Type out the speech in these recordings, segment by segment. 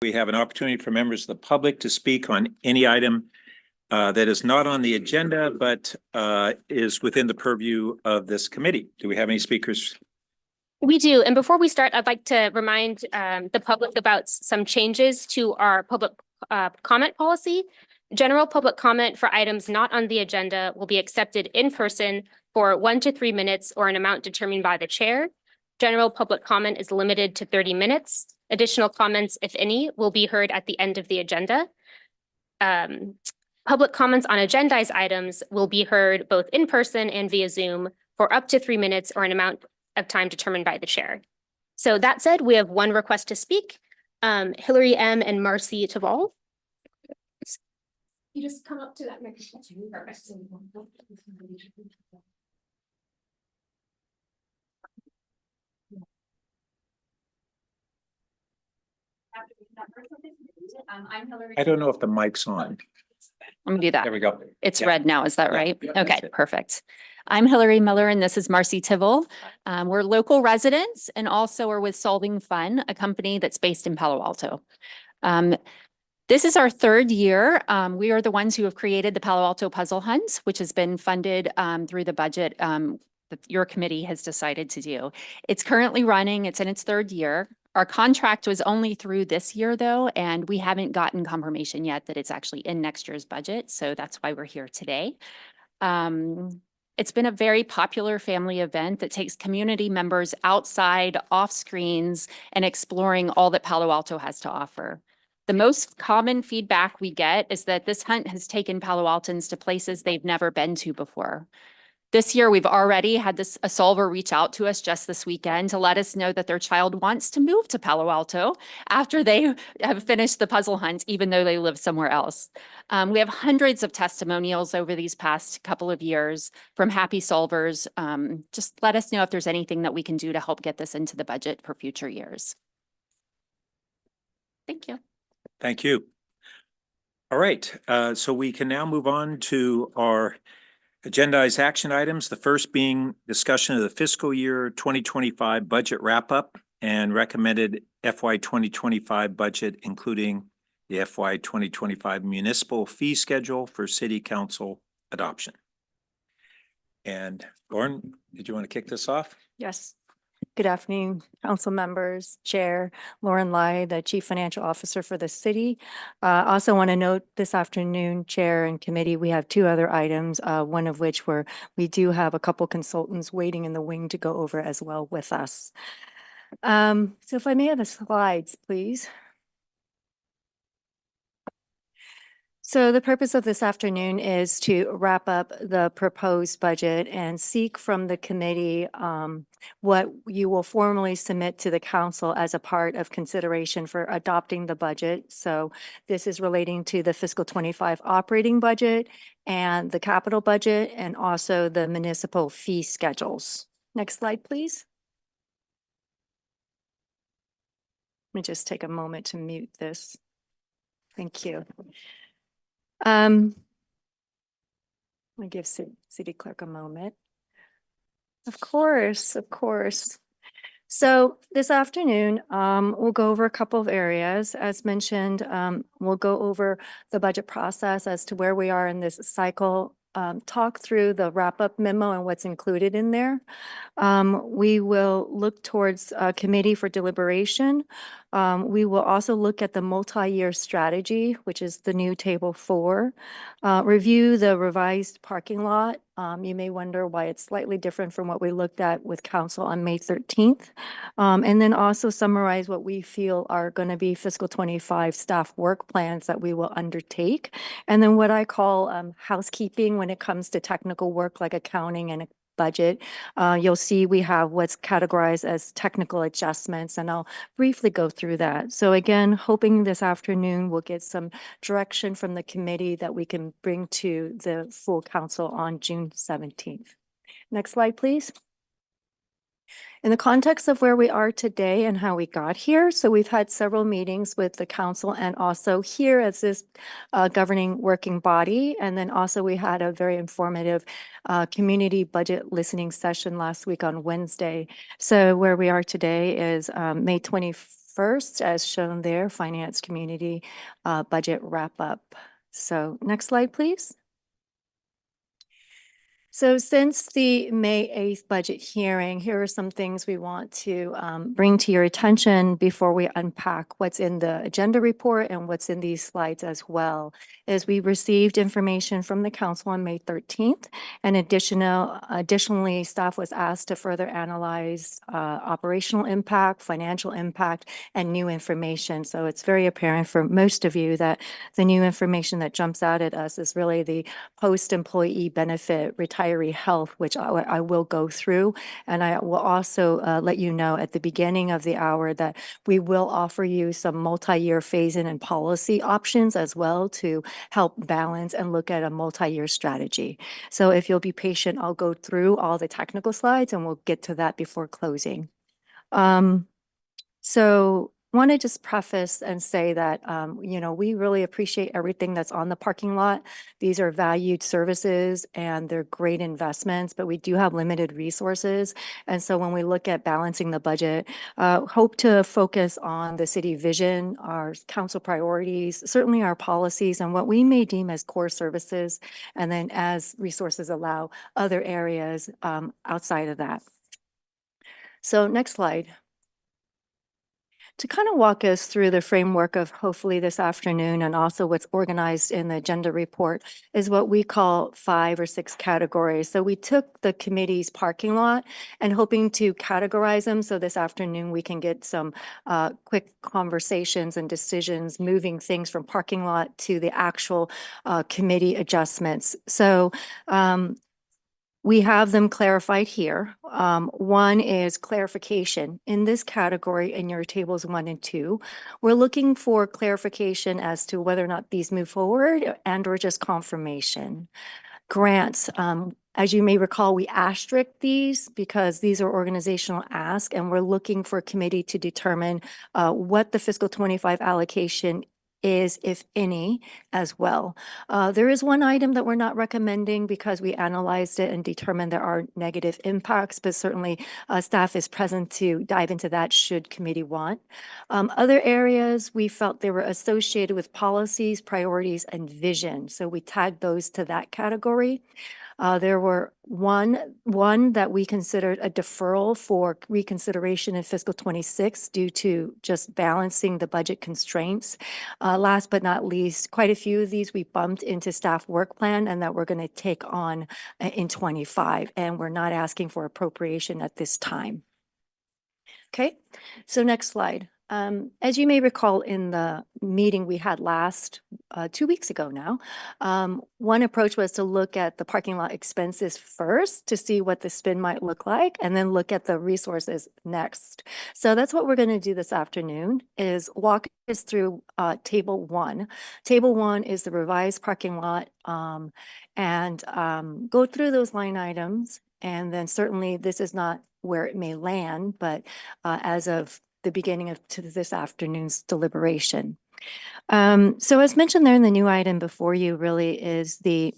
we have an opportunity for members of the public to speak on any item that is not on the agenda, but is within the purview of this committee. Do we have any speakers? We do. And before we start, I'd like to remind the public about some changes to our public comment policy. General public comment for items not on the agenda will be accepted in person for 1 to 3 minutes or an amount determined by the chair. General public comment is limited to 30 minutes. Additional comments, if any, will be heard at the end of the agenda. Public comments on agendized items will be heard both in person and via Zoom for up to 3 minutes or an amount of time determined by the chair. So that said, we have one request to speak, Hillary M. and Marcy Taval. You just come up to that microphone. Perfect. I'm Hillary. I don't know if the mic's on. Let me do that. There we go. It's Yeah. red now, is that Yeah. right? Yeah, Okay, that's it. perfect. I'm Hillary Miller and this is Marcy Tivel. We're local residents and also are with Solving Fun, a company that's based in Palo Alto. This is our 3rd year. We are the ones who have created the Palo Alto Puzzle Hunts, which has been funded through the budget that your committee has decided to do. It's currently running. It's in its 3rd year. Our contract was only through this year though, and we haven't gotten confirmation yet that it's actually in next year's budget. So that's why we're here today. It's been a very popular family event that takes community members outside, off screens, and exploring all that Palo Alto has to offer. The most common feedback we get is that this hunt has taken Palo Altans to places they've never been to before. This year, we've already had a solver reach out to us just this weekend to let us know that their child wants to move to Palo Alto after they have finished the puzzle hunt, even though they live somewhere else. We have hundreds of testimonials over these past couple of years from happy solvers. Just let us know if there's anything that we can do to help get this into the budget for future years. Thank you. Thank you. All right, so we can now move on to our agendized action items. The first being discussion of the fiscal year 2025 budget wrap-up and recommended FY 2025 budget, including the FY 2025 municipal fee schedule for city council adoption. And Lauren, did you want to kick this off? Yes. Good afternoon, council members, Chair Lauren Lai, the Chief Financial Officer for the city. Also want to note this afternoon, Chair and committee, we have 2 other items, one of which we do have a couple consultants waiting in the wing to go over as well with us. So if I may have the slides, please. So the purpose of this afternoon is to wrap up the proposed budget and seek from the committee what you will formally submit to the council as a part of consideration for adopting the budget. So this is relating to the fiscal 25 operating budget and the capital budget and also the municipal fee schedules. Next slide, please. Let me just take a moment to mute this. Thank you. I'll give City Clerk a moment. Of course, of course. So this afternoon, we'll go over a couple of areas. As mentioned, we'll go over the budget process as to where we are in this cycle, talk through the wrap-up memo and what's included in there. We will look towards a committee for deliberation. We will also look at the multi-year strategy, which is the new table 4, review the revised parking lot. You may wonder why it's slightly different from what we looked at with council on May 13th. And then also summarize what we feel are going to be fiscal 25 staff work plans that we will undertake. And then what I call housekeeping when it comes to technical work like accounting and budget. You'll see we have what's categorized as technical adjustments, and I'll briefly go through that. So again, hoping this afternoon we'll get some direction from the committee that we can bring to the full council on June 17th. Next slide, please. In the context of where we are today and how we got here, so we've had several meetings with the council and also here as this governing working body. And then also we had a very informative community budget listening session last week on Wednesday. So where we are today is May 24th. 21st, as shown there, Finance Community Budget Wrap-Up. So next slide, please. So since the May 8th budget hearing, here are some things we want to bring to your attention before we unpack what's in the agenda report and what's in these slides as well. Is we received information from the council on May 13th, and additionally, staff was asked to further analyze operational impact, financial impact, and new information. So it's very apparent for most of you that the new information that jumps out at us is really the post-employee benefit retiree health, which I will go through. And I will also let you know at the beginning of the hour that we will offer you some multi-year phase-in and policy options as well to help balance and look at a multi-year strategy. So if you'll be patient, I'll go through all the technical slides and we'll get to that before closing. So want to just preface and say that, we really appreciate everything that's on the parking lot. These are valued services and they're great investments, but we do have limited resources. And so when we look at balancing the budget, hope to focus on the city vision, our council priorities, certainly our policies and what we may deem as core services. And then as resources allow, other areas outside of that. So next slide. To kind of walk us through the framework of hopefully this afternoon and also what's organized in the agenda report is what we call 5 or 6 categories. So we took the committee's parking lot and hoping to categorize them. So this afternoon we can get some quick conversations and decisions, moving things from parking lot to the actual committee adjustments. So we have them clarified here. One is clarification. In this category, in your tables 1 and 2, we're looking for clarification as to whether or not these move forward and or just confirmation. Grants, as you may recall, we asterisk these because these are organizational asks, and we're looking for a committee to determine what the fiscal 25 allocation is, if any, as well. There is one item that we're not recommending because we analyzed it and determined there are negative impacts, but certainly staff is present to dive into that should committee want. Other areas we felt they were associated with policies, priorities, and vision. So we tagged those to that category. There were one that we considered a deferral for reconsideration in fiscal 26 due to just balancing the budget constraints. Last but not least, quite a few of these we bumped into staff work plan and that we're going to take on in 25, and we're not asking for appropriation at this time. Okay, so next slide. As you may recall in the meeting we had last 2 weeks ago now, one approach was to look at the parking lot expenses first to see what the spend might look like, and then look at the resources next. So that's what we're going to do this afternoon is walk us through table 1. Table 1 is the revised parking lot and go through those line items. And then certainly this is not where it may land, but as of the beginning of this afternoon's deliberation. So as mentioned there in the new item before you really is the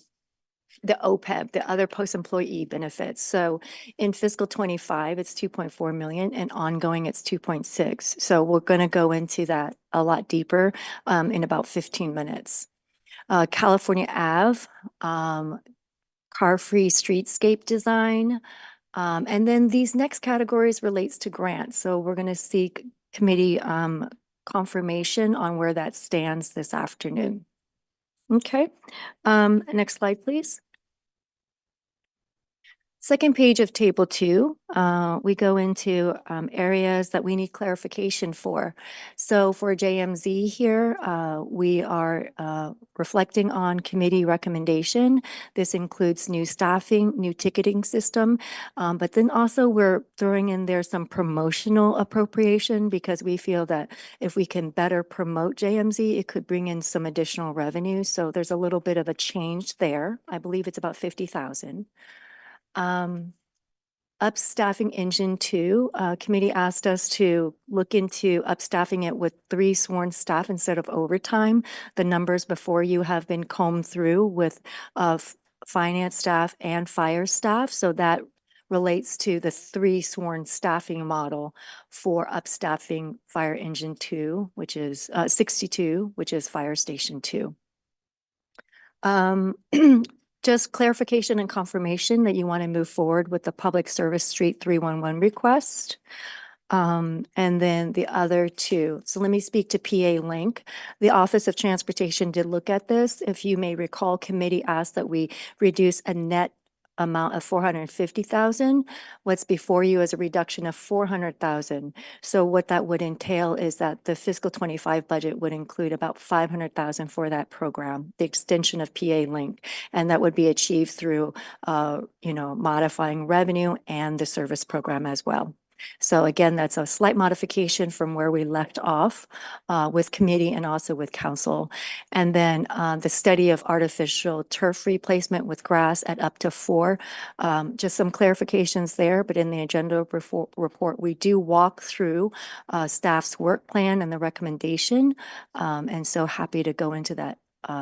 OPEB, the other post-employee benefits. So in fiscal 25, it's 2.4 million, and ongoing it's 2.6. So we're going to go into that a lot deeper in about 15 minutes. California Ave, car-free streetscape design. And then these next categories relates to grants. So we're going to seek committee confirmation on where that stands this afternoon. Okay, next slide, please. Second page of table 2, we go into areas that we need clarification for. So for JMZ here, we are reflecting on committee recommendation. This includes new staffing, new ticketing system, but then also we're throwing in there some promotional appropriation because we feel that if we can better promote JMZ, it could bring in some additional revenue. So there's a little bit of a change there. I believe it's about 50,000. Upstaffing engine 2, committee asked us to look into upstaffing it with 3 sworn staff instead of overtime. The numbers before you have been combed through with finance staff and fire staff. So that relates to the 3 sworn staffing model for upstaffing Fire Engine 2, which is 62, which is Fire Station 2. Just clarification and confirmation that you want to move forward with the Public Service Street 311 request. And then the other 2. So let me speak to PA Link. The Office of Transportation did look at this. If you may recall, committee asked that we reduce a net amount of 450,000. What's before you is a reduction of 400,000. So what that would entail is that the fiscal 25 budget would include about 500,000 for that program, the extension of PA Link, and that would be achieved through, modifying revenue and the service program as well. So again, that's a slight modification from where we left off with committee and also with council. And then the study of artificial turf replacement with grass at up to 4. Just some clarifications there, but in the agenda report, we do walk through staff's work plan and the recommendation. And so happy to go into that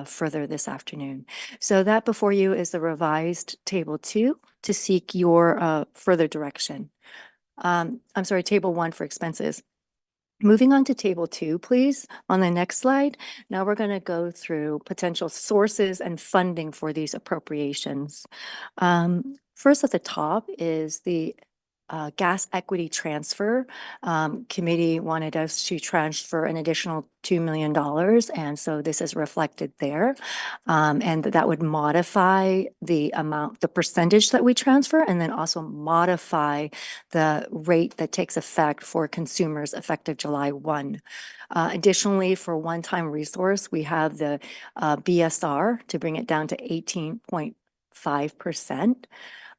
further this afternoon. So that before you is the revised table 2 to seek your further direction. I'm sorry, table 1 for expenses. Moving on to table 2, please, on the next slide. Now we're going to go through potential sources and funding for these appropriations. First at the top is the gas equity transfer. Committee wanted us to transfer an additional $2 million, and so this is reflected there. And that would modify the amount, the percentage that we transfer, and then also modify the rate that takes effect for consumers effective July 1. Additionally, for one-time resource, we have the BSR to bring it down to 18.5%.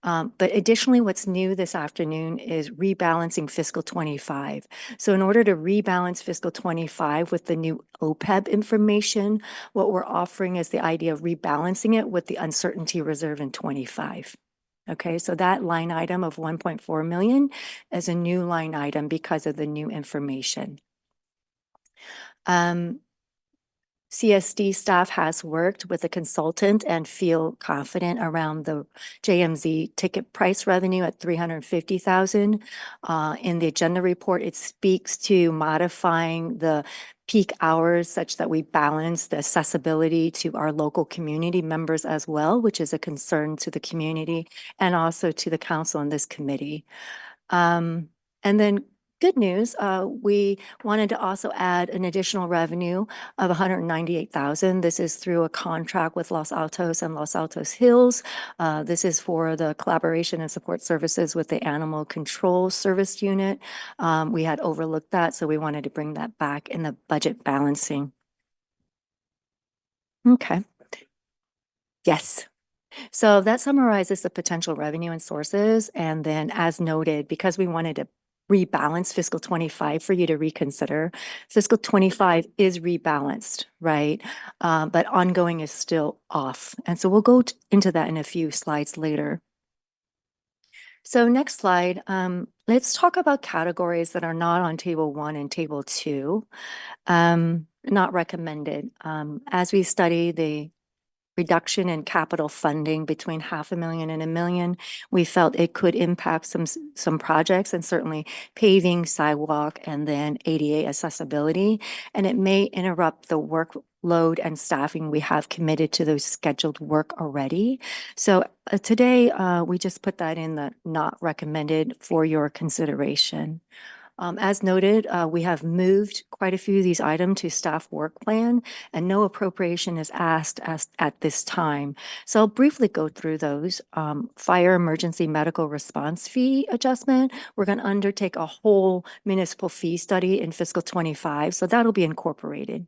But additionally, what's new this afternoon is rebalancing fiscal 25. So in order to rebalance fiscal 25 with the new OPEB information, what we're offering is the idea of rebalancing it with the uncertainty reserve in 25. Okay, so that line item of 1.4 million is a new line item because of the new information. CSD staff has worked with a consultant and feel confident around the JMZ ticket price revenue at 350,000. In the agenda report, it speaks to modifying the peak hours such that we balance the accessibility to our local community members as well, which is a concern to the community and also to the council and this committee. And then good news, we wanted to also add an additional revenue of 198,000. This is through a contract with Los Altos and Los Altos Hills. This is for the collaboration and support services with the Animal Control Service Unit. We had overlooked that, so we wanted to bring that back in the budget balancing. Okay. Yes. So that summarizes the potential revenue and sources. And then as noted, because we wanted to rebalance fiscal 25 for you to reconsider, fiscal 25 is rebalanced, right? But ongoing is still off. And so we'll go into that in a few slides later. So next slide, let's talk about categories that are not on table 1 and table 2, not recommended. As we study the reduction in capital funding between $500,000 and $1 million, we felt it could impact some projects and certainly paving, sidewalk, and then ADA accessibility. And it may interrupt the workload and staffing we have committed to those scheduled work already. So today, we just put that in the not recommended for your consideration. As noted, we have moved quite a few of these items to staff work plan, and no appropriation is asked at this time. So I'll briefly go through those. Fire emergency medical response fee adjustment. We're going to undertake a whole municipal fee study in fiscal 25, so that'll be incorporated.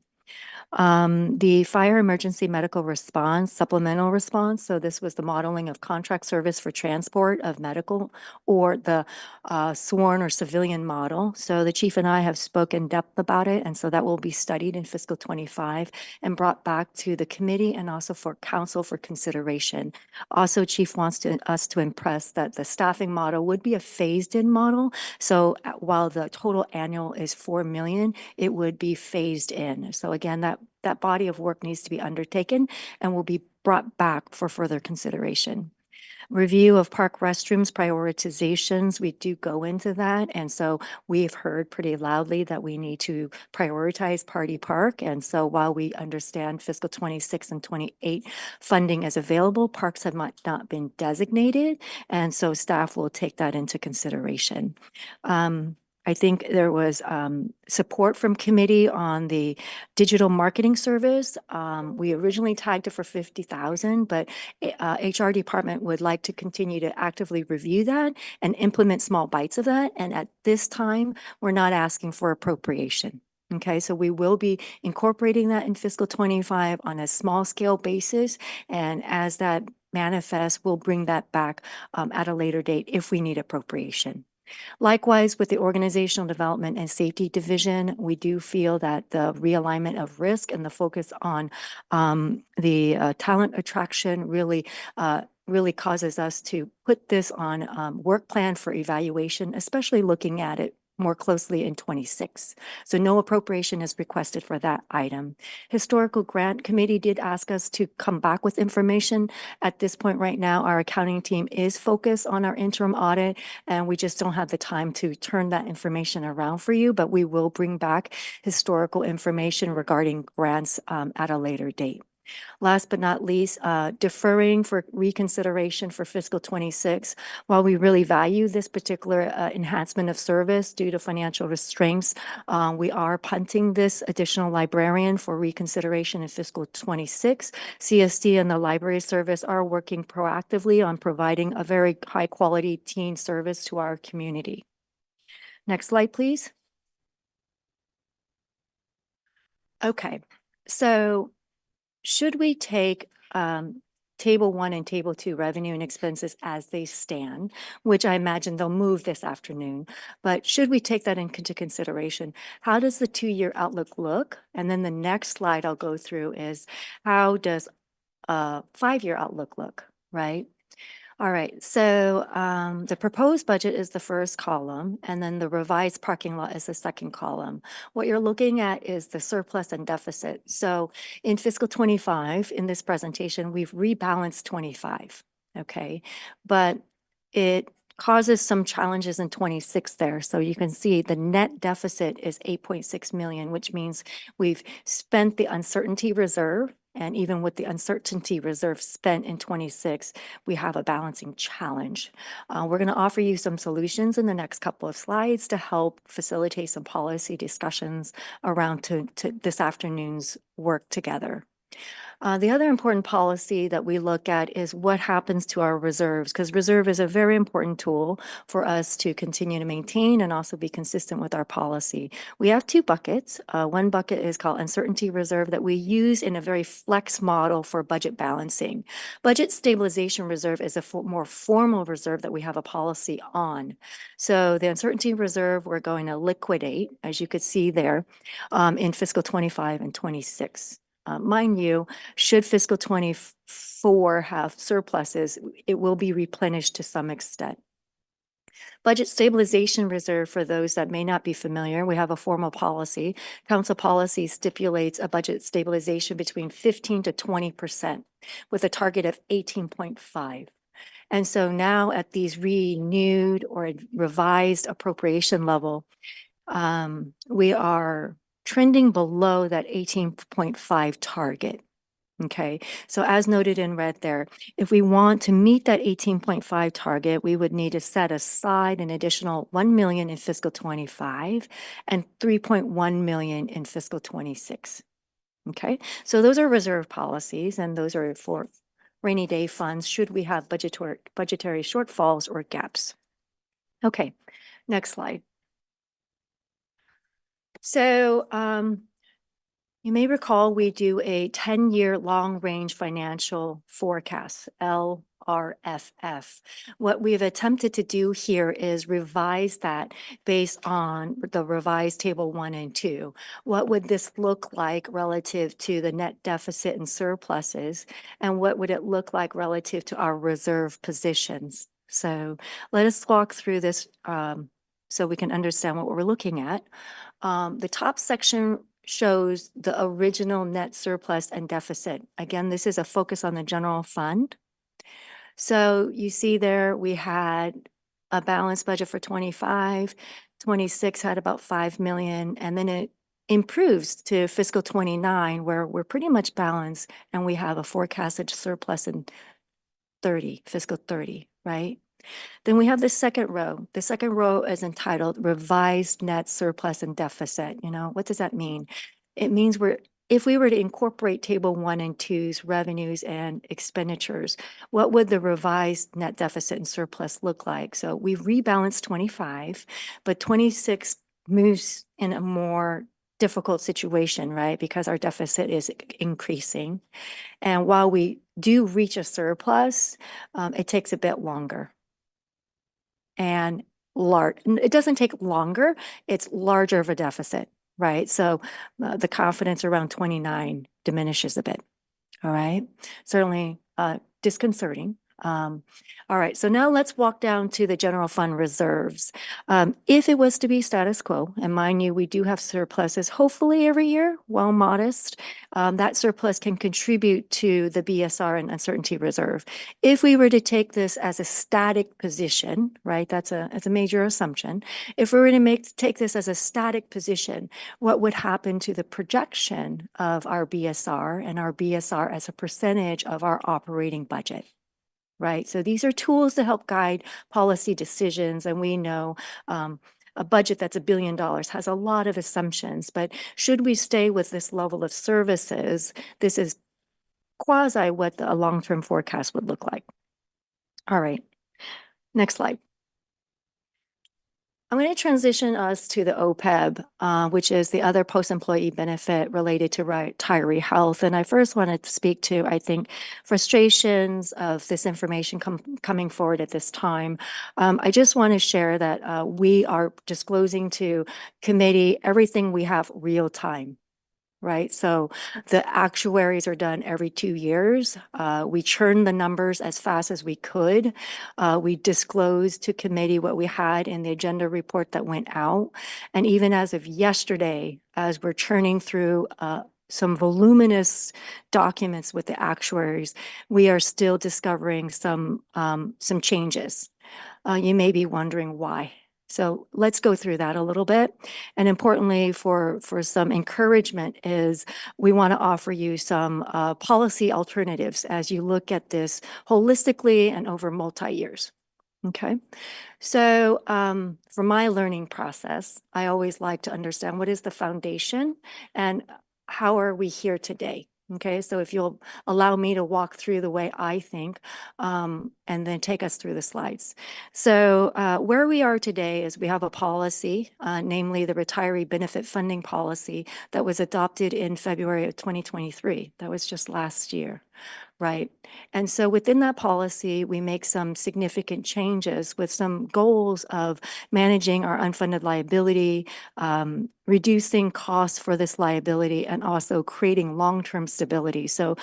The fire emergency medical response, supplemental response. So this was the modeling of contract service for transport of medical or the sworn or civilian model. So the chief and I have spoken in depth about it. And so that will be studied in fiscal 25 and brought back to the committee and also for council for consideration. Also, chief wants us to impress that the staffing model would be a phased in model. So while the total annual is 4 million, it would be phased in. So again, that body of work needs to be undertaken and will be brought back for further consideration. Review of park restrooms prioritizations, we do go into that. And so we've heard pretty loudly that we need to prioritize Party Park. And so while we understand fiscal 26 and 28 funding is available, parks have not been designated. And so staff will take that into consideration. I think there was support from committee on the digital marketing service. We originally tagged it for 50,000, but HR department would like to continue to actively review that and implement small bites of that. And at this time, we're not asking for appropriation. Okay, so we will be incorporating that in fiscal 25 on a small scale basis. And as that manifests, we'll bring that back at a later date if we need appropriation. Likewise, with the Organizational Development and Safety Division, we do feel that the realignment of risk and the focus on the talent attraction really causes us to put this on work plan for evaluation, especially looking at it more closely in 26. So no appropriation is requested for that item. Historical Grant Committee did ask us to come back with information. At this point right now, our accounting team is focused on our interim audit, and we just don't have the time to turn that information around for you, but we will bring back historical information regarding grants at a later date. Last but not least, deferring for reconsideration for fiscal 26. While we really value this particular enhancement of service due to financial restraints, we are punting this additional librarian for reconsideration in fiscal 26. CSD and the library service are working proactively on providing a very high quality teen service to our community. Next slide, please. Okay, so should we take Table 1 and Table 2 revenue and expenses as they stand, which I imagine they'll move this afternoon, but should we take that into consideration? How does the 2-year outlook look? And then the next slide I'll go through is how does a 5-year outlook look, right? All right, so the proposed budget is the first column, and then the revised parking lot is the second column. What you're looking at is the surplus and deficit. So in fiscal 25, in this presentation, we've rebalanced 25, okay? But it causes some challenges in 26 there. So you can see the net deficit is 8.6 million, which means we've spent the uncertainty reserve. And even with the uncertainty reserve spent in 26, we have a balancing challenge. We're going to offer you some solutions in the next couple of slides to help facilitate some policy discussions around to this afternoon's work together. The other important policy that we look at is what happens to our reserves, because reserve is a very important tool for us to continue to maintain and also be consistent with our policy. We have 2 buckets. One bucket is called uncertainty reserve that we use in a very flex model for budget balancing. Budget stabilization reserve is a more formal reserve that we have a policy on. So the uncertainty reserve, we're going to liquidate, as you could see there, in fiscal 25 and 26. Mind you, should fiscal 24 have surpluses, it will be replenished to some extent. Budget stabilization reserve, for those that may not be familiar, we have a formal policy. Council policy stipulates a budget stabilization between 15 to 20% with a target of 18.5. And so now at these renewed or revised appropriation level, we are trending below that 18.5 target. Okay, so as noted in red there, if we want to meet that 18.5 target, we would need to set aside an additional 1 million in fiscal 25 and 3.1 million in fiscal 26. Okay, so those are reserve policies, and those are for rainy day funds should we have budgetary shortfalls or gaps. Okay, next slide. So you may recall we do a 10-year long-range financial forecast, LRFF. What we've attempted to do here is revise that based on the revised table 1 and 2. What would this look like relative to the net deficit and surpluses? And what would it look like relative to our reserve positions? So let us walk through this so we can understand what we're looking at. The top section shows the original net surplus and deficit. Again, this is a focus on the general fund. So you see there, we had a balanced budget for 25, 26 had about 5 million, and then it improves to fiscal 29, where we're pretty much balanced, and we have a forecasted surplus in 30, fiscal 30, right? Then we have the second row. The second row is entitled Revised Net Surplus and Deficit. You know, what does that mean? It means if we were to incorporate table 1 and 2's revenues and expenditures, what would the revised net deficit and surplus look like? So we've rebalanced 25, but 26 moves in a more difficult situation, right? Because our deficit is increasing. And while we do reach a surplus, it takes a bit longer. And it doesn't take longer, it's larger of a deficit, right? So the confidence around 29 diminishes a bit. All right, certainly disconcerting. All right, so now let's walk down to the general fund reserves. If it was to be status quo, and mind you, we do have surpluses hopefully every year, while modest, that surplus can contribute to the BSR and uncertainty reserve. If we were to take this as a static position, right, that's a major assumption. If we were to take this as a static position, what would happen to the projection of our BSR and our BSR as a percentage of our operating budget, right? So these are tools to help guide policy decisions. And we know a budget that's $1 billion has a lot of assumptions, but should we stay with this level of services, this is quasi what a long-term forecast would look like. All right, next slide. I'm going to transition us to the OPEB, which is the other post-employee benefit related to retiree health. And I first want to speak to, I think, frustrations of this information coming forward at this time. I just want to share that we are disclosing to committee everything we have real time. Right. So the actuaries are done every 2 years. We churn the numbers as fast as we could. We disclosed to committee what we had in the agenda report that went out. And even as of yesterday, as we're churning through some voluminous documents with the actuaries, we are still discovering some changes. You may be wondering why. So let's go through that a little bit. And importantly, for some encouragement is we want to offer you some policy alternatives as you look at this holistically and over multi-years. Okay. So for my learning process, I always like to understand what is the foundation and how are we here today? Okay, so if you'll allow me to walk through the way I think and then take us through the slides. So where we are today is we have a policy, namely the retiree benefit funding policy that was adopted in February of 2023. That was just last year. Right. And so within that policy, we make some significant changes with some goals of managing our unfunded liability, reducing costs for this liability, and also creating long-term stability. So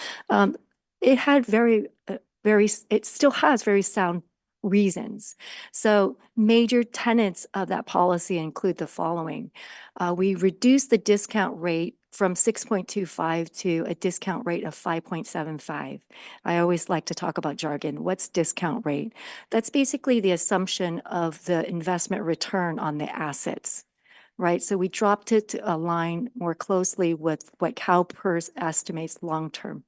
it had it still has very sound reasons. So major tenets of that policy include the following. We reduce the discount rate from 6.25 to a discount rate of 5.75. I always like to talk about jargon. What's discount rate? That's basically the assumption of the investment return on the assets, right? So we dropped it to align more closely with what CalPERS estimates long-term.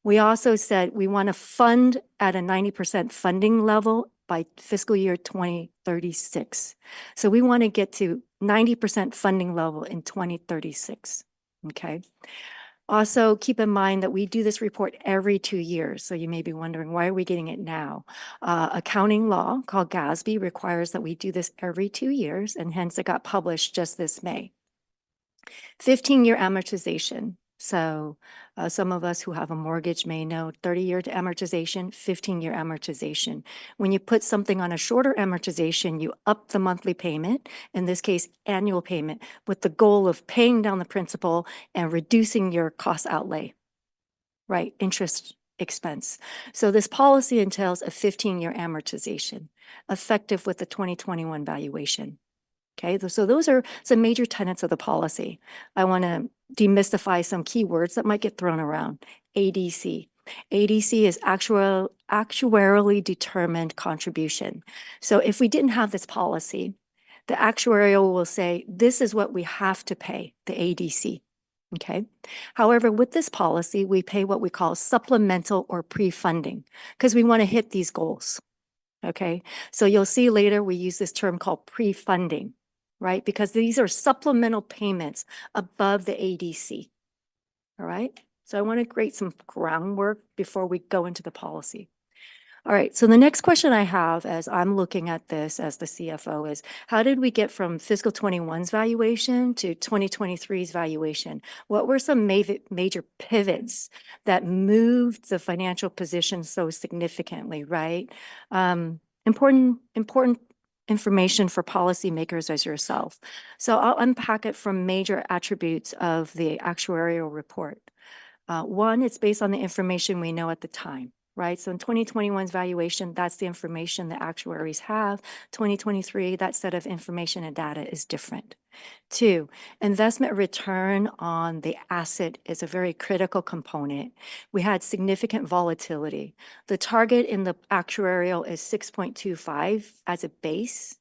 We also said we want to fund at a 90% funding level by fiscal year 2036. So we want to get to 90% funding level in 2036, okay? Also, keep in mind that we do this report every 2 years. So you may be wondering, why are we getting it now? Accounting law called GASB requires that we do this every 2 years, and hence it got published just this May. 15-year amortization. So some of us who have a mortgage may know 30-year amortization, 15-year amortization. When you put something on a shorter amortization, you up the monthly payment, in this case, annual payment, with the goal of paying down the principal and reducing your cost outlay, right? Interest expense. So this policy entails a 15-year amortization, effective with the 2021 valuation. Okay, so those are some major tenets of the policy. I want to demystify some keywords that might get thrown around. ADC, ADC is actuarially determined contribution. So if we didn't have this policy, the actuarial will say, this is what we have to pay, the ADC. Okay. However, with this policy, we pay what we call supplemental or pre-funding because we want to hit these goals. Okay. So you'll see later we use this term called pre-funding, right? Because these are supplemental payments above the ADC. All right. So I want to create some groundwork before we go into the policy. All right, so the next question I have as I'm looking at this as the CFO is, how did we get from fiscal 21's valuation to 2023's valuation? What were some major pivots that moved the financial position so significantly, right? Important information for policymakers as yourself. So I'll unpack it from major attributes of the actuarial report. One, it's based on the information we know at the time. Right. So in 2021's valuation, that's the information the actuaries have. 2023, that set of information and data is different. Two, investment return on the asset is a very critical component. We had significant volatility. The target in the actuarial is 6.25 as a base.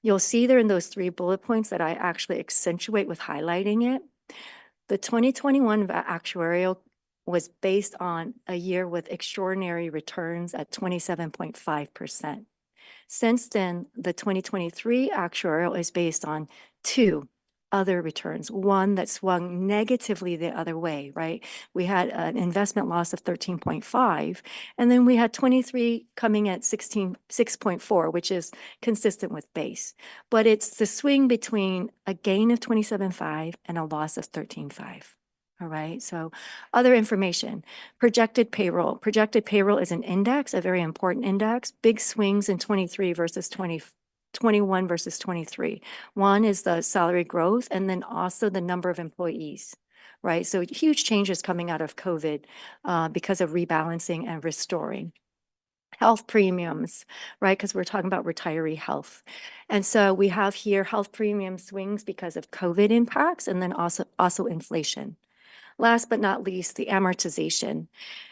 You'll see there in those 3 bullet points that I actually accentuate with highlighting it. The 2021 actuarial was based on a year with extraordinary returns at 27.5%. Since then, the 2023 actuarial is based on 2 other returns, one that swung negatively the other way, right? We had an investment loss of 13.5, and then we had 23 coming at 6.4, which is consistent with base. But it's the swing between a gain of 27.5 and a loss of 13.5. All right, so other information, projected payroll. Projected payroll is an index, a very important index, big swings in 23 versus 21 versus 23. One is the salary growth and then also the number of employees, right? So huge changes coming out of COVID because of rebalancing and restoring. Health premiums, right? Because we're talking about retiree health. And so we have here health premium swings because of COVID impacts and then also inflation. Last but not least, the amortization.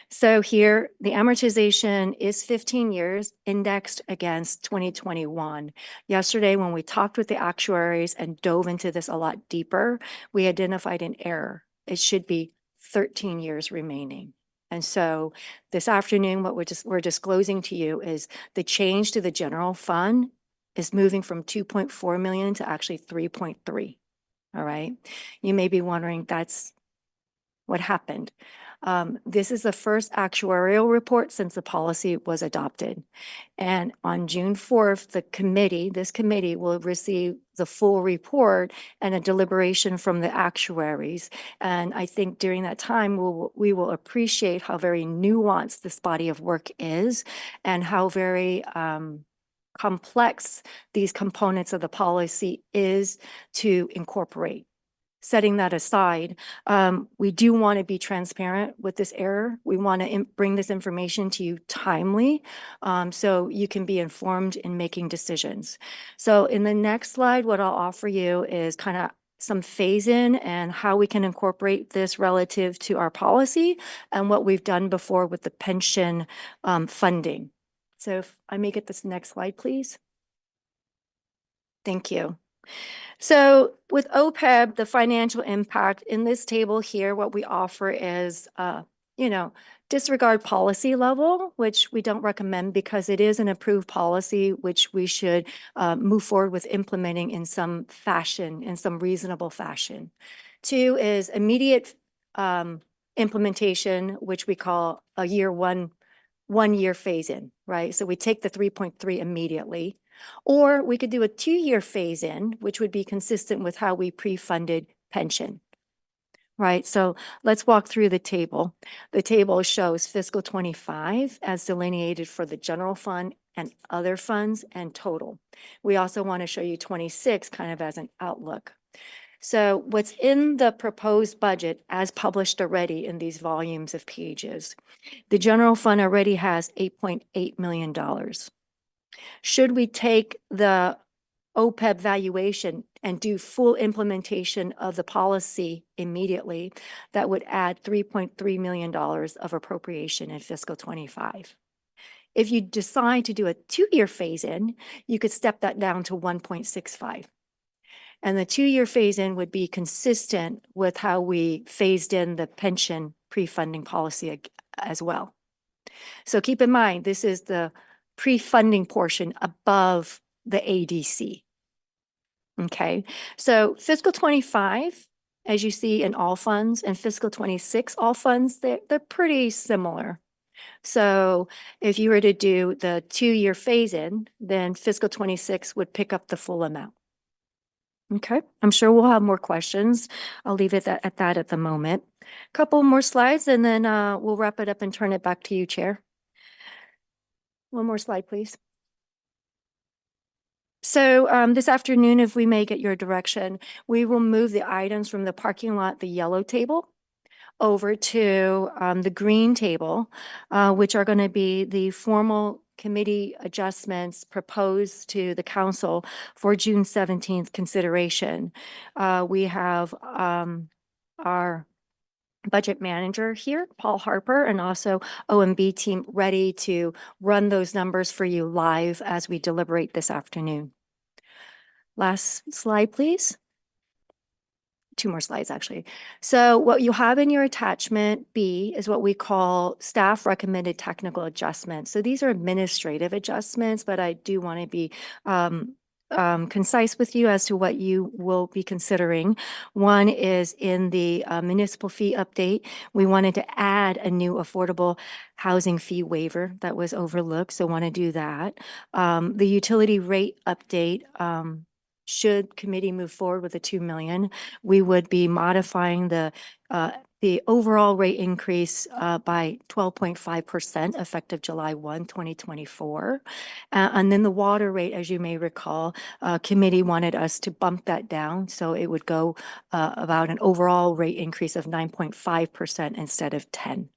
So here, the amortization is 15 years indexed against 2021. Yesterday, when we talked with the actuaries and dove into this a lot deeper, we identified an error. It should be 13 years remaining. And so this afternoon, what we're disclosing to you is the change to the general fund is moving from 2.4 million to actually 3.3. All right. You may be wondering, that's what happened. This is the first actuarial report since the policy was adopted. And on June 4th, this committee will receive the full report and a deliberation from the actuaries. And I think during that time, we will appreciate how very nuanced this body of work is and how very complex these components of the policy is to incorporate. Setting that aside, we do want to be transparent with this error. We want to bring this information to you timely so you can be informed in making decisions. So in the next slide, what I'll offer you is kind of some phase in and how we can incorporate this relative to our policy and what we've done before with the pension funding. So if I may get this next slide, please. Thank you. So with OPEB, the financial impact in this table here, what we offer is, disregard policy level, which we don't recommend because it is an approved policy, which we should move forward with implementing in some fashion, in some reasonable fashion. 2 is immediate implementation, which we call a one year phase in, right? So we take the 3.3 immediately. Or we could do a 2-year phase in, which would be consistent with how we pre-funded pension, right? So let's walk through the table. The table shows fiscal 25 as delineated for the general fund and other funds and total. We also want to show you 26 kind of as an outlook. So what's in the proposed budget as published already in these volumes of pages, the general fund already has $8.8 million. Should we take the OPEB valuation and do full implementation of the policy immediately, that would add $3.3 million of appropriation in fiscal 25. If you decide to do a 2-year phase-in, you could step that down to 1.65. And the 2-year phase-in would be consistent with how we phased in the pension pre-funding policy as well. So keep in mind, this is the pre-funding portion above the ADC. Okay, so fiscal 25, as you see in all funds, and fiscal 26, all funds, they're pretty similar. So if you were to do the 2-year phase-in, then fiscal 26 would pick up the full amount. Okay, I'm sure we'll have more questions. I'll leave it at that at the moment. Couple more slides and then we'll wrap it up and turn it back to you, Chair. One more slide, please. So this afternoon, if we may get your direction, we will move the items from the parking lot, the yellow table, over to the green table, which are going to be the formal committee adjustments proposed to the council for June 17th consideration. We have our budget manager here, Paul Harper, and also OMB team ready to run those numbers for you live as we deliberate this afternoon. Last slide, please. 2 more slides, actually. So what you have in your attachment B is what we call staff recommended technical adjustments. So these are administrative adjustments, but I do want to be concise with you as to what you will be considering. One is in the municipal fee update. We wanted to add a new affordable housing fee waiver that was overlooked, so want to do that. The utility rate update, should committee move forward with the 2 million, we would be modifying the overall rate increase by 12.5% effective July 1, 2024. And then the water rate, as you may recall, committee wanted us to bump that down. So it would go about an overall rate increase of 9.5% instead of 10.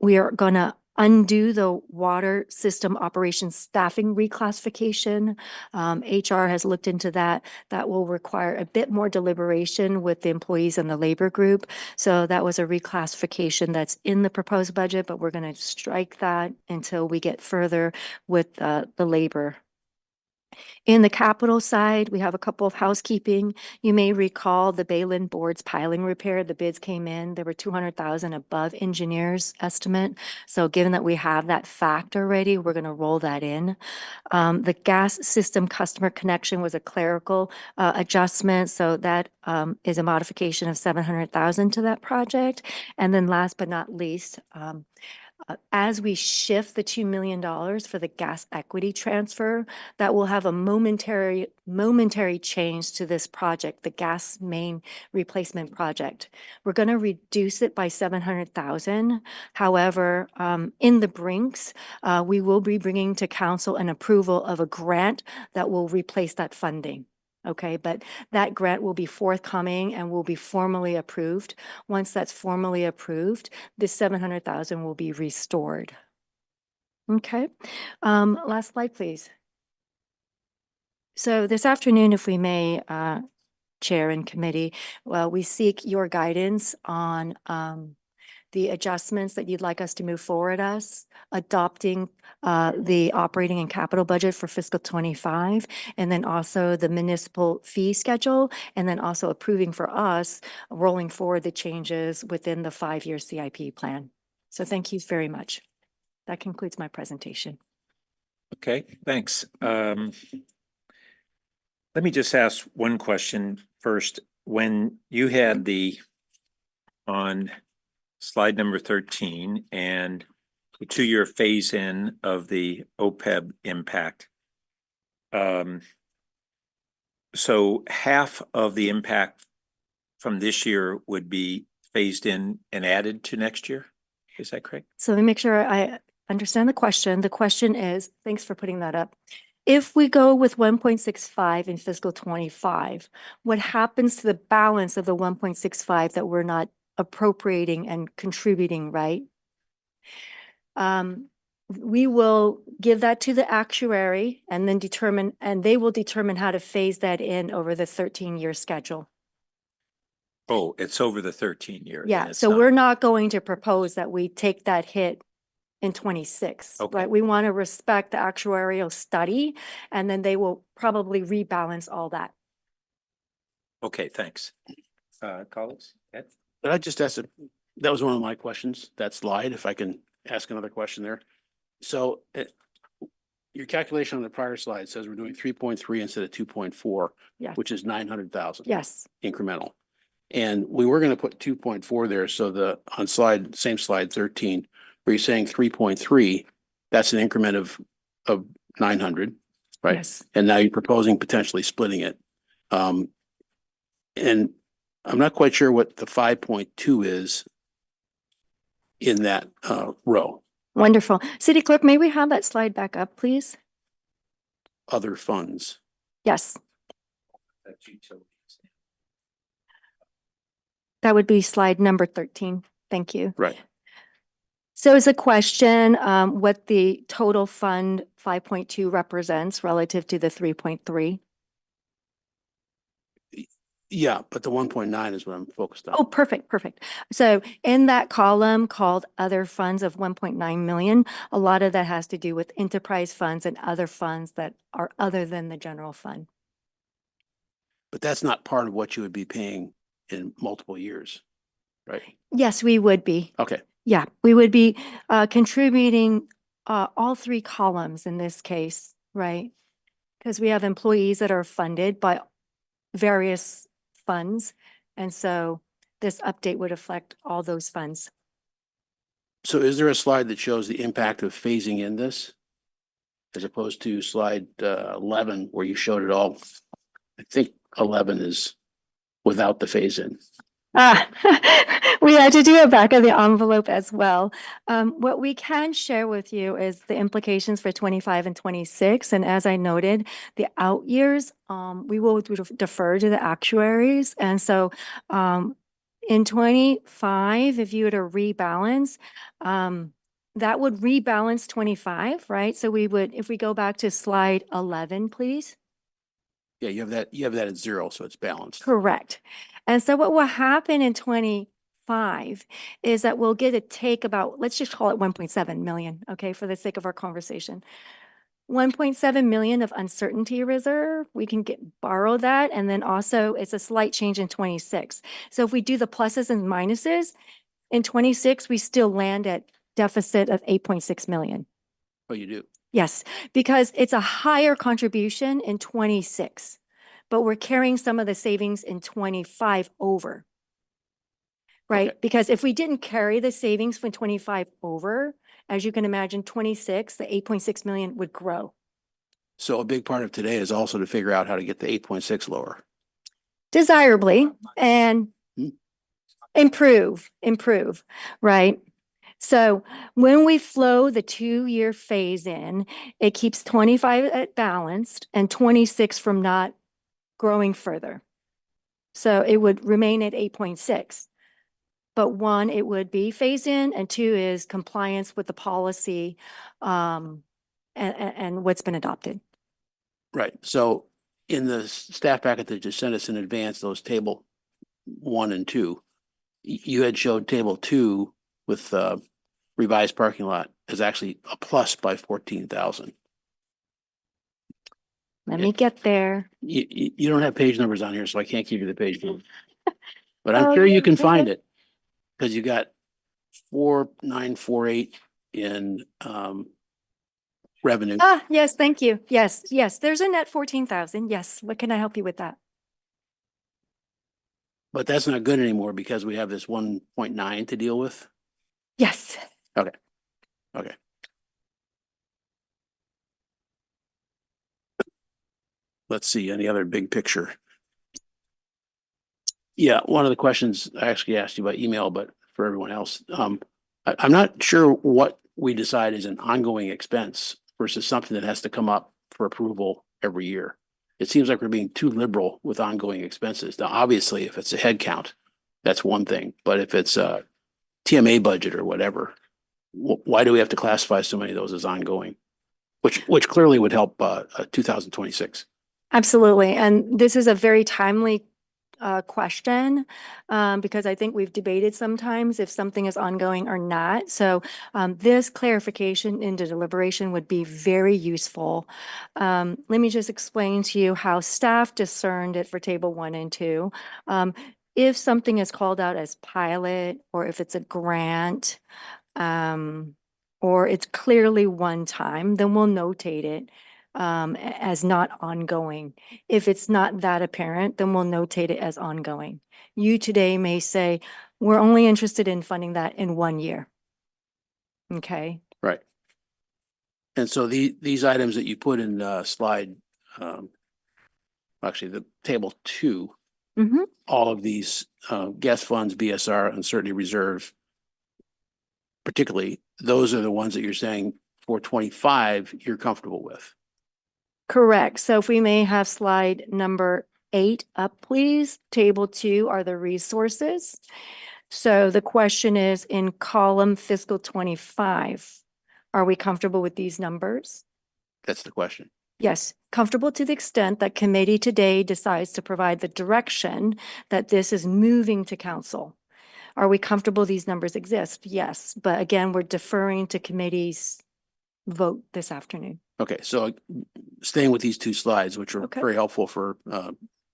We are going to undo the water system operations staffing reclassification. HR has looked into that. That will require a bit more deliberation with the employees and the labor group. So that was a reclassification that's in the proposed budget, but we're going to strike that until we get further with the labor. In the capital side, we have a couple of housekeeping. You may recall the Bayland board's piling repair. The bids came in. There were 200,000 above engineers estimate. So given that we have that fact already, we're going to roll that in. The gas system customer connection was a clerical adjustment. So that is a modification of 700,000 to that project. And then last but not least, as we shift the $2 million for the gas equity transfer, that will have a momentary change to this project, the gas main replacement project. We're going to reduce it by 700,000. However, in the Brinks, we will be bringing to council an approval of a grant that will replace that funding. Okay, but that grant will be forthcoming and will be formally approved. Once that's formally approved, this 700,000 will be restored. Okay, last slide, please. So this afternoon, if we may, Chair and committee, well, we seek your guidance on the adjustments that you'd like us to move forward as, adopting the operating and capital budget for fiscal 25, and then also the municipal fee schedule, and then also approving for us rolling forward the changes within the 5-year CIP plan. So thank you very much. That concludes my presentation. Okay, thanks. Let me just ask one question first. When you had on slide number 13 and the 2-year phase in of the OPEB impact. So half of the impact from this year would be phased in and added to next year. Is that correct? So let me make sure I understand the question. The question is, thanks for putting that up. If we go with 1.65 in fiscal 25, what happens to the balance of the 1.65 that we're not appropriating and contributing, right? we will give that to the actuary and then determine, and they will determine how to phase that in over the 13-year schedule. Oh, it's over the 13 year. then Yeah, it's so we're not going to propose that we take that hit in 26, Okay. right? We want to respect the actuarial study, and then they will probably rebalance all that. Okay, thanks. Colleagues? Ed? But I just asked, that was one of my questions, that slide, if I can ask another question there. So your calculation on the prior slide says we're doing 3.3 instead of 2.4, Yeah. which is 900,000 Yes, incremental. And we were going to put 2.4 there. So on same slide 13, where you're saying 3.3, that's an increment of 900, right? yes. And now you're proposing potentially splitting it. And I'm not quite sure what the 5.2 is in that row, Wonderful. City Clerk, may we have that slide back up, please? other funds. Yes, That's utilities. that would be slide number 13. Thank you. Right. So is a question, what the total fund 5.2 represents relative to the 3.3? Yeah, but the 1.9 is what I'm focused on. Oh, perfect, perfect. So in that column called other funds of 1.9 million, a lot of that has to do with enterprise funds and other funds that are other than the general fund. But that's not part of what you would be paying in multiple years, right? Yes, we would be. Okay, Yeah, we would be contributing all three columns in this case, right? Because we have employees that are funded by various funds. And so this update would affect all those funds. so is there a slide that shows the impact of phasing in this? As opposed to slide 11, where you showed it all? I think 11 is without the phase in. We had to do a back of the envelope as well. What we can share with you is the implications for 25 and 26. And as I noted, the out years, we will defer to the actuaries. And so in 25, if you were to rebalance, that would rebalance 25, right? So we would, if we go back to slide 11, please. Yeah, you have that at 0, so it's balanced. Correct. And so what will happen in 25 is that we'll get a take about, let's just call it 1.7 million, okay, for the sake of our conversation. 1.7 million of uncertainty reserve, we can borrow that. And then also it's a slight change in 26. So if we do the pluses and minuses, in 26, we still land at deficit of 8.6 million. Oh, you do? Yes, because it's a higher contribution in 26, but we're carrying some of the savings in 25 over. Right? Okay. Because if we didn't carry the savings from 25 over, as you can imagine, 26, the 8.6 million would grow. So a big part of today is also to figure out how to get the 8.6 lower. Desirably and Hmm. improve, right? So when we flow the 2-year phase in, it keeps 25 at balanced and 26 from not growing further. So it would remain at 8.6. But 1, it would be phase in, and 2 is compliance with the policy and what's been adopted. Right. So in the staff packet that just sent us in advance, those table 1 and 2, you had showed table 2 with revised parking lot is actually a plus by 14,000. Let Yeah. me get there. You don't have page numbers on here, so I can't give you the page number. But I'm Oh, sure you yeah, can find okay. it. Because you got 4,948 in revenue. Ah, yes, thank you. Yes, there's a net 14,000. Yes, what can I help you with that? But that's not good anymore because we have this 1.9 to deal with. Yes. Okay. Let's see, any other big picture? Yeah, one of the questions I actually asked you by email, but for everyone else, I'm not sure what we decide is an ongoing expense versus something that has to come up for approval every year. It seems like we're being too liberal with ongoing expenses. Now, obviously, if it's a head count, that's one thing, but if it's a TMA budget or whatever, why do we have to classify so many of those as ongoing? Which clearly would help 2026. Absolutely. And this is a very timely question because I think we've debated sometimes if something is ongoing or not. So this clarification into deliberation would be very useful. Let me just explain to you how staff discerned it for table 1 and 2. If something is called out as pilot, or if it's a grant, or it's clearly one time, then we'll notate it as not ongoing. If it's not that apparent, then we'll notate it as ongoing. You today may say, we're only interested in funding that in 1 year. Okay, Right. And so these items that you put in slide, actually the table 2, mm-hmm. all of these guest funds, BSR, uncertainty reserve, particularly, those are the ones that you're saying for 25, you're comfortable with. Correct. So if we may have slide number 8 up, please. Table 2 are the resources. So the question is in column fiscal 25, are we comfortable with these numbers? That's the question. Yes, comfortable to the extent that committee today decides to provide the direction that this is moving to council. Are we comfortable these numbers exist? Yes, but again, we're deferring to committee's vote this afternoon. Okay, so staying with these 2 slides, which are Okay. very helpful for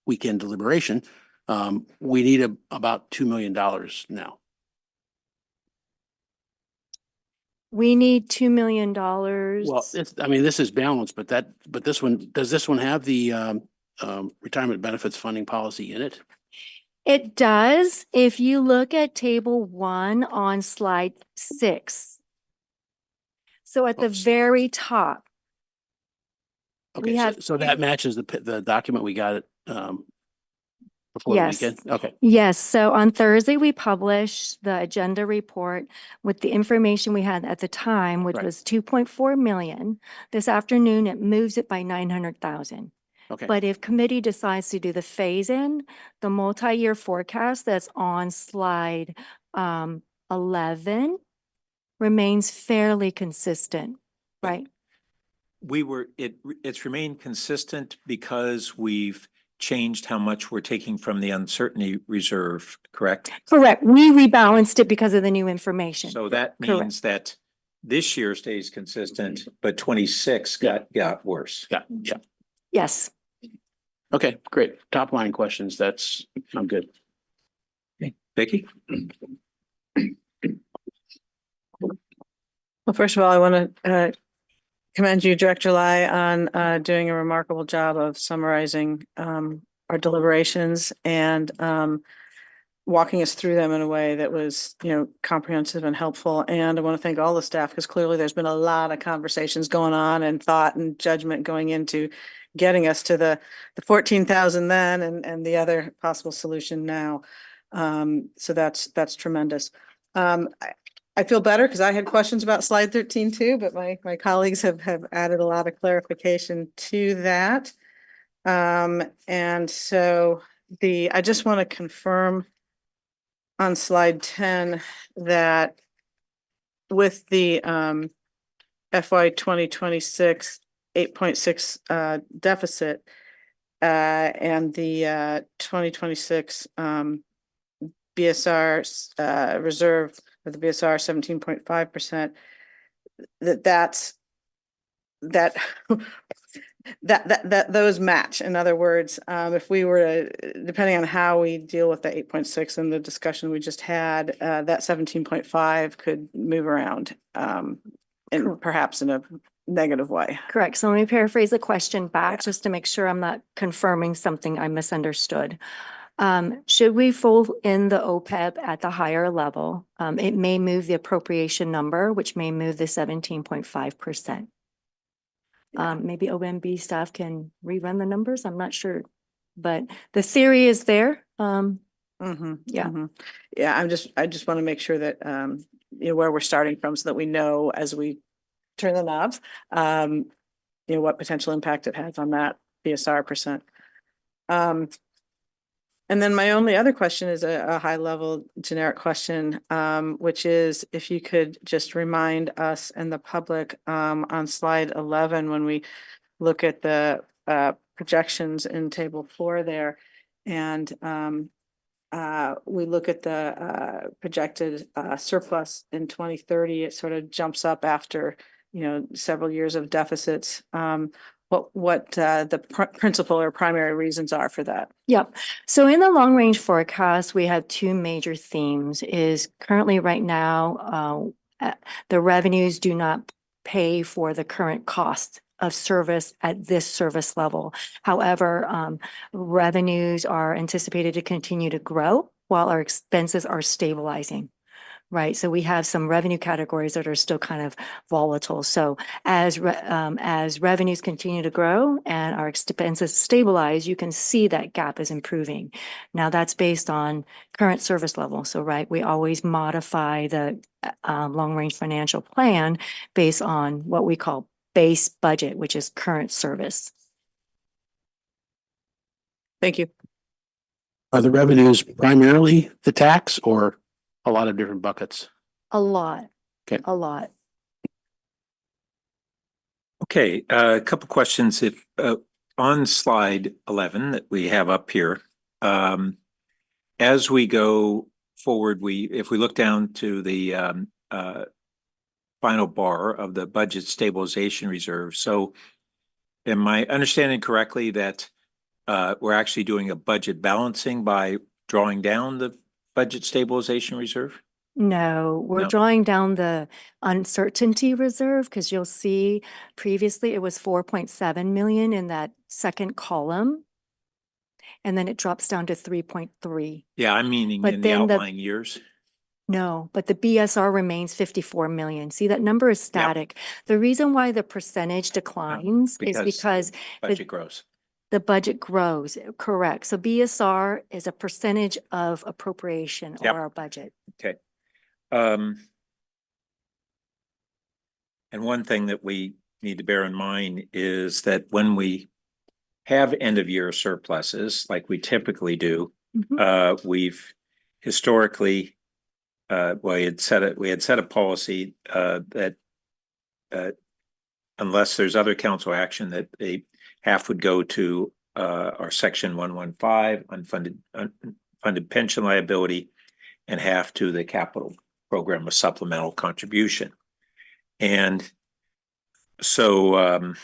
weekend deliberation, we need about $2 million now. We need $2 million. Well, I mean, this is balanced, but this one, does this one have the retirement benefits funding policy in it? It does. If you look at table 1 on slide 6. So at the Oops. very top, Okay, we have. so that matches the document we got before the Yes. weekend? Okay, Yes, so on Thursday, we published the agenda report with the information we had at the time, which Right. was 2.4 million. This afternoon, it moves it by 900,000. okay. But if committee decides to do the phase-in, the multi-year forecast that's on slide 11 remains fairly consistent, But- right? It's remained consistent because we've changed how much we're taking from the uncertainty reserve, correct? Correct. We rebalanced it because of the new information. So that Correct. means that this year stays consistent, but 26 got worse. Yeah. Yes. Okay, great. Top line questions. I'm good. Okay, Vicky? Well, first of all, I want to commend you, Director Lai, on doing a remarkable job of summarizing our deliberations and walking us through them in a way that was, comprehensive and helpful. And I want to thank all the staff because clearly there's been a lot of conversations going on and thought and judgment going into getting us to the 14,000 then and the other possible solution now. So that's tremendous. I feel better because I had questions about slide 13 too, but my colleagues have added a lot of clarification to that. And so I just want to confirm on slide 10 that with the FY 2026 8.6 deficit and the 2026 BSR reserve for the BSR 17.5%, that those match. In other words, if we were to, depending on how we deal with the 8.6 and the discussion we just had, that 17.5 could move around and perhaps in a negative way. Correct. So let me paraphrase the question back just to make sure I'm not confirming something I misunderstood. Should we fold in the OPEB at the higher level? It may move the appropriation number, which may move the 17.5%. Maybe OMB staff can rerun the numbers. I'm not sure, but the theory is there. Yeah. Yeah, I just want to make sure that where we're starting from so that we know as we turn the knobs, what potential impact it has on that BSR percent. And then my only other question is a high level generic question, which is if you could just remind us and the public on slide 11, when we look at the projections in table 4 there, and we look at the projected surplus in 2030, it sort of jumps up after, several years of deficits. What the principal or primary reasons are for that? Yep. So in the long range forecast, we have two major themes is currently right now, the revenues do not pay for the current cost of service at this service level. However, revenues are anticipated to continue to grow while our expenses are stabilizing. Right. So we have some revenue categories that are still kind of volatile. So as revenues continue to grow and our expenses stabilize, you can see that gap is improving. Now that's based on current service level. So, right, we always modify the long range financial plan based on what we call base budget, which is current service. Thank you. Are the revenues primarily the tax or a lot of different buckets? A lot. Okay. A lot. Okay, a couple questions. If on slide 11 that we have up here, as we go forward, if we look down to the final bar of the budget stabilization reserve. So am I understanding correctly that we're actually doing a budget balancing by drawing down the budget stabilization reserve? No, we're No. drawing down the uncertainty reserve because you'll see previously it was 4.7 million in that second column. And then it drops down to 3.3. Yeah, I'm meaning But in the then the- outlying years. No, but the BSR remains 54 million. See, that number is static. The reason why the percentage declines is because Budget grows. the budget grows, correct? So BSR is a percentage of appropriation Yep. or our budget. Okay. And one thing that we need to bear in mind is that when we have end of year surpluses, like we typically do, we've historically, we had set a policy that unless there's other council action, that half would go to our section 115 unfunded pension liability, and half to the capital program of supplemental contribution. And so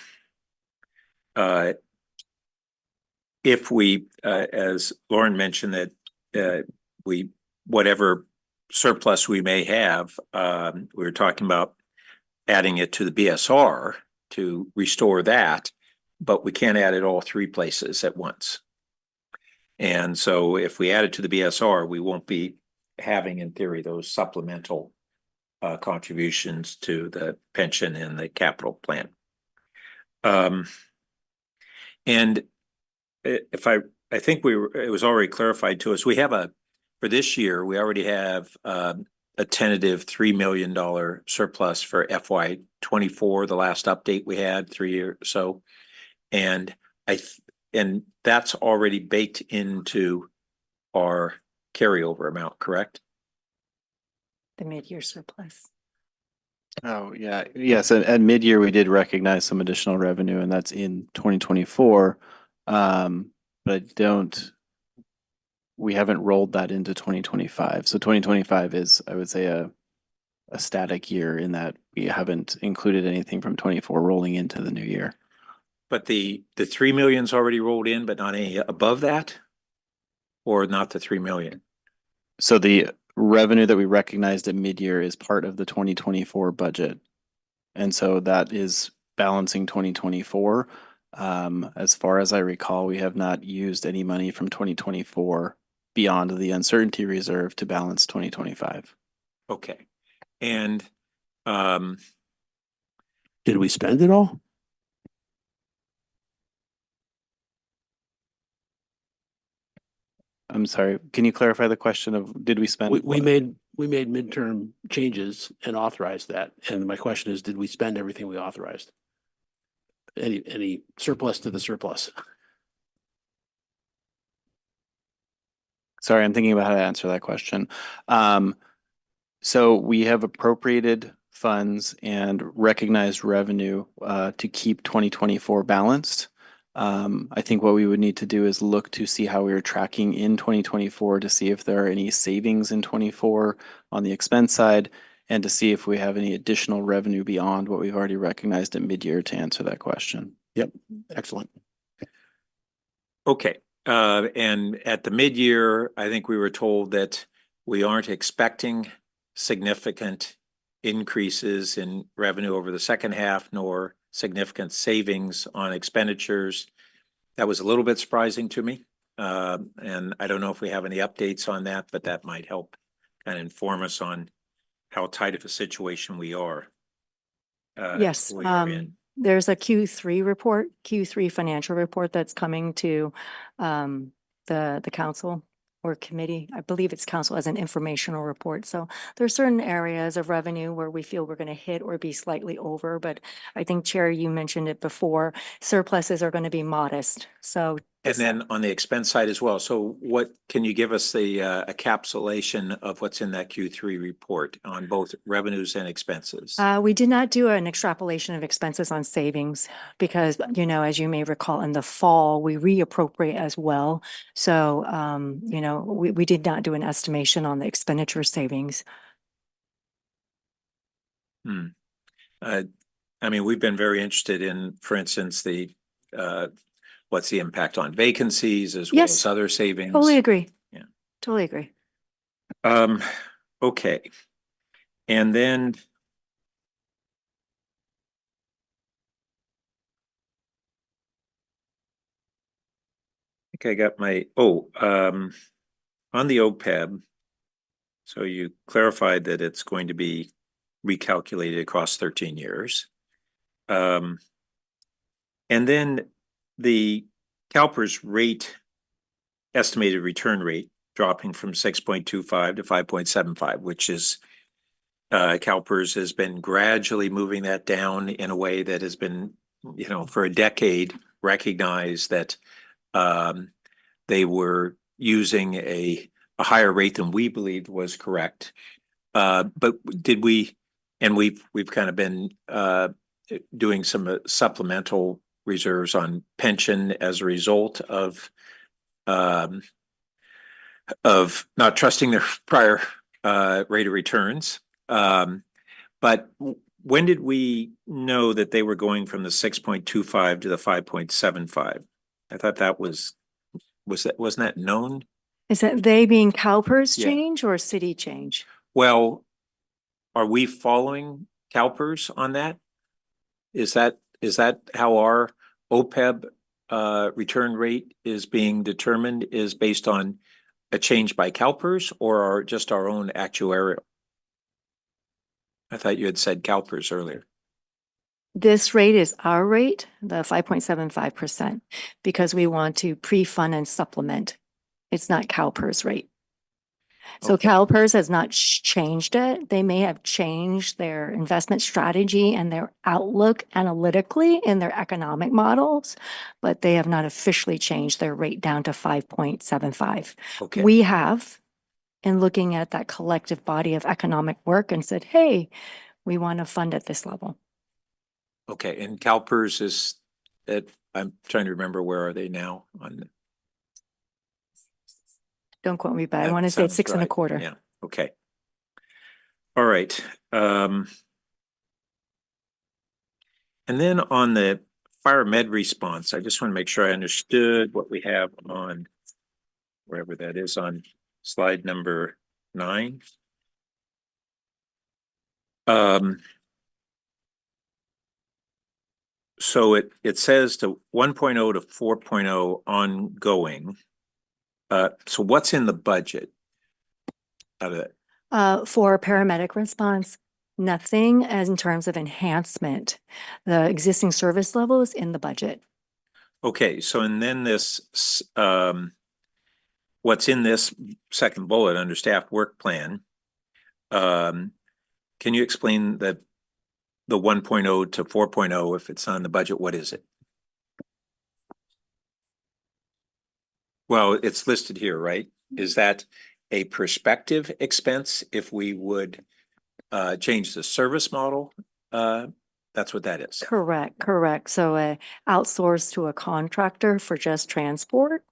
if we, as Lauren mentioned, that whatever surplus we may have, we were talking about adding it to the BSR to restore that, but we can't add it all three places at once. And so if we add it to the BSR, we won't be having, in theory, those supplemental contributions to the pension and the capital plan. And if I think it was already clarified to us, for this year, we already have a tentative $3 million surplus for FY24, the last update we had 3 years or so. And that's already baked into our carryover amount, correct? The mid-year surplus. Oh, yeah. Yes. At mid-year, we did recognize some additional revenue, and that's in 2024. But we haven't rolled that into 2025. So 2025 is, I would say, a static year in that we haven't included anything from 24 rolling into the new year. But the 3 million's already rolled in, but not any above that? Or not the 3 million? So the revenue that we recognized at mid-year is part of the 2024 budget. And so that is balancing 2024. As far as I recall, we have not used any money from 2024 beyond the uncertainty reserve to balance 2025. Okay. And Did we spend it all? I'm sorry, can you clarify the question of did we spend? We made midterm changes and authorized that. And my question is, did we spend everything we authorized? Any surplus to the surplus? Sorry, I'm thinking about how to answer that question. So we have appropriated funds and recognized revenue to keep 2024 balanced. I think what we would need to do is look to see how we are tracking in 2024 to see if there are any savings in 24 on the expense side and to see if we have any additional revenue beyond what we've already recognized at mid-year to answer that question. Yep, excellent. Okay, and at the mid-year, I think we were told that we aren't expecting significant increases in revenue over the second half, nor significant savings on expenditures. That was a little bit surprising to me. And I don't know if we have any updates on that, but that might help kind of inform us on how tight of a situation we are. Yes, we are in. there's a Q3 financial report that's coming to the council or committee. I believe it's council as an informational report. So there's certain areas of revenue where we feel we're going to hit or be slightly over, but I think Chair, you mentioned it before, surpluses are going to be modest. So And then on the expense side as well. So what, can you give us the encapsulation of what's in that Q3 report on both revenues and expenses? we did not do an extrapolation of expenses on savings because, you know, as you may recall, in the fall, we reappropriate as well. So, you know, we did not do an estimation on the expenditure savings. I mean, we've been very interested in, for instance, the what's the impact on vacancies as well Yes, as other savings? Totally agree. Yeah. Totally agree. Okay. And then I think I got my, on the OPEB, so you clarified that it's going to be recalculated across 13 years. And then the CalPERS rate, estimated return rate dropping from 6.25 to 5.75, which is CalPERS has been gradually moving that down in a way that has been, you know, for a decade recognized that they were using a higher rate than we believed was correct. But did we, and we've kind of been doing some supplemental reserves on pension as a result of not trusting their prior rate of returns. But when did we know that they were going from the 6.25 to the 5.75? I thought that wasn't that known? Is that they being CalPERS Yeah. change or city change? Well, are we following CalPERS on that? Is that how our OPEB return rate is being determined, is based on a change by CalPERS or just our own actuarial? I thought you had said CalPERS earlier. This rate is our rate, the 5.75%, because we want to pre-fund and supplement. It's not CalPERS rate. So Okay. CalPERS has not changed it. They may have changed their investment strategy and their outlook analytically in their economic models, but they have not officially changed their rate down to 5.75. Okay. We have, in looking at that collective body of economic work, and said, hey, we want to fund at this level. Okay, and CalPERS is at, I'm trying to remember, where are they now on? Don't quote me, but I That want to say it's sounds 6 and a right. quarter. Yeah, okay. All right. And then on the fire med response, I just want to make sure I understood what we have on wherever that is on slide number 9. So it says to 1.0 to 4.0 ongoing. So what's in the budget out of that? For paramedic response, nothing as in terms of enhancement. The existing service level is in the budget. Okay, so and then this, what's in this second bullet under staff work plan? Can you explain the 1.0 to 4.0, if it's on the budget, what is it? Well, it's listed here, right? is that a prospective expense if we would change the service model? That's what that is. Correct. So outsource to a contractor for just transport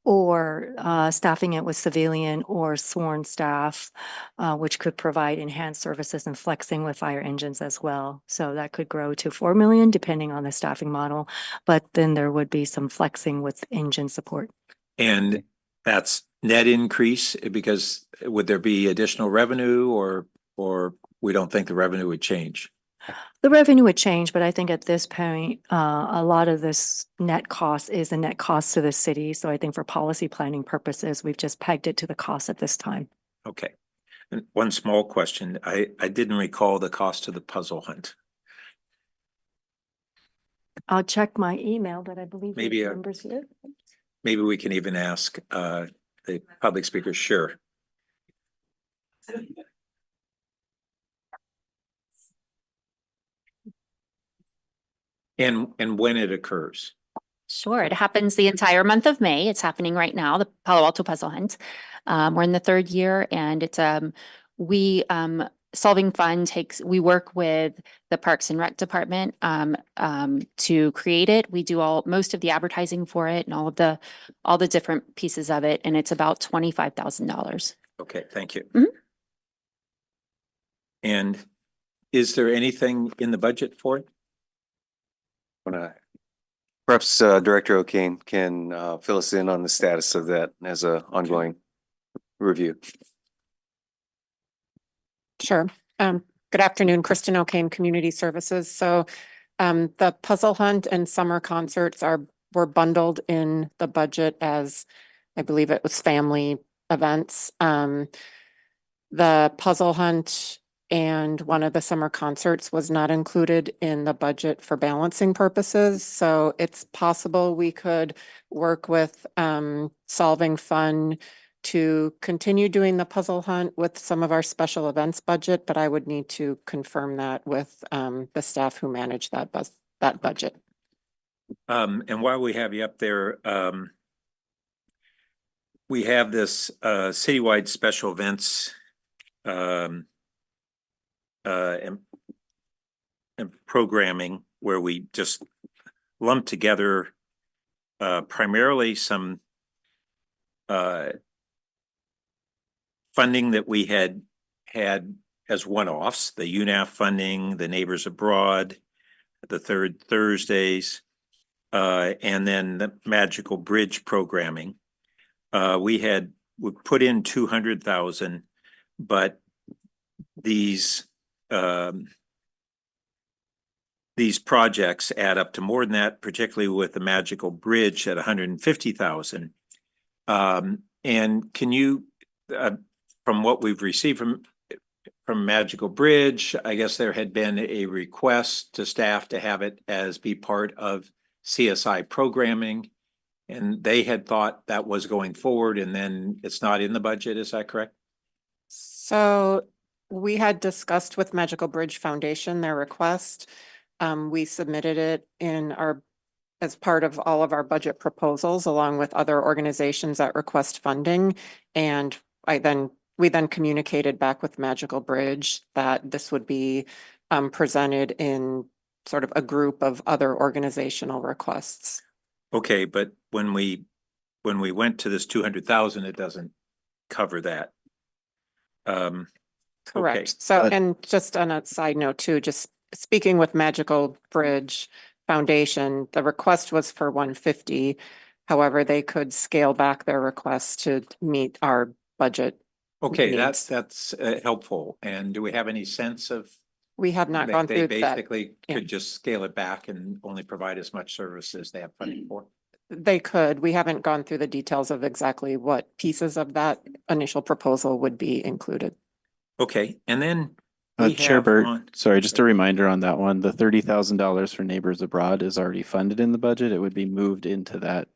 or staffing it with civilian or sworn staff, which could provide enhanced services and flexing with fire engines as well. So that could grow to 4 million depending on the staffing model, but then there would be some flexing with engine support. And that's net increase because would there be additional revenue or we don't think the revenue would change? The revenue would change, but I think at this point, a lot of this net cost is a net cost to the city. So I think for policy planning purposes, we've just pegged it to the cost at this time. Okay. And one small question. I didn't recall the cost of the puzzle hunt. I'll check my email, but I believe Maybe the a- numbers here. Maybe we can even ask the public speaker. Sure. And when it occurs. Sure, it happens the entire month of May. It's happening right now, the Palo Alto Puzzle Hunt. We're in the third year and it's, Solving Fun we work with the Parks and Rec Department, to create it. We do most of the advertising for it and all the different pieces of it. And it's about $25,000. Okay, thank you. Mhm. And is there anything in the budget for it? Perhaps Director O'Kane can fill us in on the status of that as a ongoing review. Sure. Good afternoon, Kristen O'Kane, Community Services. So the puzzle hunt and summer concerts were bundled in the budget as, I believe it was family events. The puzzle hunt and one of the summer concerts was not included in the budget for balancing purposes. So it's possible we could work with Solving Fun to continue doing the puzzle hunt with some of our special events budget, but I would need to confirm that with the staff who manage that budget. And while we have you up there, we have this citywide special events and programming where we just lump together primarily some funding that we had as one-offs, the UNAF funding, the Neighbors Abroad, the Third Thursdays, and then the Magical Bridge programming. We put in 200,000, but these projects add up to more than that, particularly with the Magical Bridge at 150,000. And can you, from what we've received from Magical Bridge, I guess there had been a request to staff to have it be part of CSI programming. And they had thought that was going forward and then it's not in the budget. Is that correct? So we had discussed with Magical Bridge Foundation their request. We submitted it as part of all of our budget proposals, along with other organizations that request funding. And we then communicated back with Magical Bridge that this would be presented in sort of a group of other organizational requests. Okay, but when we went to this 200,000, it doesn't cover that. Okay. Correct. So, and just on a side note too, just speaking with Magical Bridge Foundation, the request was for 150. However, they could scale back their request to meet our budget. Okay, needs. that's helpful. And do we have any sense of? We have not gone They through that. basically yeah. could just scale it back and only provide as much service as they have funding for? They could. We haven't gone through the details of exactly what pieces of that initial proposal would be included. Okay, and then we Chair have Burt, on- sorry, just a reminder on that one, the $30,000 for Neighbors Abroad is already funded in the budget. It would be moved into that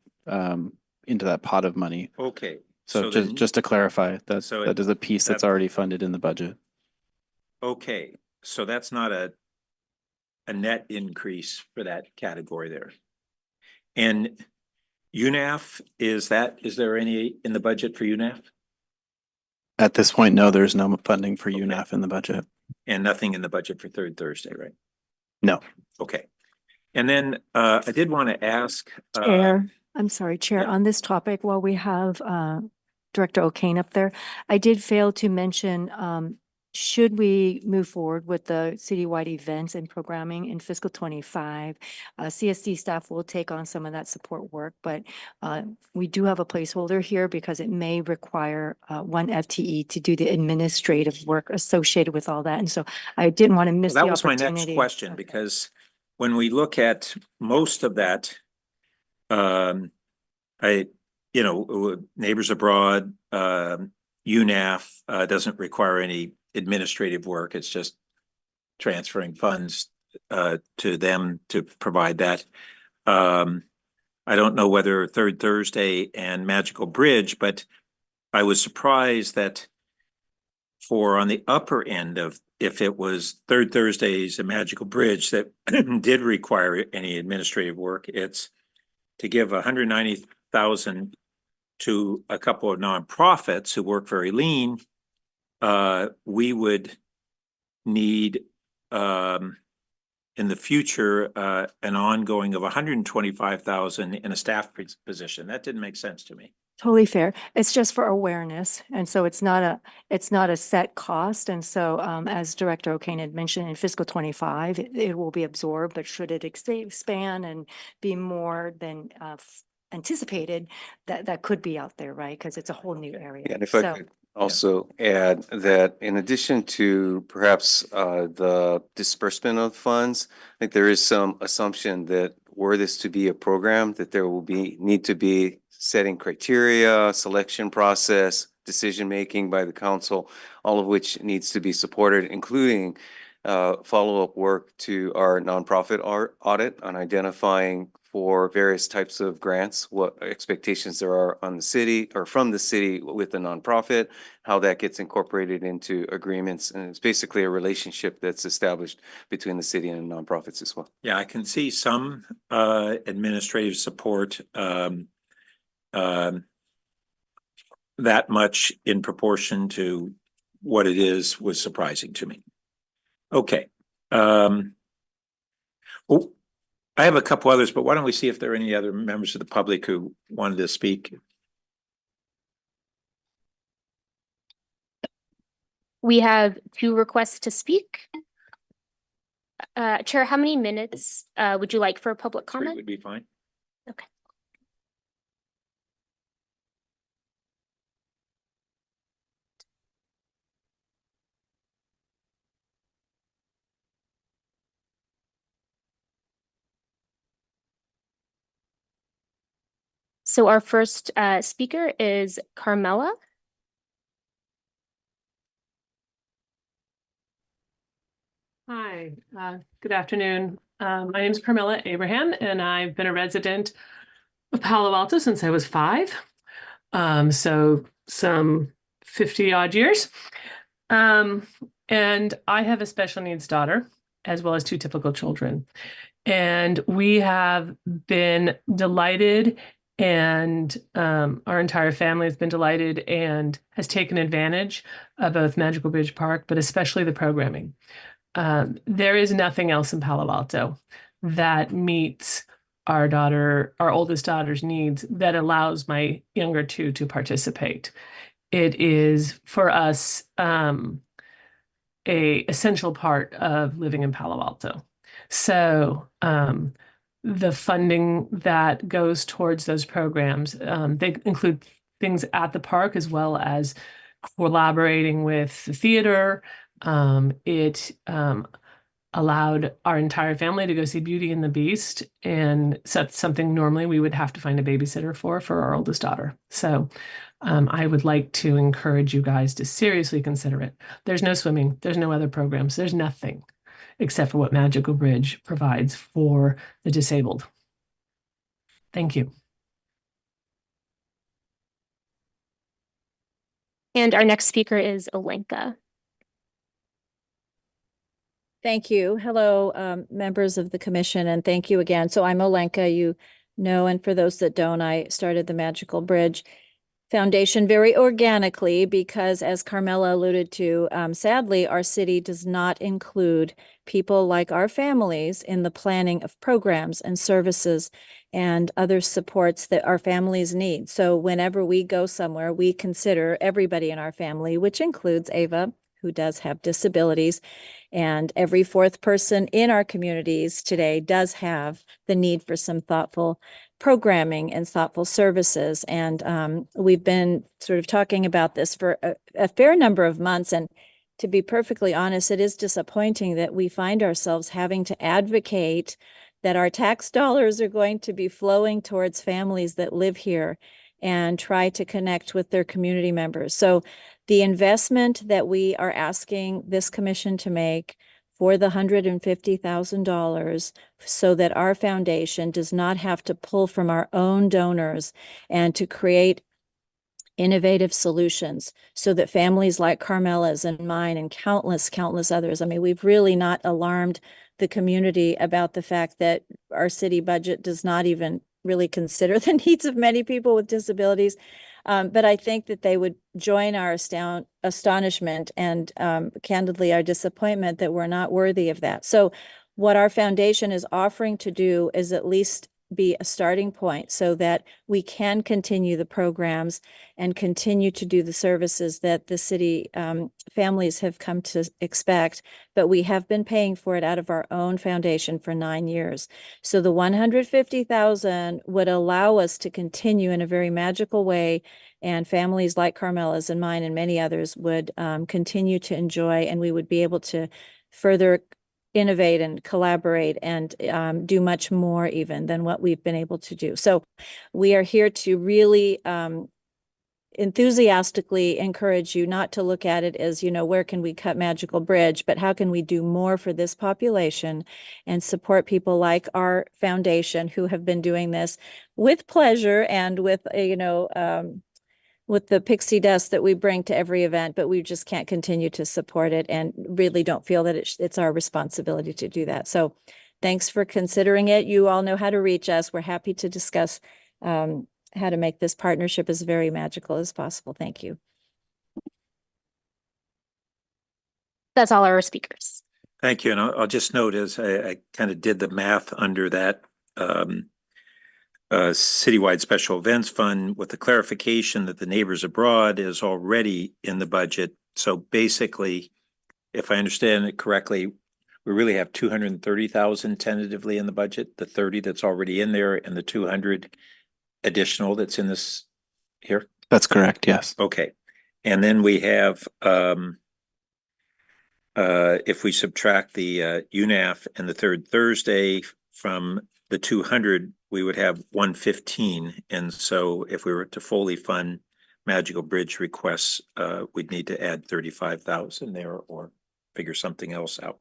pot of money. Okay. So then- just to clarify, So that is a piece that's that- already funded in the budget. Okay, so that's not a net increase for that category there. And UNAF, is there any in the budget for UNAF? At this point, no, there's no funding for Okay. UNAF in the budget. And nothing in the budget for Third Thursday, right? No. Okay. And then I did want to ask. Chair, I'm sorry, Chair, yeah. on this topic, while we have Director O'Kane up there, I did fail to mention, should we move forward with the citywide events and programming in fiscal 25? CSD staff will take on some of that support work, but we do have a placeholder here because it may require one FTE to do the administrative work associated with all that. And so I didn't want to miss the That was my opportunity. next question, Okay. because when we look at most of that, Neighbors Abroad, UNAF doesn't require any administrative work. It's just transferring funds to them to provide that. I don't know whether Third Thursday and Magical Bridge, but I was surprised that for on the upper end of, if it was Third Thursdays and Magical Bridge that did require any administrative work, it's to give 190,000 to a couple of nonprofits who work very lean. We would need in the future an ongoing of 125,000 in a staff position. That didn't make sense to me. Totally fair. It's just for awareness. And so it's not a set cost. And so as Director O'Kane had mentioned, in fiscal 25, it will be absorbed, but should it expand and be more than anticipated, that could be out there, right? Because it's a whole new area. Yeah, and if I So- could also add that in addition to perhaps the disbursement of funds, I think there is some assumption that were this to be a program, that there will need to be setting criteria, selection process, decision-making by the council, all of which needs to be supported, including follow-up work to our nonprofit audit on identifying for various types of grants, what expectations there are on the city or from the city with the nonprofit, how that gets incorporated into agreements. And it's basically a relationship that's established between the city and nonprofits as well. Yeah, I can see some administrative support. That much in proportion to what it is was surprising to me. Okay. Well, I have a couple others, but why don't we see if there are any other members of the public who wanted to speak? We have 2 requests to speak. Chair, how many minutes would you like for a public 3 comment? would be fine. Okay. So our first speaker is Carmela. Hi, good afternoon. My name is Carmela Abraham, and I've been a resident of Palo Alto since I was 5. So some 50 odd years. And I have a special needs daughter, as well as 2 typical children. And we have been delighted, and our entire family has been delighted and has taken advantage of both Magical Bridge Park, but especially the programming. There is nothing else in Palo Alto that meets our oldest daughter's needs that allows my younger 2 to participate. It is for us a essential part of living in Palo Alto. So the funding that goes towards those programs, they include things at the park as well as collaborating with the theater. It allowed our entire family to go see Beauty and the Beast, and that's something normally we would have to find a babysitter for our oldest daughter. So I would like to encourage you guys to seriously consider it. There's no swimming, there's no other programs, there's nothing except for what Magical Bridge provides for the disabled. Thank you. And our next speaker is Olenka. Thank you. Hello, members of the commission, and thank you again. So I'm Olenka. You know, and for those that don't, I started the Magical Bridge Foundation very organically because, as Carmela alluded to, sadly, our city does not include people like our families in the planning of programs and services and other supports that our families need. So whenever we go somewhere, we consider everybody in our family, which includes Ava, who does have disabilities. And every fourth person in our communities today does have the need for some thoughtful programming and thoughtful services. And we've been sort of talking about this for a fair number of months. And to be perfectly honest, it is disappointing that we find ourselves having to advocate that our tax dollars are going to be flowing towards families that live here and try to connect with their community members. So the investment that we are asking this commission to make for the $150,000 so that our foundation does not have to pull from our own donors and to create innovative solutions so that families like Carmela's and mine and countless others, I mean, we've really not alarmed the community about the fact that our city budget does not even really consider the needs of many people with disabilities. But I think that they would join our astonishment and candidly our disappointment that we're not worthy of that. So what our foundation is offering to do is at least be a starting point so that we can continue the programs and continue to do the services that the city families have come to expect, but we have been paying for it out of our own foundation for 9 years. So the 150,000 would allow us to continue in a very magical way, and families like Carmela's and mine and many others would continue to enjoy, and we would be able to further innovate and collaborate and do much more even than what we've been able to do. So we are here to really enthusiastically encourage you not to look at it as, you know, where can we cut Magical Bridge, but how can we do more for this population and support people like our foundation who have been doing this with pleasure and with, with the pixie dust that we bring to every event, but we just can't continue to support it and really don't feel that it's our responsibility to do that. So thanks for considering it. You all know how to reach us. We're happy to discuss how to make this partnership as very magical as possible. Thank you. That's all our speakers. Thank you. And I'll just note as I kind of did the math under that citywide special events fund with the clarification that the Neighbors Abroad is already in the budget. So basically, if I understand it correctly, we really have 230,000 tentatively in the budget, the 30 that's already in there and the 200 additional that's in this here. That's correct, yes. Okay. And then we have, if we subtract the UNAF and the third Thursday from the 200, we would have 115. And so if we were to fully fund Magical Bridge requests, we'd need to add 35,000 there or figure something else out.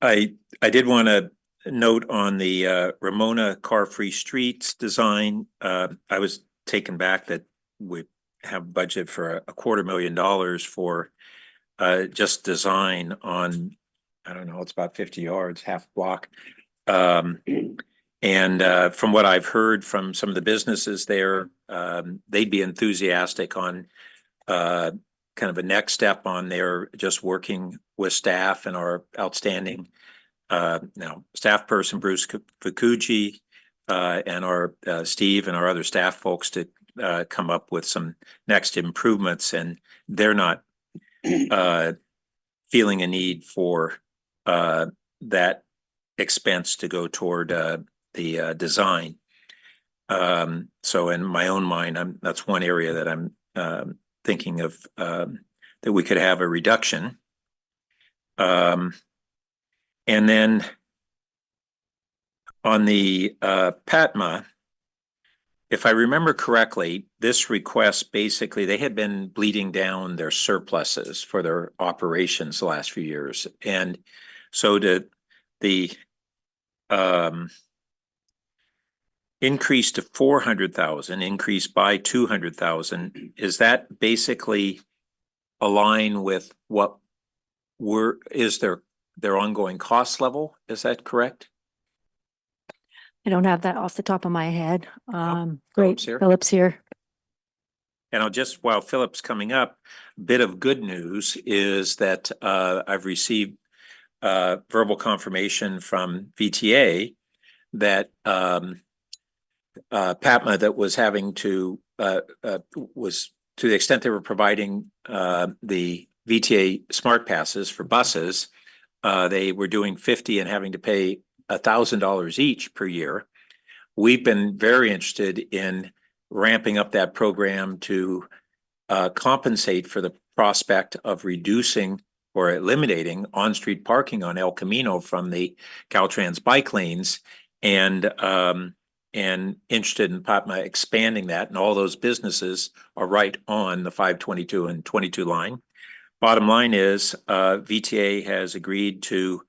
I did want to note on the Ramona car-free streets design. I was taken back that we have budget for $250,000 for just design on, I don't know, it's about 50 yards, half block. And from what I've heard from some of the businesses there, they'd be enthusiastic on kind of a next step on their just working with staff and our outstanding now staff person, Bruce Fukuji, and our Steve and our other staff folks to come up with some next improvements. And they're not feeling a need for that expense to go toward the design. So in my own mind, that's one area that I'm thinking of that we could have a reduction. And then on the PATMA, if I remember correctly, this request basically, they had been bleeding down their surpluses for their operations the last few years. And so the increase to 400,000, increase by 200,000, is that basically align with what is their ongoing cost level? Is that correct? I don't have that off the top of my head. Philip's Great, here. Philip's here. And I'll just, while Philip's coming up, bit of good news is that I've received verbal confirmation from VTA that PATMA that was having to was to the extent they were providing the VTA smart passes for buses, they were doing 50 and having to pay $1,000 each per year. We've been very interested in ramping up that program to compensate for the prospect of reducing or eliminating on-street parking on El Camino from the Caltrans bike lanes, and interested in PATMA expanding that, and all those businesses are right on the 522 and 22 line. Bottom line is, VTA has agreed to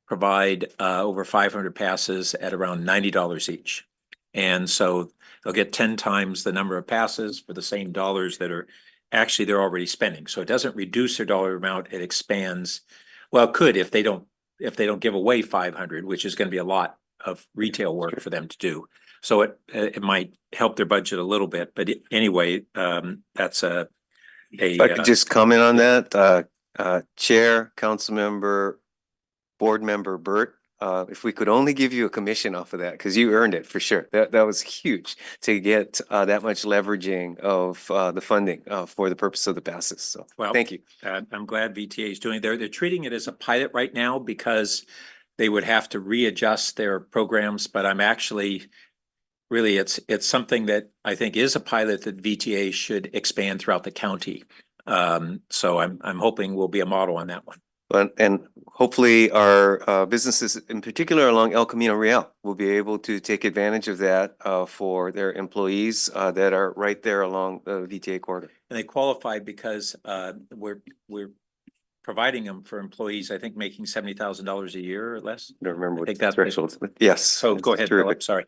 provide over 500 passes at around $90 each. And so they'll get 10 times the number of passes for the same dollars that are actually they're already spending. So it doesn't reduce their dollar amount, it expands. Well, it could if they don't give away 500, which is going to be a lot of retail work for them to do. So it might help their budget a little bit, but anyway, that's If I could just comment on that, Chair, Council Member, Board Member Burt, if we could only give you a commission off of that, because you earned it for sure. That was huge to get that much leveraging of the funding for the purpose of the passes. So Well, thank you. I'm glad VTA is doing. They're treating it as a pilot right now because they would have to readjust their programs. But I'm actually really it's something that I think is a pilot that VTA should expand throughout the county. So I'm hoping we'll be a model on that one. And hopefully our businesses, in particular along El Camino Real, will be able to take advantage of that for their employees that are right there along the VTA corridor. And they qualify because we're providing them for employees, I think, making $70,000 a year or less. I don't remember I what think the that's threshold is, but yes. So go ahead, Terrific. Philip, sorry.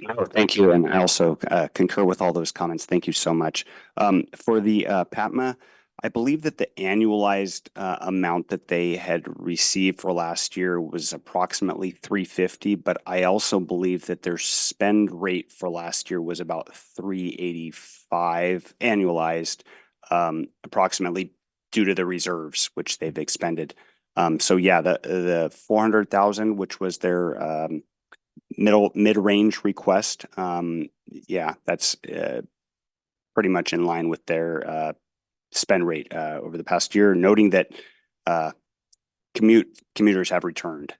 Oh, thank you. And I also concur with all those comments. Thank you so much. For the PATMA, I believe that the annualized amount that they had received for last year was approximately 350, but I also believe that their spend rate for last year was about 385 annualized, approximately due to the reserves, which they've expended. So yeah, the 400,000, which was their mid-range request, yeah, that's pretty much in line with their spend rate over the past year, noting that commuters have returned,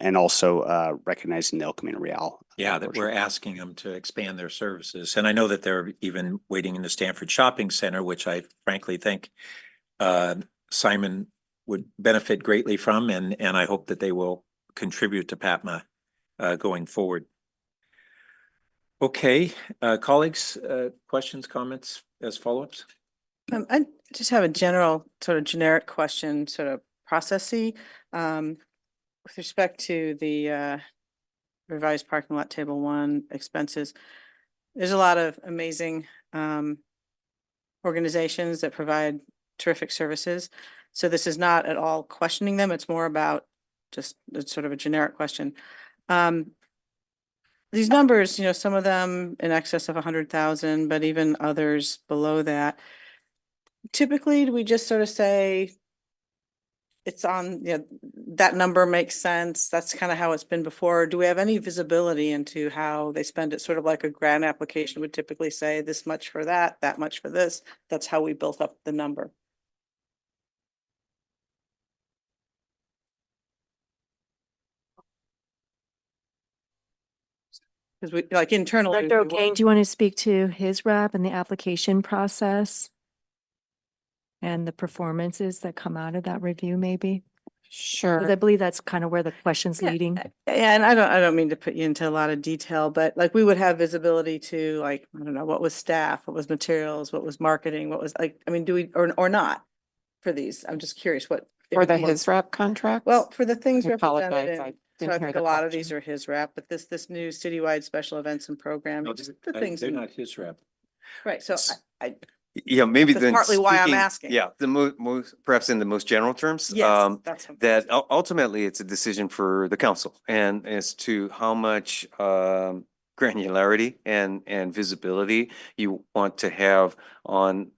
and also recognizing the El Camino Real. Yeah, that we're asking them to expand their services. And I know that they're even waiting in the Stanford Shopping Center, which I frankly think Simon would benefit greatly from, and I hope that they will contribute to PATMA going forward. Okay, colleagues, questions, comments as follow-ups? I just have a general sort of generic question, sort of processy, with respect to the revised parking lot table 1 expenses. There's a lot of amazing organizations that provide terrific services. So this is not at all questioning them. It's more about just it's sort of a generic question. These numbers, you know, some of them in excess of 100,000, but even others below that. Typically, do we just sort of say it's on, you know, that number makes sense? That's kind of how it's been before. Do we have any visibility into how they spend it? Sort of like a grant application would typically say this much for that much for this. That's how we built up the number. Because we like internally. Director O'Kane, do you want to speak to his rep and the application process? And the performances that come out of that review, maybe? Sure. 'Cause I believe that's kind of where the question's leading. Yeah, and I don't mean to put you into a lot of detail, but like we would have visibility to like, I don't know, what was staff, what was materials, what was marketing, what was like, I mean, do we, or not for these? I'm just curious what. For the his rep contracts? Well, for the things I represented apologize, in, I so didn't I hear think the a lot of these question. are his rep, but this new citywide special events and programs, just the things. They're in- not his rep. Right, so It's- I Yeah, maybe That's then partly why I'm speaking- asking. Yeah, the most, perhaps in the most general terms. Yes, that's what. That ultimately it's a decision for the council and as to how much granularity and visibility you want to have on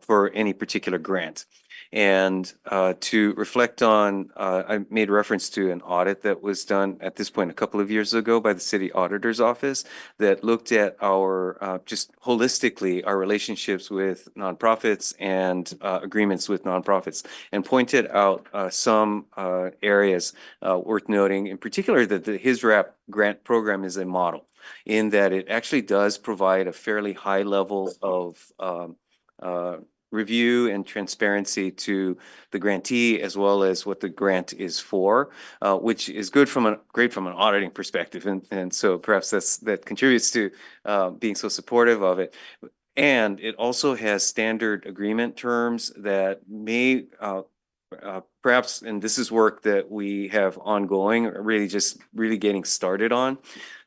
for any particular grant. And to reflect on, I made reference to an audit that was done at this point a couple of years ago by the city auditor's office that looked at our just holistically our relationships with nonprofits and agreements with nonprofits and pointed out some areas worth noting, in particular that the HISRAP grant program is a model in that it actually does provide a fairly high level of review and transparency to the grantee as well as what the grant is for, which is great from an auditing perspective. And so perhaps that contributes to being so supportive of it. And it also has standard agreement terms that may perhaps, and this is work that we have ongoing, or really getting started on,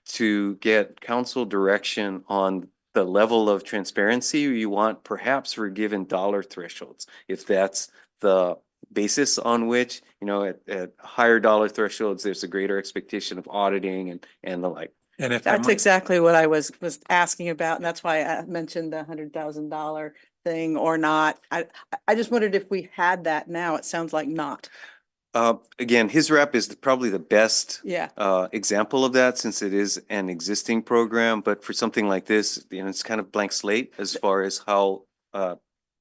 to get council direction on the level of transparency you want perhaps for given dollar thresholds. If that's the basis on which, at higher dollar thresholds, there's a greater expectation of auditing and the like. And if I That's might- exactly what I was asking about, and that's why I mentioned the $100,000 thing or not. I just wondered if we had that now. It sounds like not. Again, HISRAP is probably the best Yeah. example of that since it is an existing program. But for something like this, it's kind of blank slate as far as how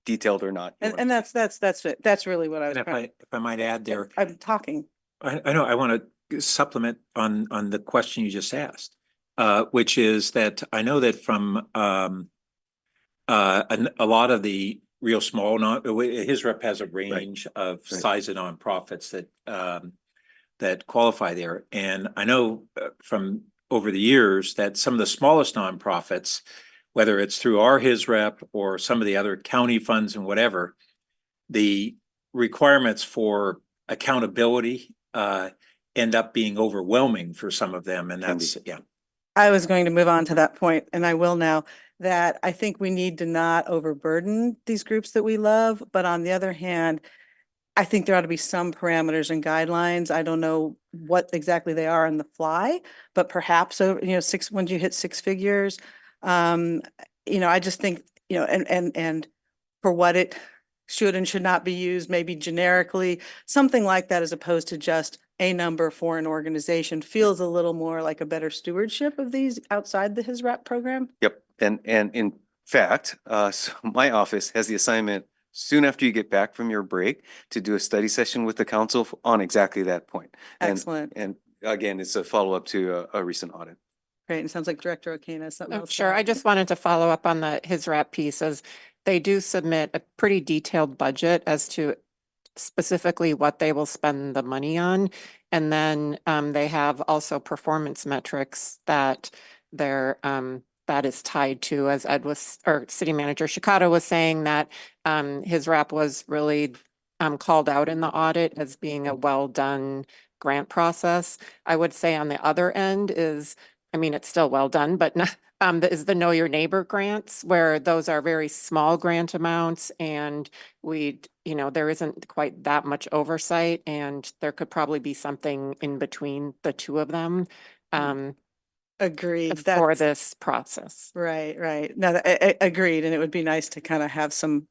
detailed or not. you want And it. that's it. That's really what I was And trying. if I might add there, I'm talking. I know, I want to supplement on the question you just asked, which is that I know that from a lot of the real small his rep has a range of Right. size of nonprofits that qualify there. And I know from over the years that some of the smallest nonprofits, whether it's through our his rep or some of the other county funds and whatever, the requirements for accountability end up being overwhelming for some of them. And Can that's, be. yeah. I was going to move on to that point, and I will now, that I think we need to not overburden these groups that we love, but on the other hand, I think there ought to be some parameters and guidelines. I don't know what exactly they are on the fly, but perhaps over, once you hit six figures, I just think, and for what it should and should not be used, maybe generically, something like that, as opposed to just a number for an organization, feels a little more like a better stewardship of these outside the HISRAP program. Yep. And in fact, so my office has the assignment soon after you get back from your break to do a study session with the council on exactly that point. Excellent. And again, it's a follow-up to a recent audit. Great. And it sounds like Director O'Kane has something Oh, else. to sure. add. I just wanted to follow up on the HISRAP piece as they do submit a pretty detailed budget as to specifically what they will spend the money on. And then they have also performance metrics that that is tied to, as Ed was, or City Manager Shikata was saying, that HISRAP was really called out in the audit as being a well-done grant process. I would say on the other end is, it's still well done, but is the Know Your Neighbor grants, where those are very small grant amounts and there isn't quite that much oversight, and there could probably be something in between the two of them Agreed. for That's this process. right. No, agreed. And it would be nice to kind of have some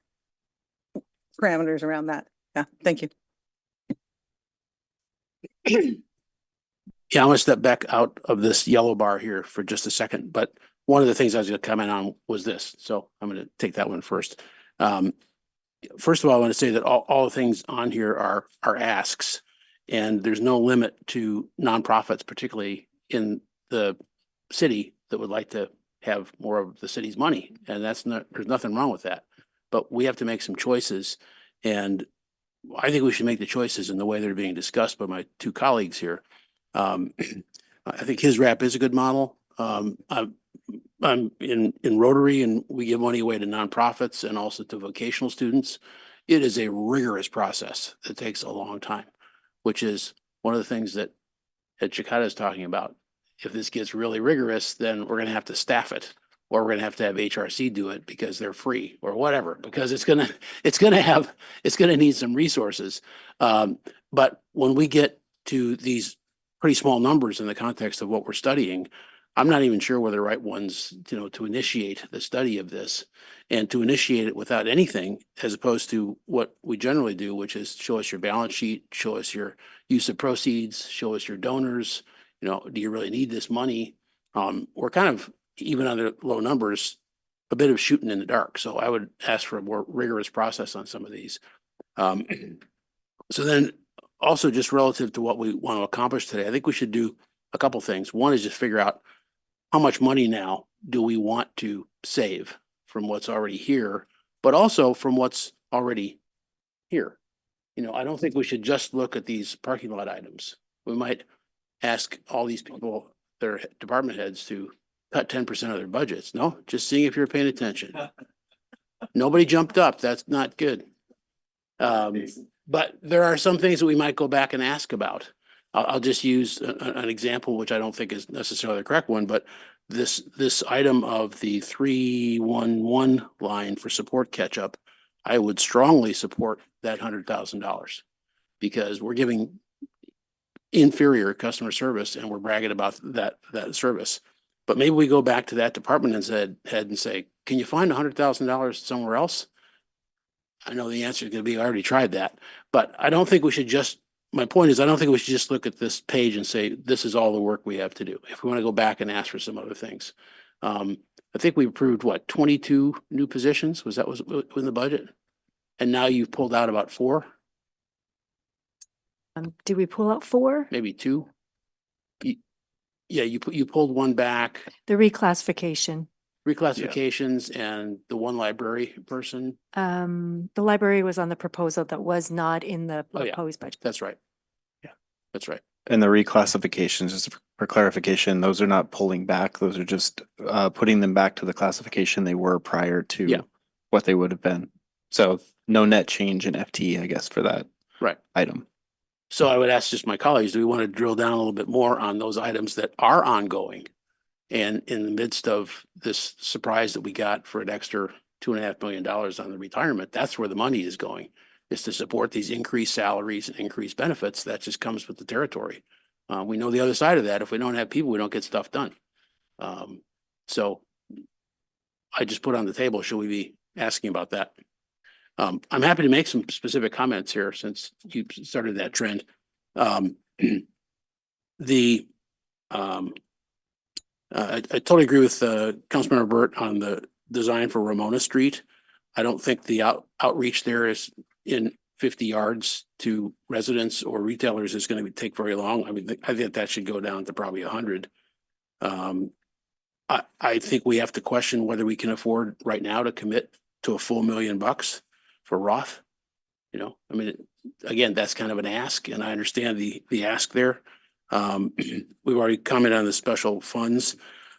parameters around that. Yeah, thank you. Yeah, I'm gonna step back out of this yellow bar here for just a second, but one of the things I was gonna comment on was this, so I'm gonna take that one first. First of all, I want to say that all the things on here are asks, and there's no limit to nonprofits, particularly in the city, that would like to have more of the city's money, and there's nothing wrong with that. But we have to make some choices, and I think we should make the choices in the way they're being discussed by my two colleagues here. I think HISRAP is a good model. I'm in Rotary, and we give money away to nonprofits and also to vocational students. It is a rigorous process that takes a long time, which is one of the things that Ed Chikata is talking about. If this gets really rigorous, then we're going to have to staff it. or we're gonna have to have HRC do it because they're free or whatever, because it's gonna need some resources. But when we get to these pretty small numbers in the context of what we're studying, I'm not even sure we're the right ones, to initiate the study of this and to initiate it without anything, as opposed to what we generally do, which is show us your balance sheet, show us your use of proceeds, show us your donors. Do you really need this money? We're kind of, even under low numbers, a bit of shooting in the dark. So I would ask for a more rigorous process on some of these. So then also just relative to what we want to accomplish today, I think we should do a couple things. One is just figure out how much money now do we want to save from what's already here, but also from what's already here. I don't think we should just look at these parking lot items. We might ask all these people, their department heads, to cut 10% of their budgets. No, just seeing if you're paying attention. Nobody jumped up. That's not good. But there are some things that we might go back and ask about. I'll just use an example, which I don't think is necessarily the correct one, but this item of the 311 line for support catch-up, I would strongly support that $100,000 because we're giving inferior customer service and we're bragging about that service. But maybe we go back to that department and say, can you find $100,000 somewhere else? I know the answer is going to be, I already tried that, but I don't think we should just, my point is, I don't think we should just look at this page and say, this is all the work we have to do. If we want to go back and ask for some other things. I think we approved 22 new positions? Was in the budget? And now you've pulled out about 4? Did we pull out 4? Maybe 2? You pulled 1 back. The reclassification. Reclassifications and the 1 library person. The library was on the proposal that was not in the Oh, yeah. proposed budget. That's right. Yeah, that's right. And the reclassifications, just for clarification, those are not pulling back. Those are just putting them back to the classification they were prior to what they would have been. So no net change in FTE, I guess, for that item. So I would ask just my colleagues, do we want to drill down a little bit more on those items that are ongoing? And in the midst of this surprise that we got for an extra $2.5 million on the retirement, that's where the money is going, is to support these increased salaries and increased benefits. That just comes with the territory. We know the other side of that. If we don't have people, we don't get stuff done. So I just put on the table, should we be asking about that? I'm happy to make some specific comments here since you started that trend. I totally agree with Councilmember Burt on the design for Ramona Street. I don't think the outreach there is in 50 yards to residents or retailers is going to take very long. I mean, I think that should go down to probably 100. I think we have to question whether we can afford right now to commit to a full $1 million for Roth. I mean, again, that's kind of an ask, and I understand the ask there. We've already commented on the special funds.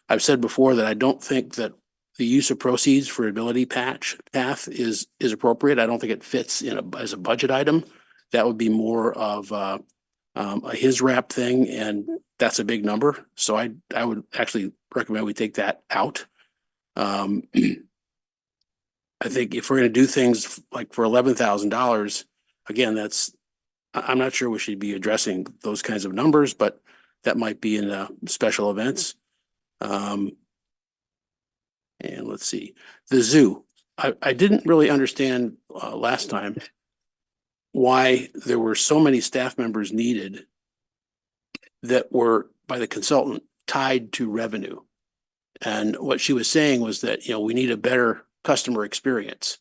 I've said before that I don't think that the use of proceeds for ability path is appropriate. I don't think it fits as a budget item. That would be more of a his wrap thing, and that's a big number. So I would actually recommend we take that out. I think if we're going to do things like for $11,000, again, I'm not sure we should be addressing those kinds of numbers, but that might be in special events. And let's see, the zoo. I didn't really understand last time why there were so many staff members needed that were by the consultant tied to revenue. And what she was saying was that, we need a better customer experience,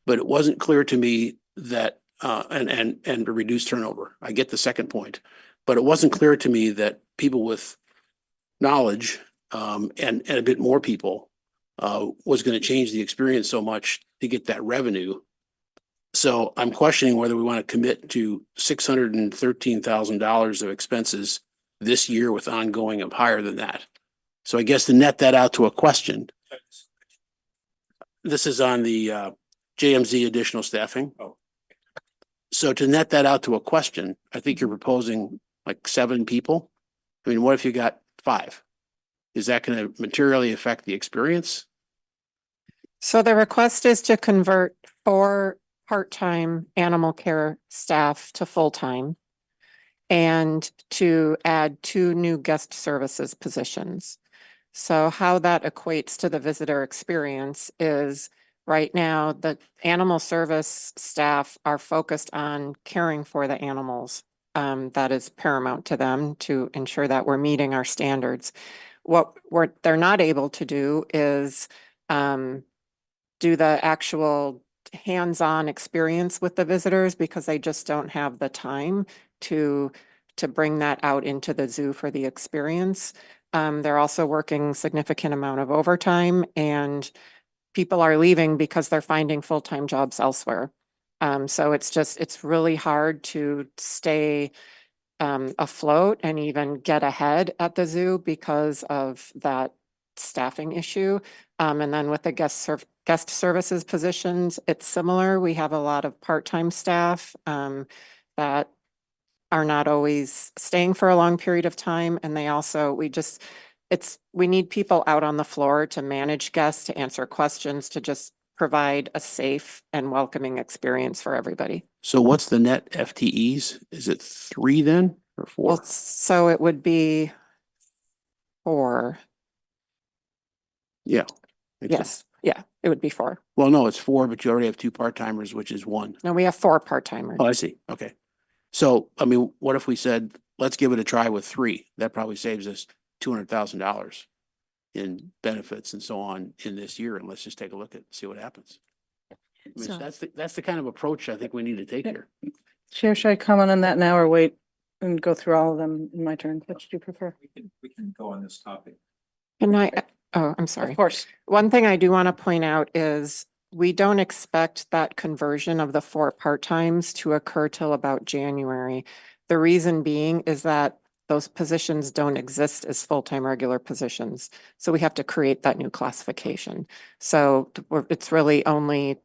but it wasn't clear to me that and to reduce turnover. I get the second point, but it wasn't clear to me that people with knowledge and a bit more people was going to change the experience so much to get that revenue. So I'm questioning whether we want to commit to $613,000 of expenses this year with ongoing of higher than that. So I guess to net that out to a question. This is on the JMZ additional staffing. So to net that out to a question, I think you're proposing like 7 people. I mean, what if you got 5? is that going to materially affect the experience? So the request is to convert 4 part-time animal care staff to full-time and to add 2 new guest services positions. So how that equates to the visitor experience is right now, the animal service staff are focused on caring for the animals. That is paramount to them to ensure that we're meeting our standards. What they're not able to do is do the actual hands-on experience with the visitors because they just don't have the time to bring that out into the zoo for the experience. They're also working significant amount of overtime and people are leaving because they're finding full-time jobs elsewhere. So it's really hard to stay afloat and even get ahead at the zoo because of that staffing issue. And then with the guest services positions, it's similar. We have a lot of part-time staff that are not always staying for a long period of time. And they also, we need people out on the floor to manage guests, to answer questions, to just provide a safe and welcoming experience for everybody. So what's the net FTEs? Is it 3 then or 4? Well, so it would be 4. Yeah. makes sense. Yes, yeah, it would be 4. Well, no, it's 4, but you already have 2 part-timers, which is 1. No, we have 4 part-timers. Oh, I see. Okay. So, I mean, what if we said, let's give it a try with 3? That probably saves us $200,000 in benefits and so on in this year. And let's just take a look at, see what happens. I mean, So- that's the kind of approach I think we need to take here. Chair, should I comment on that now or wait and go through all of them in my turn? Which do you prefer? We can go on this topic. Can I, oh, I'm sorry. Of course. One thing I do want to point out is we don't expect that conversion of the 4 part-times to occur till about January. The reason being is that those positions don't exist as full-time regular positions. So we have to create that new classification. So it's really only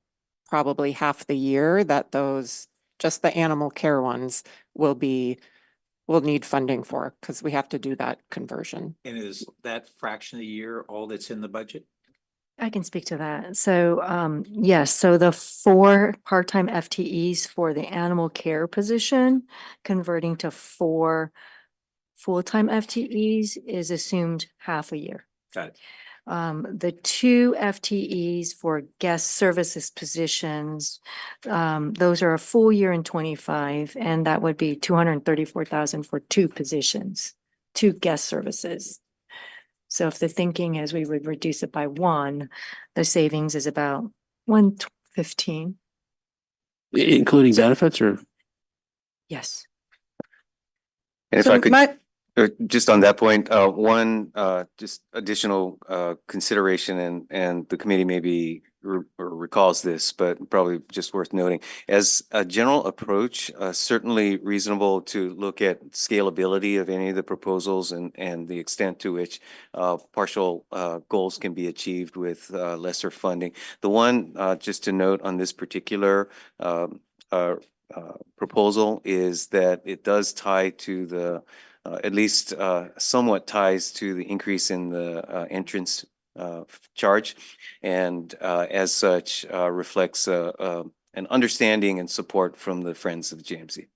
probably half the year that those, just the animal care ones will need funding for, because we have to do that conversion. And is that fraction of the year all that's in the budget? I can speak to that. So, yes, so the 4 part-time FTEs for the animal care position, converting to 4 full-time FTEs is assumed half a year. Got it. The 2 FTEs for guest services positions, those are a full year in 25, and that would be 234,000 for 2 positions, 2 guest services. So if the thinking is we would reduce it by 1, the savings is about 115. Including benefits or? Yes. And if So I could, my- just on that point, one, just additional, consideration and the committee maybe recalls this, but probably just worth noting. As a general approach, certainly reasonable to look at scalability of any of the proposals and the extent to which partial goals can be achieved with lesser funding. The one, just to note on this particular proposal is that it does tie to the at least somewhat ties to the increase in the entrance charge, and as such reflects an understanding and support from the Friends of the JMZ,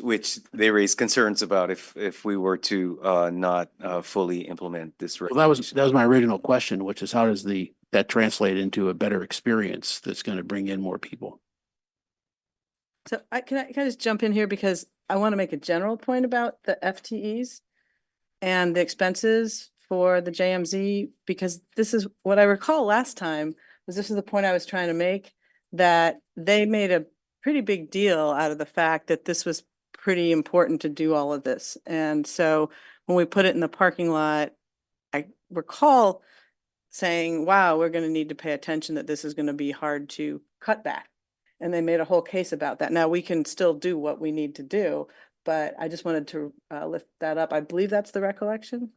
which they raise concerns about if we were to not fully implement this. Well, that was my original question, which is how does that translate into a better experience that's going to bring in more people? So can I just jump in here because I want to make a general point about the FTEs and the expenses for the JMZ, because this is what I recall last time was this is the point I was trying to make, that they made a pretty big deal out of the fact that this was pretty important to do all of this. And so when we put it in the parking lot, I recall saying, wow, we're going to need to pay attention that this is going to be hard to cut back. And they made a whole case about that. Now we can still do what we need to do, but I just wanted to lift that up. I believe that's the recollection.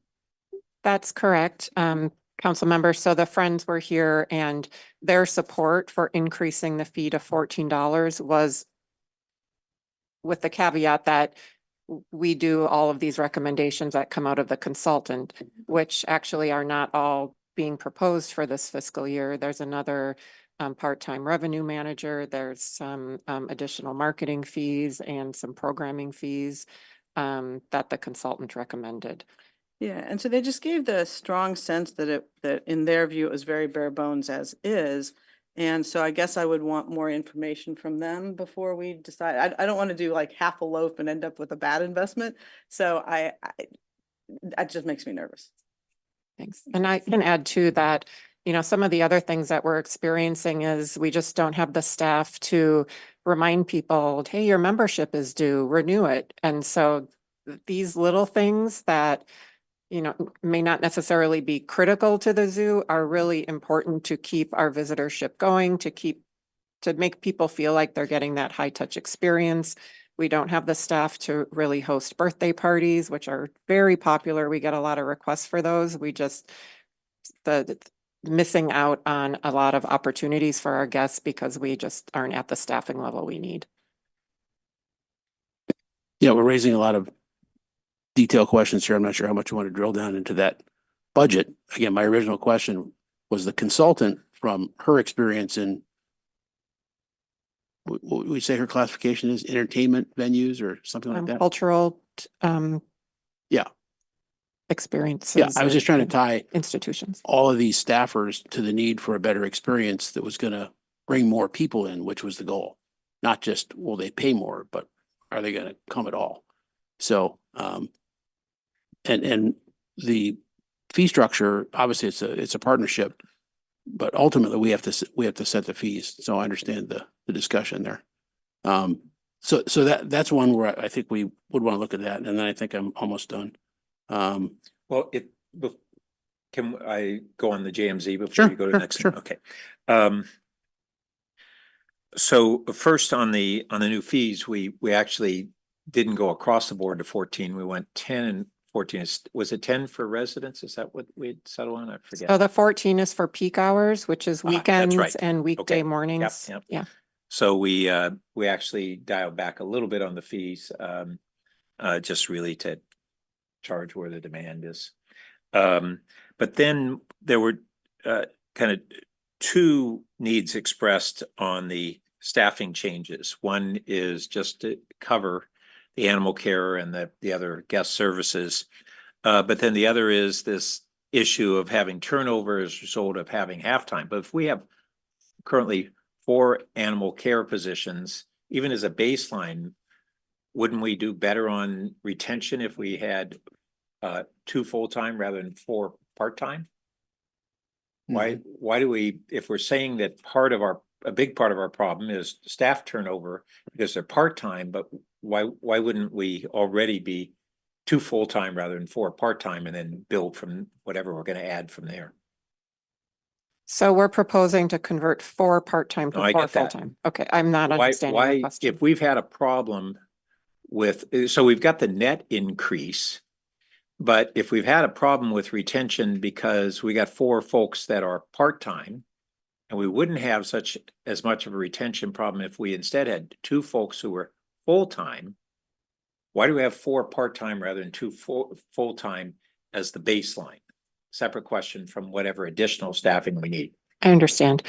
That's correct, council members. So the Friends were here and their support for increasing the fee to $14 was with the caveat that we do all of these recommendations that come out of the consultant, which actually are not all being proposed for this fiscal year. There's another part-time revenue manager. There's some additional marketing fees and some programming fees that the consultant recommended. Yeah, and so they just gave the strong sense that that in their view, it was very bare bones as is. And so I guess I would want more information from them before we decide. I don't want to do like half a loaf and end up with a bad investment. So that just makes me nervous. Thanks. And I can add to that, you know, some of the other things that we're experiencing is we just don't have the staff to remind people, hey, your membership is due, renew it. And so these little things that, you know, may not necessarily be critical to the zoo are really important to keep our visitorship going, to make people feel like they're getting that high touch experience. We don't have the staff to really host birthday parties, which are very popular. We get a lot of requests for those. We just, the missing out on a lot of opportunities for our guests because we just aren't at the staffing level we need. Yeah, we're raising a lot of detailed questions here. I'm not sure how much you want to drill down into that budget. Again, my original question was the consultant from her experience in what we say her classification is entertainment venues or something like that. Cultural, Yeah. experiences. Yeah, I was or just trying to tie institutions. all of these staffers to the need for a better experience that was going to bring more people in, which was the goal. Not just, will they pay more, but are they going to come at all? So, and the fee structure, obviously it's a partnership, but ultimately we have to set the fees. So I understand the discussion there. So that's one where I think we would want to look at that. And then I think I'm almost done. Well, can I go on the JMZ before Sure, you go to sure, the next? sure. Okay. So first on the new fees, we actually didn't go across the board to 14. We went 10 and 14. Was it 10 for residents? Is that what we settled on? I forget. So the 14 is for peak hours, which is That's weekends right. and weekday Okay. mornings. Yep. Yeah. So we actually dialed back a little bit on the fees, just really to charge where the demand is. But then there were kind of two needs expressed on the staffing changes. One is just to cover the animal care and the other guest services. But then the other is this issue of having turnover as a result of having halftime. But if we have currently 4 animal care positions, even as a baseline, wouldn't we do better on retention if we had 2 full-time rather than 4 part-time? Why do we, if we're saying that a big part of our problem is staff turnover because they're part-time, but why wouldn't we already be 2 full-time rather than 4 part-time and then build from whatever we're going to add from there? So we're proposing to convert 4 part-time No, I to 4 get that. full-time. Okay, I'm not understanding your question. If we've had a problem so we've got the net increase, but if we've had a problem with retention because we got 4 folks that are part-time, and we wouldn't have as much of a retention problem if we instead had 2 folks who were full-time. Why do we have 4 part-time rather than 2 full-time as the baseline? Separate question from whatever additional staffing we need. I understand.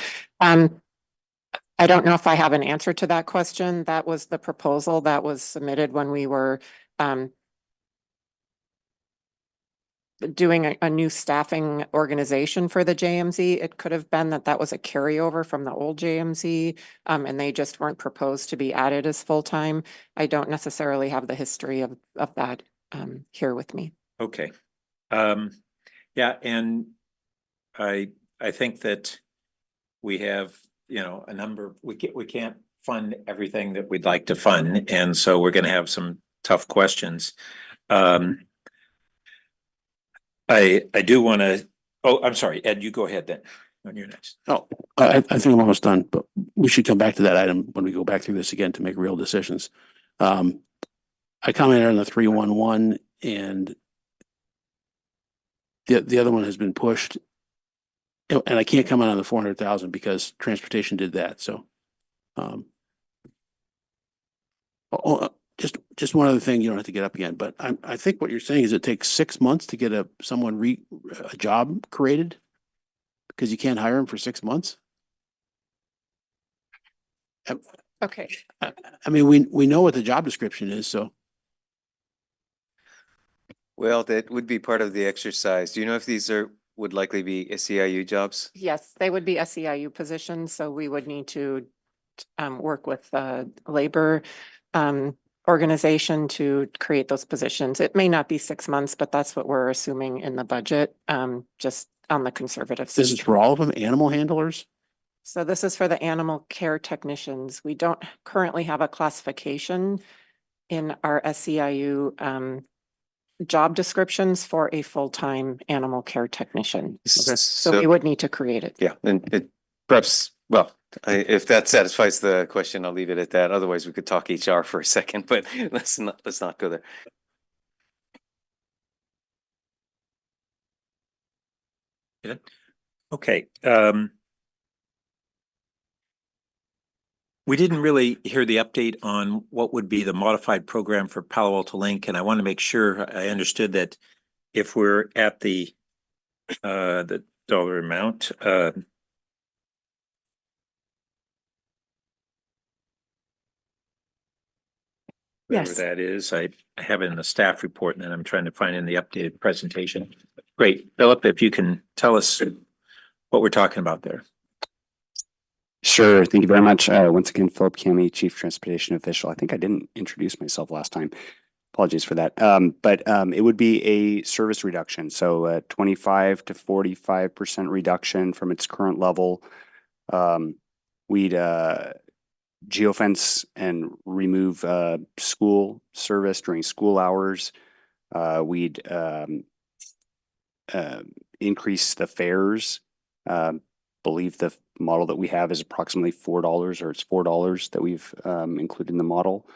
I don't know if I have an answer to that question. That was the proposal that was submitted when we were doing a new staffing organization for the JMZ. It could have been that was a carryover from the old JMZ, and they just weren't proposed to be added as full-time. I don't necessarily have the history of that here with me. Okay. Yeah, and I think that we have, a number, we can't fund everything that we'd like to fund, and so we're going to have some tough questions. I do want to, I'm sorry, Ed, you go ahead then. On your next. Oh, I think I'm almost done, but we should come back to that item when we go back through this again to make real decisions. I commented on the 311 and the other one has been pushed. And I can't comment on the 400,000 because transportation did that. So, just one other thing, you don't have to get up again, but I think what you're saying is it takes 6 months to get a job created? Because you can't hire them for 6 months? Okay. I mean, we know what the job description is, so. Well, that would be part of the exercise. Do you know if these would likely be SEIU jobs? Yes, they would be SEIU positions, so we would need to work with labor organization to create those positions. It may not be 6 months, but that's what we're assuming in the budget, just on the conservative side. This is for all of them, animal handlers? So this is for the animal care technicians. We don't currently have a classification in our SEIU job descriptions for a full-time animal care technician. So we would need to create it. Yeah, and it perhaps, well, if that satisfies the question, I'll leave it at that. Otherwise, we could talk HR for a second, but let's not go there. Okay, we didn't really hear the update on what would be the modified program for Palo Alto Link, and I want to make sure I understood that if we're at the dollar amount, whatever Yes. that is, I have it in the staff report and then I'm trying to find in the updated presentation. Great, Philip, if you can tell us what we're talking about there. Sure. Thank you very much. Once again, Philip Cami, Chief Transportation Official. I think I didn't introduce myself last time. Apologies for that. But it would be a service reduction. So 25 to 45% reduction from its current level. We'd geofence and remove school service during school hours. We'd increase the fares. Believe the model that we have is approximately $4, or it's $4 that we've included in the model.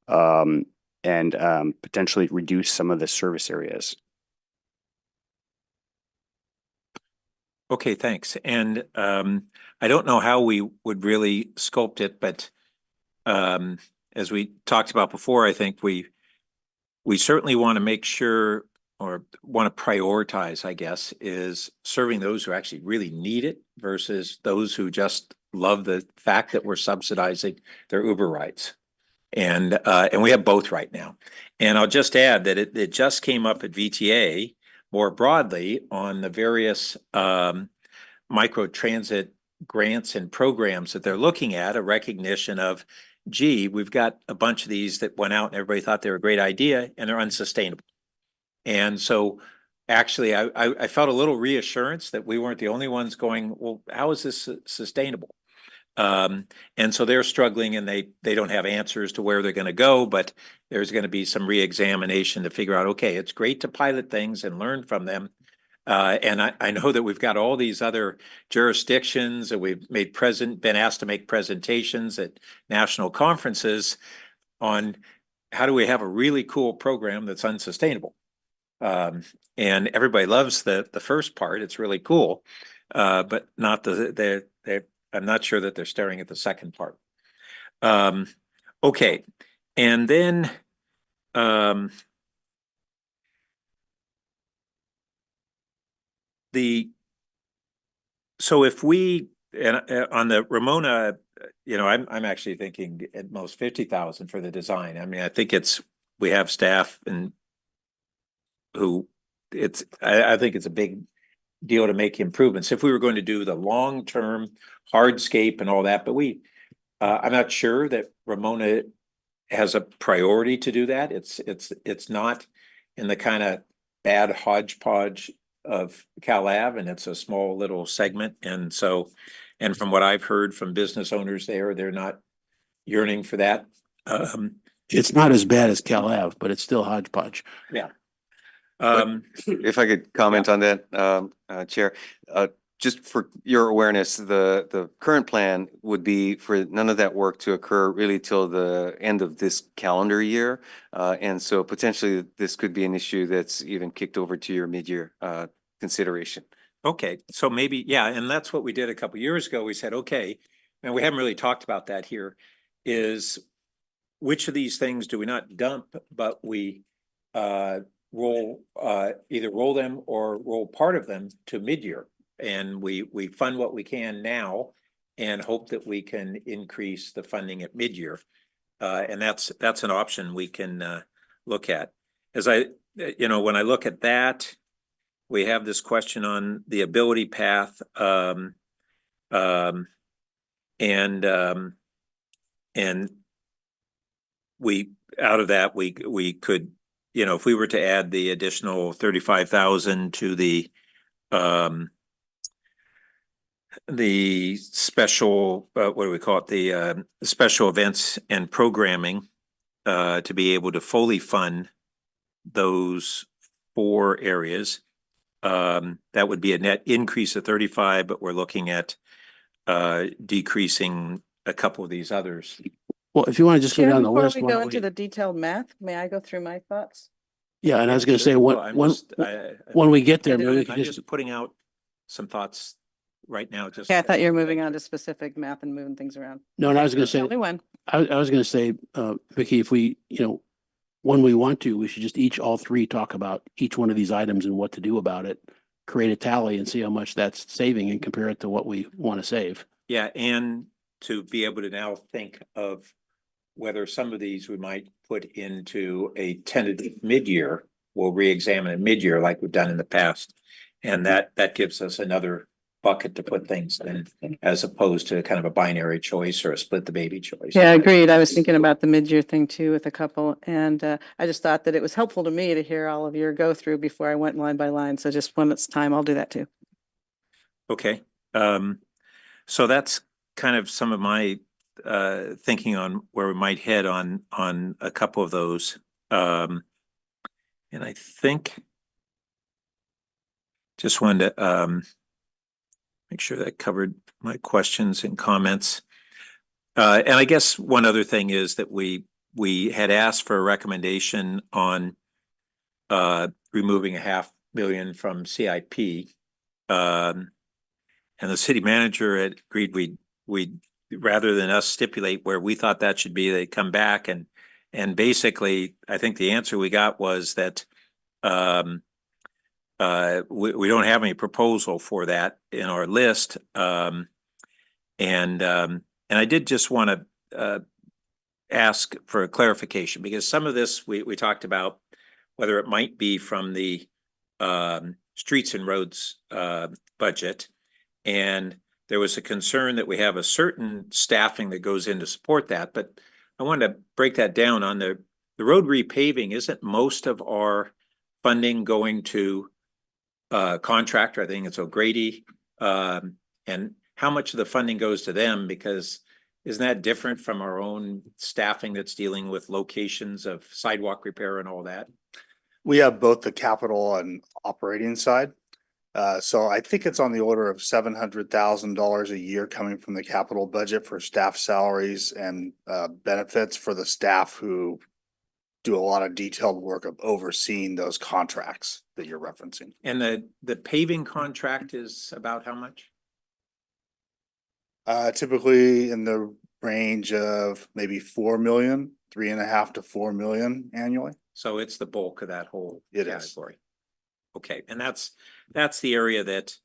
And potentially reduce some of the service areas. Okay, thanks. And I don't know how we would really sculpt it, but as we talked about before, I think we certainly want to make sure, or want to prioritize, I guess, is serving those who actually really need it versus those who just love the fact that we're subsidizing their Uber rides. And we have both right now. And I'll just add that it just came up at VTA more broadly on the various micro transit grants and programs that they're looking at, a recognition of, gee, we've got a bunch of these that went out and everybody thought they were a great idea and they're unsustainable. And so actually I felt a little reassurance that we weren't the only ones going, well, how is this sustainable? And so they're struggling and they don't have answers to where they're going to go, but there's going to be some reexamination to figure out, okay, it's great to pilot things and learn from them. And I know that we've got all these other jurisdictions that we've been asked to make presentations at national conferences on how do we have a really cool program that's unsustainable. And everybody loves the first part. It's really cool. But not I'm not sure that they're staring at the second part. Okay. And then so if we, on the Ramona, I'm actually thinking at most 50,000 for the design. I mean, I think we have staff and I think it's a big deal to make improvements if we were going to do the long-term hardscape and all that, but I'm not sure that Ramona has a priority to do that. It's not in the kind of bad hodgepodge of Cal Ave, and it's a small little segment. And from what I've heard from business owners there, they're not yearning for that. It's not as bad as Cal Ave, but it's still hodgepodge. Yeah. If I could comment on that, Chair, just for your awareness, the current plan would be for none of that work to occur really till the end of this calendar year. And so potentially this could be an issue that's even kicked over to your mid-year consideration. Okay, so maybe, yeah, and that's what we did a couple years ago. We said, okay, and we haven't really talked about that here, is which of these things do we not dump, but we roll, either roll them or roll part of them to mid-year? And we fund what we can now and hope that we can increase the funding at mid-year. And that's an option we can look at. As when I look at that, we have this question on the ability path. And we, out of that, we could, if we were to add the additional 35,000 to the special, what do we call it? The special events and programming, to be able to fully fund those 4 areas. That would be a net increase of 35, but we're looking at decreasing a couple of these others. Well, if you want to just go Chair, down the before list. we why go don't into the detailed math, may I go through my thoughts? Yeah, and I was Yeah, gonna say, sure. Well, I'm when we get there, I did- maybe we can I'm just, just putting out some thoughts right now, just. Yeah, I thought you were moving on to specific math and moving things around. no, and I was gonna say, Tell me when. I was gonna say, Vicky, if we, when we want to, we should just all 3 talk about each one of these items and what to do about it. Create a tally and see how much that's saving and compare it to what we want to save. Yeah, and to be able to now think of whether some of these we might put into a tentative mid-year. We'll re-examine it mid-year like we've done in the past. And that gives us another bucket to put things in, as opposed to kind of a binary choice or a split the baby choice. Yeah, agreed. I was thinking about the mid-year thing too with a couple, and I just thought that it was helpful to me to hear all of your go through before I went line by line. So just when it's time, I'll do that too. Okay, so that's kind of some of my thinking on where we might head on a couple of those. And I think just wanted to make sure that covered my questions and comments. And I guess one other thing is that we had asked for a recommendation on removing $500,000 from CIP. And the city manager had agreed we'd rather than us stipulate where we thought that should be, they'd come back and basically, I think the answer we got was that we don't have any proposal for that in our list. And I did just want to ask for a clarification, because some of this we talked about whether it might be from the streets and roads budget. And there was a concern that we have a certain staffing that goes in to support that, but I wanted to break that down on the road repaving. Isn't most of our funding going to contractor? I think it's O'Grady. And how much of the funding goes to them? Because isn't that different from our own staffing that's dealing with locations of sidewalk repair and all that? We have both the capital and operating side. So I think it's on the order of $700,000 a year coming from the capital budget for staff salaries and benefits for the staff who do a lot of detailed work of overseeing those contracts that you're referencing. And the paving contract is about how much? Typically in the range of maybe 4 million, 3.5 to 4 million annually. So it's the bulk of that whole It is. category. Okay, and that's the area that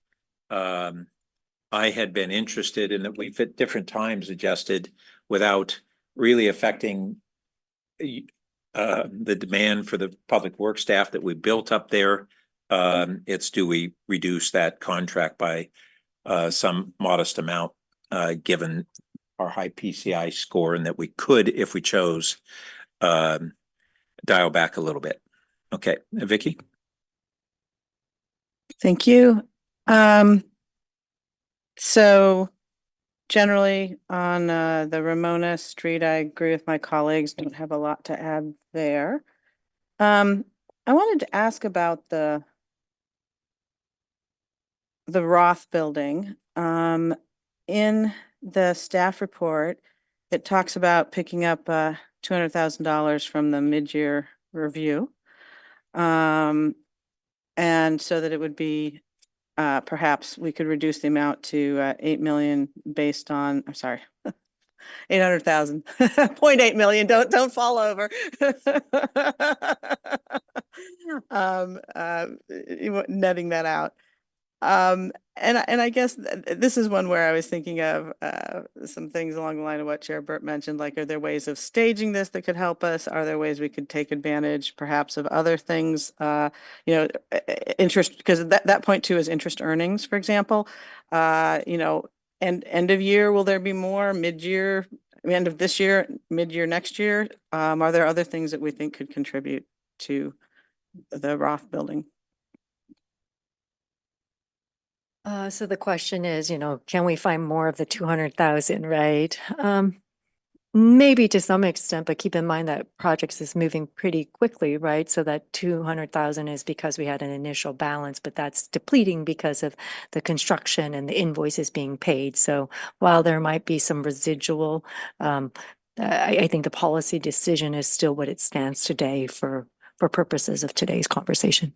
I had been interested in, that we've at different times adjusted without really affecting the demand for the public work staff that we built up there. It's, do we reduce that contract by some modest amount, given our high PCI score, and that we could, if we chose, dial back a little bit. Okay, Vicky? Thank you. So generally on the Ramona Street, I agree with my colleagues, don't have a lot to add there. I wanted to ask about the Roth building. In the staff report, it talks about picking up $200,000 from the mid-year review. And so that it would be, perhaps we could reduce the amount to 8 million based on, I'm sorry, 800,000, 0.8 million, don't fall over. Netting that out. And I guess this is one where I was thinking of some things along the line of what Chair Burt mentioned, like, are there ways of staging this that could help us? Are there ways we could take advantage perhaps of other things? Interest, because that point too is interest earnings, for example. End of year, will there be more mid-year, end of this year, mid-year next year? Are there other things that we think could contribute to the Roth building? So the question is, can we find more of the 200,000, right? Maybe to some extent, but keep in mind that projects is moving pretty quickly, right? So that 200,000 is because we had an initial balance, but that's depleting because of the construction and the invoices being paid. So while there might be some residual, I think the policy decision is still what it stands today for purposes of today's conversation.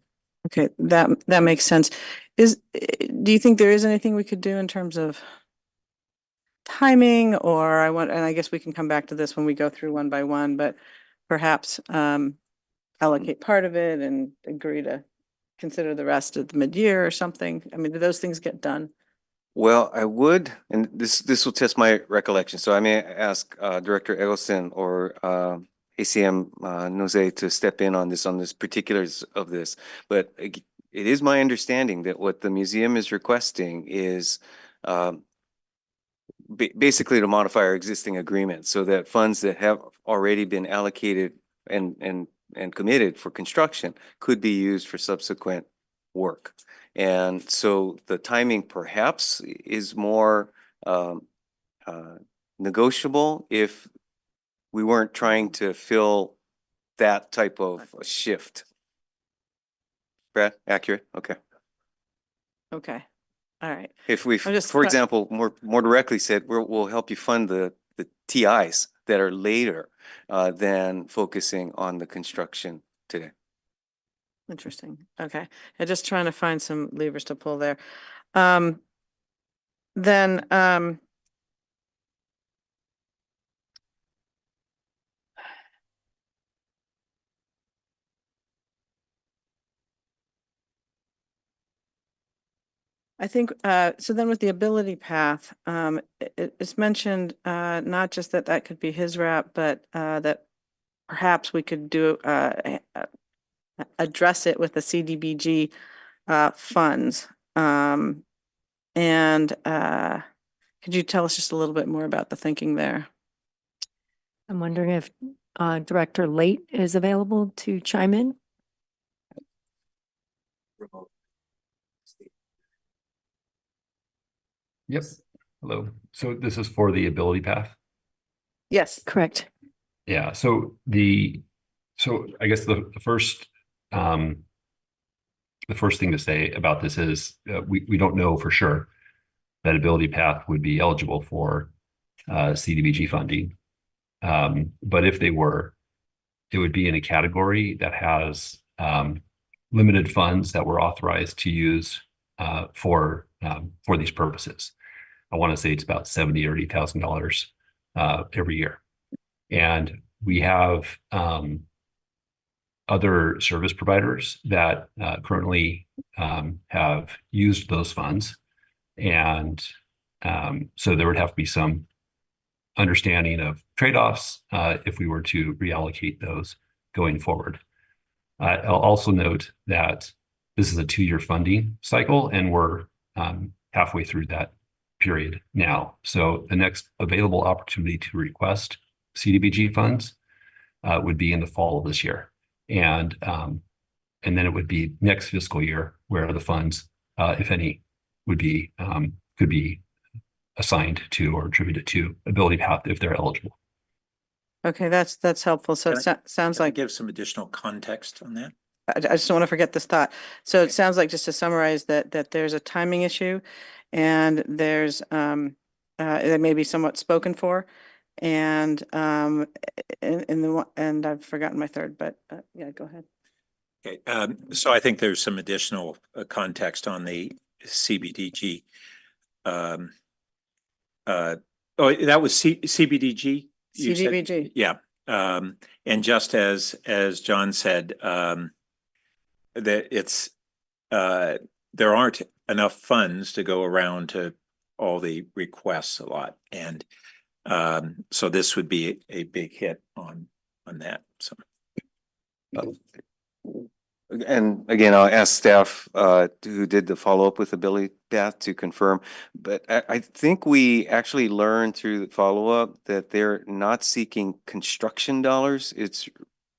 Okay, that makes sense. Do you think there is anything we could do in terms of timing, or and I guess we can come back to this when we go through one by one, but perhaps allocate part of it and agree to consider the rest of the mid-year or something? I mean, do those things get done? Well, I would, and this will test my recollection. So I may ask Director Eggleston or ACM Noze to step in on this particulars of this. But it is my understanding that what the museum is requesting is basically to modify our existing agreement so that funds that have already been allocated and committed for construction could be used for subsequent work. And so the timing perhaps is more negotiable if we weren't trying to fill that type of a shift. Brad, accurate? Okay. Okay, all right. If we, I'm just for example, more directly said, we'll help you fund the TIs that are later than focusing on the construction today. Interesting. Okay. I'm just trying to find some levers to pull there. Then I think, so then with the ability path, it's mentioned, not just that could be his wrap, but that perhaps we could do, address it with the CDBG funds. And could you tell us just a little bit more about the thinking there? I'm wondering if Director Late is available to chime in. Yep. Hello. So this is for the ability path. Yes. Correct. Yeah. So I guess the first thing to say about this is we don't know for sure that ability path would be eligible for CDBG funding. But if they were, it would be in a category that has limited funds that were authorized to use for these purposes. I want to say it's about $70,000 or $80,000 every year. And we have other service providers that currently have used those funds. And so there would have to be some understanding of trade-offs if we were to reallocate those going forward. I'll also note that this is a 2-year funding cycle, and we're halfway through that period now. So the next available opportunity to request CDBG funds would be in the fall of this year. And then it would be next fiscal year where the funds, if any, would be could be assigned to or attributed to ability path if they're eligible. Okay, that's helpful. So it sounds like, give some additional context on that. I just don't want to forget this thought. So it sounds like, just to summarize, that there's a timing issue, and there's that may be somewhat spoken for, and and I've forgotten my third, but yeah, go ahead. Okay, so I think there's some additional context on the CBDG. Oh, that was CBDG? you said? CDBG. Yeah. And just as John said, that it's, there aren't enough funds to go around to all the requests a lot. And, so this would be a big hit on that, so. And again, I'll ask staff who did the follow-up with Ability Path to confirm. But I think we actually learned through the follow-up that they're not seeking construction dollars. It's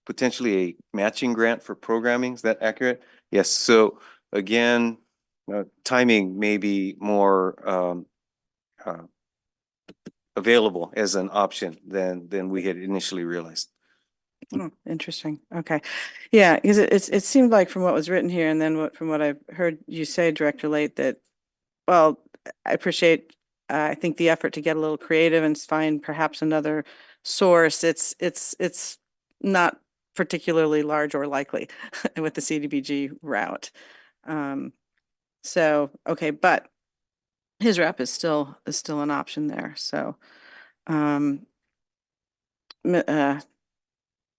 potentially a matching grant for programming. Is that accurate? Yes. So again, timing may be more available as an option than we had initially realized. Oh, interesting. Okay. Yeah, because it seemed like from what was written here and then from what I've heard you say, Director Late, that, well, I appreciate, I think the effort to get a little creative and find perhaps another source. It's not particularly large or likely with the CDBG route. So, okay, but his rep is still an option there. So,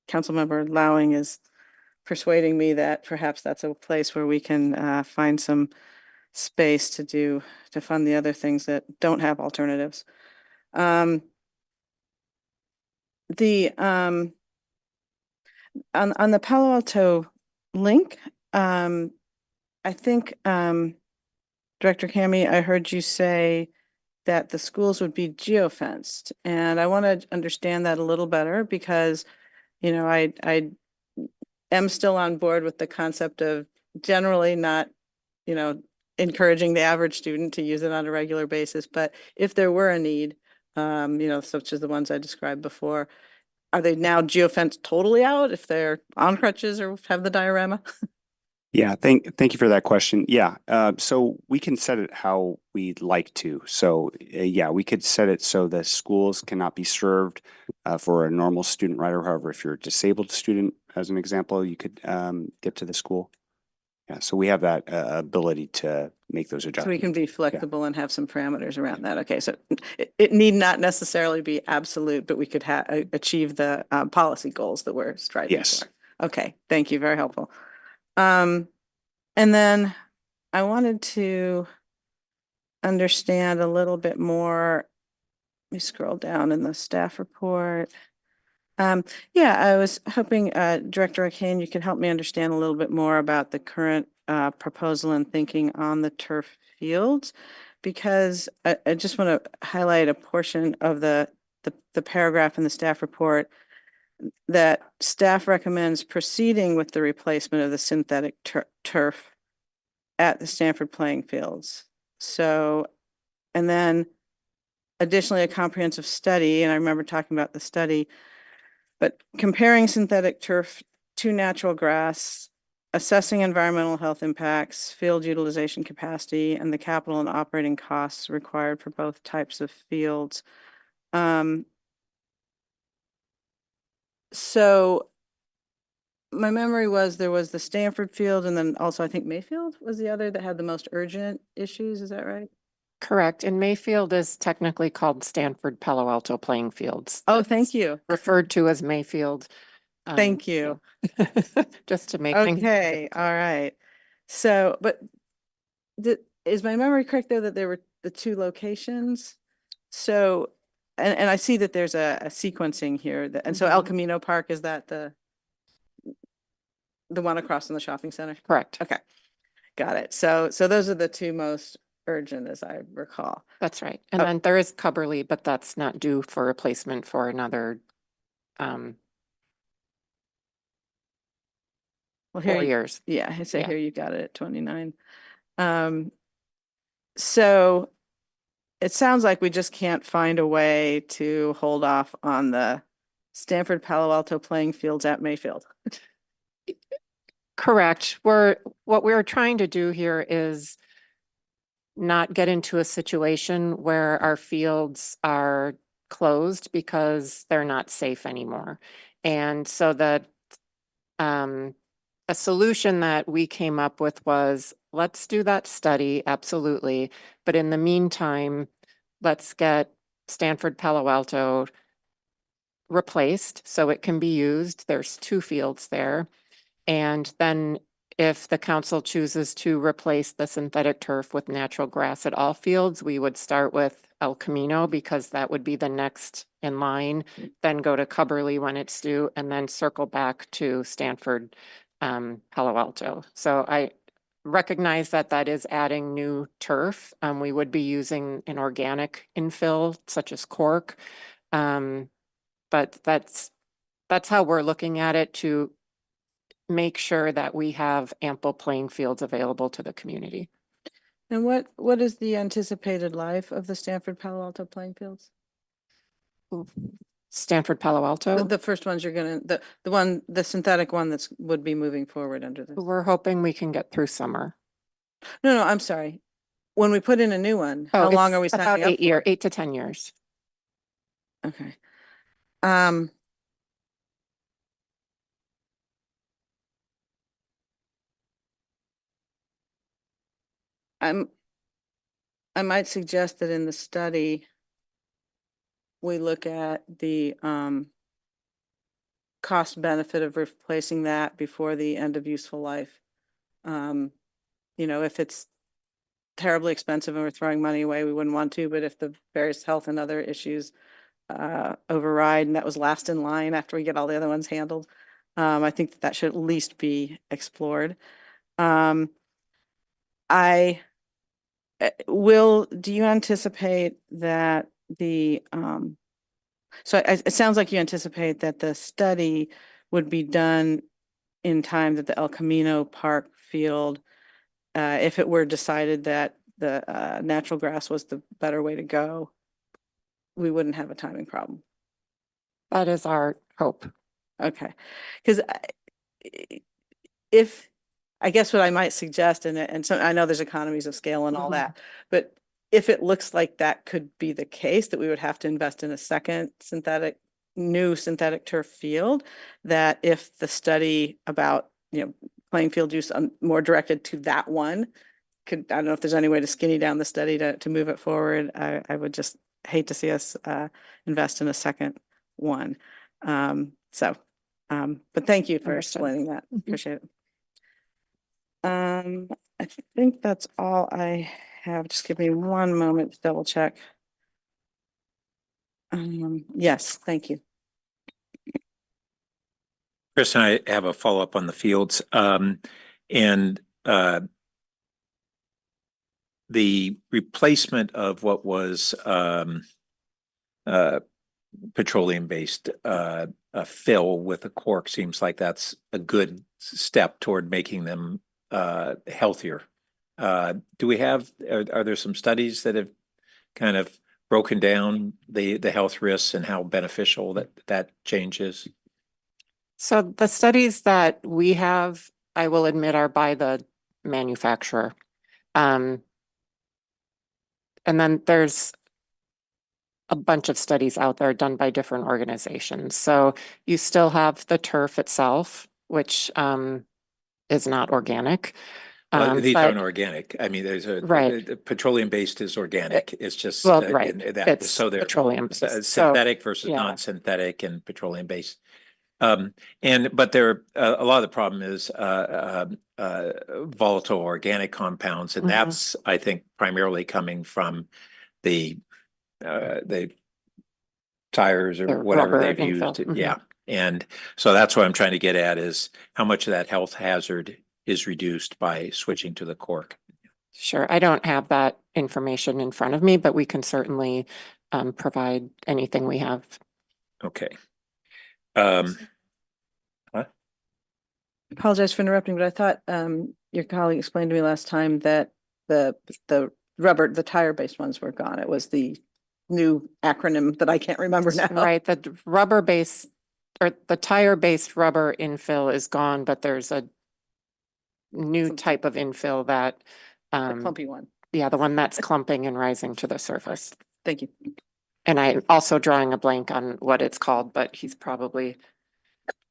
Councilmember Lowing is persuading me that perhaps that's a place where we can find some space to fund the other things that don't have alternatives. The on the Palo Alto link, I think Director Kami, I heard you say that the schools would be geofenced, and I want to understand that a little better because, you know, I am still on board with the concept of generally not, you know, encouraging the average student to use it on a regular basis. But if there were a need, you know, such as the ones I described before, are they now geofenced totally out if they're on crutches or have the diorama? Yeah, thank you for that question. Yeah, so we can set it how we'd like to. So yeah, we could set it so the schools cannot be served for a normal student rider. However, if you're a disabled student, as an example, you could get to the school. Yeah, so we have that ability to make those So we adjustments. can be flexible and have some parameters around that. Okay, so it need not necessarily be absolute, but we could achieve the policy goals that we're striving Yes. for. Okay, thank you, very helpful. And then I wanted to understand a little bit more. Let me scroll down in the staff report. Yeah, I was hoping, Director O'Kane, you could help me understand a little bit more about the current proposal and thinking on the turf fields. Because I just want to highlight a portion of the paragraph in the staff report that staff recommends proceeding with the replacement of the synthetic turf at the Stanford playing fields. So, and then additionally, a comprehensive study, and I remember talking about the study, but comparing synthetic turf to natural grass, assessing environmental health impacts, field utilization capacity, and the capital and operating costs required for both types of fields. So my memory was there was the Stanford field and then also I think Mayfield was the other that had the most urgent issues. Is that right? Correct. And Mayfield is technically called Stanford Palo Alto Playing Fields. Oh, thank you. Referred to as Mayfield. Thank you. Just to make things. Okay, all right. So, but is my memory correct though that there were the two locations? So, and I see that there's a sequencing here and so El Camino Park, is that the one across from the shopping center? Correct. Okay, got it. So those are the two most urgent as I recall. That's right. And then there is Cubberley, but that's not due for replacement for another Well, 4 years. Yeah, I say Yeah. here you got it at 29. So it sounds like we just can't find a way to hold off on the Stanford Palo Alto playing fields at Mayfield. Correct. What we're trying to do here is not get into a situation where our fields are closed because they're not safe anymore. And so that a solution that we came up with was, let's do that study, absolutely. But in the meantime, let's get Stanford Palo Alto replaced so it can be used. There's 2 fields there. And then if the council chooses to replace the synthetic turf with natural grass at all fields, we would start with El Camino because that would be the next in line, then go to Cubberley when it's due, and then circle back to Stanford, Palo Alto. So I recognize that that is adding new turf. We would be using an organic infill such as cork. But that's how we're looking at it, to make sure that we have ample playing fields available to the community. And what is the anticipated life of the Stanford Palo Alto playing fields? Stanford Palo Alto, The first ones you're gonna, the synthetic one would be moving forward under this. we're hoping we can get through summer. No, I'm sorry. When we put in a new one, how long are we About signing up? 8 to 10 years. Okay. I might suggest that in the study, we look at the cost benefit of replacing that before the end of useful life. If it's terribly expensive and we're throwing money away, we wouldn't want to, but if the various health and other issues override, and that was last in line after we get all the other ones handled, I think that should at least be explored. Do you anticipate that it sounds like you anticipate that the study would be done in time that the El Camino Park field, if it were decided that the natural grass was the better way to go, we wouldn't have a timing problem. That is our hope. Okay, because I guess what I might suggest, and so I know there's economies of scale and all that, but if it looks like that could be the case, that we would have to invest in a second new synthetic turf field, that if the study about, playing field use more directed to that one I don't know if there's any way to skinny down the study to move it forward. I would just hate to see us invest in a second one. But thank you for Understood. explaining that. Appreciate it. I think that's all I have. Just give me one moment to double check. Yes, thank you. Chris and I have a follow-up on the fields. The replacement of what was petroleum-based fill with a cork seems like that's a good step toward making them healthier. Are there some studies that have kind of broken down the health risks and how beneficial that change is? So the studies that we have, I will admit, are by the manufacturer. And then there's a bunch of studies out there done by different organizations. So you still have the turf itself, which is not organic. These aren't organic. I mean, there's Right. Petroleum-based is organic. It's just Right. It's so they're petroleum. synthetic versus yeah. non-synthetic and petroleum-based. But there, a lot of the problem is volatile organic compounds, and Mhm. that's, I think, primarily coming from the tires or The whatever rubber they've infill. used. Mhm. Yeah, and so that's what I'm trying to get at is how much of that health hazard is reduced by switching to the cork. Sure. I don't have that information in front of me, but we can certainly provide anything we have. Okay. Apologize for interrupting, but I thought your colleague explained to me last time that the tire-based ones were gone. It was the new acronym that I can't remember now. Right. The rubber-based or the tire-based rubber infill is gone, but there's a new type of infill that The clumpy one. yeah, the one that's clumping and rising to the surface. Thank you. And I'm also drawing a blank on what it's called, but he's probably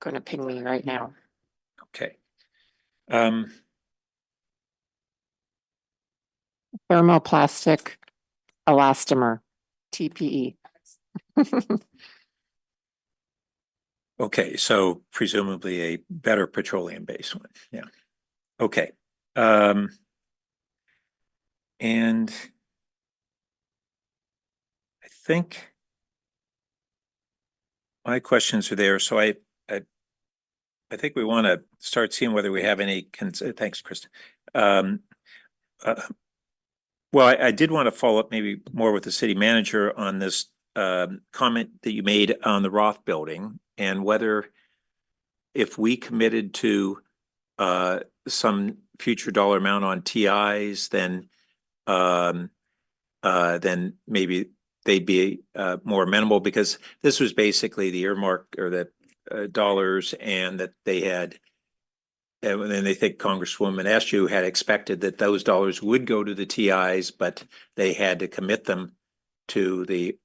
going to ping me right now. Okay. Thermoplastic elastomer, TPE. Okay, so presumably a better petroleum-based one, yeah. Okay. And I think my questions are there, so I think we want to start seeing whether we have any, thanks, Krista. Well, I did want to follow up maybe more with the city manager on this comment that you made on the Roth building and whether if we committed to some future dollar amount on TIs, then maybe they'd be more amenable, because this was basically the earmark or the dollars, and that they had, and then they think Congresswoman Eshoo had expected that those dollars would go to the TIs, but they had to commit them to the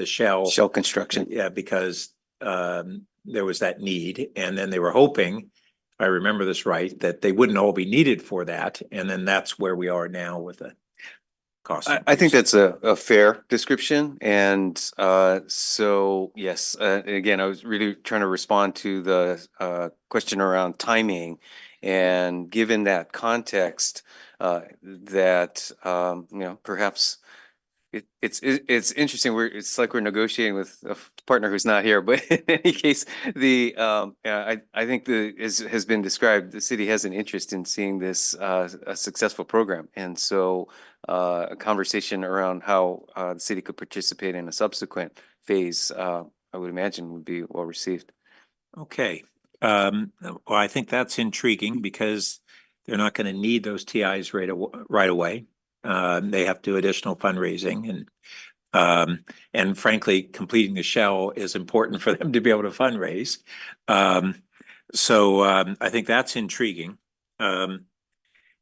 shell construction. Yeah, because there was that need, and then they were hoping, if I remember this right, that they wouldn't all be needed for that, and then that's where we are now with the cost. I think that's a fair description. And so, yes, again, I was really trying to respond to the question around timing. And given that context, that, perhaps it's interesting. It's like we're negotiating with a partner who's not here, but in any case, I think has been described, the city has an interest in seeing this a successful program, and so a conversation around how the city could participate in a subsequent phase, I would imagine, would be well received. Okay, well, I think that's intriguing because they're not going to need those TIs right away. They have to do additional fundraising, and frankly, completing the shell is important for them to be able to fundraise. So I think that's intriguing.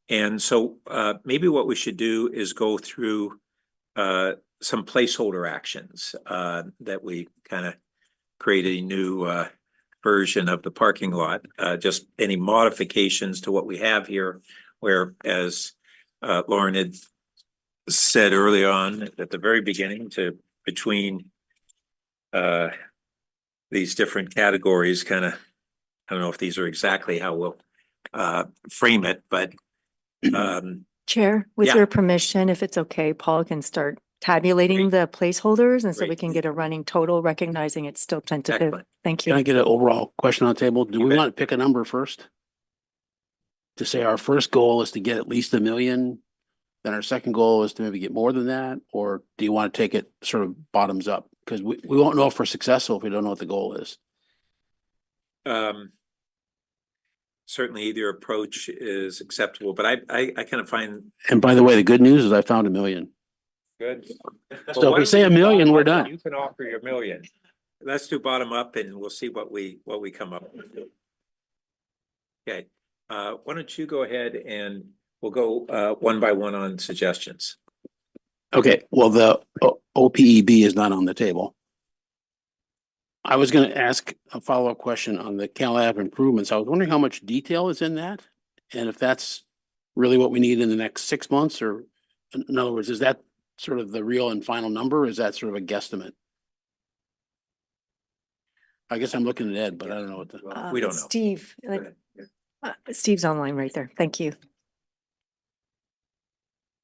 And so maybe what we should do is go through some placeholder actions that we kind of create a new version of the parking lot, just any modifications to what we have here, where, as Lauren had said early on at the very beginning, to between these different categories, kind of, I don't know if these are exactly how we'll frame it, but Chair, with Yeah. your permission, if it's okay, Paul can start tabulating the placeholders, and so we Great. can get a running total, recognizing it's still tentative. Excellent. Thank Can I you. get an overall question on the table? Do You we bet. want to pick a number first? To say our first goal is to get at least 1 million, then our second goal is to maybe get more than that? Or do you want to take it sort of bottoms up? Because we won't know if we're successful if we don't know what the goal is. Certainly either approach is acceptable, but I kind of find And by the way, the good news is I found 1 million. good. So if we say 1 million, we're done. You can offer your million. Let's do bottom up and we'll see what we come up with. Okay, why don't you go ahead and we'll go one by one on suggestions. Okay, well, the OPEB is not on the table. I was going to ask a follow-up question on the Cal Ave improvements. I was wondering how much detail is in that? And if that's really what we need in the next 6 months, or in other words, is that sort of the real and final number? Or is that sort of a guesstimate? I guess I'm looking at Ed, but I don't know what the. We don't know. Steve, Go ahead. Steve's online right there. Thank you.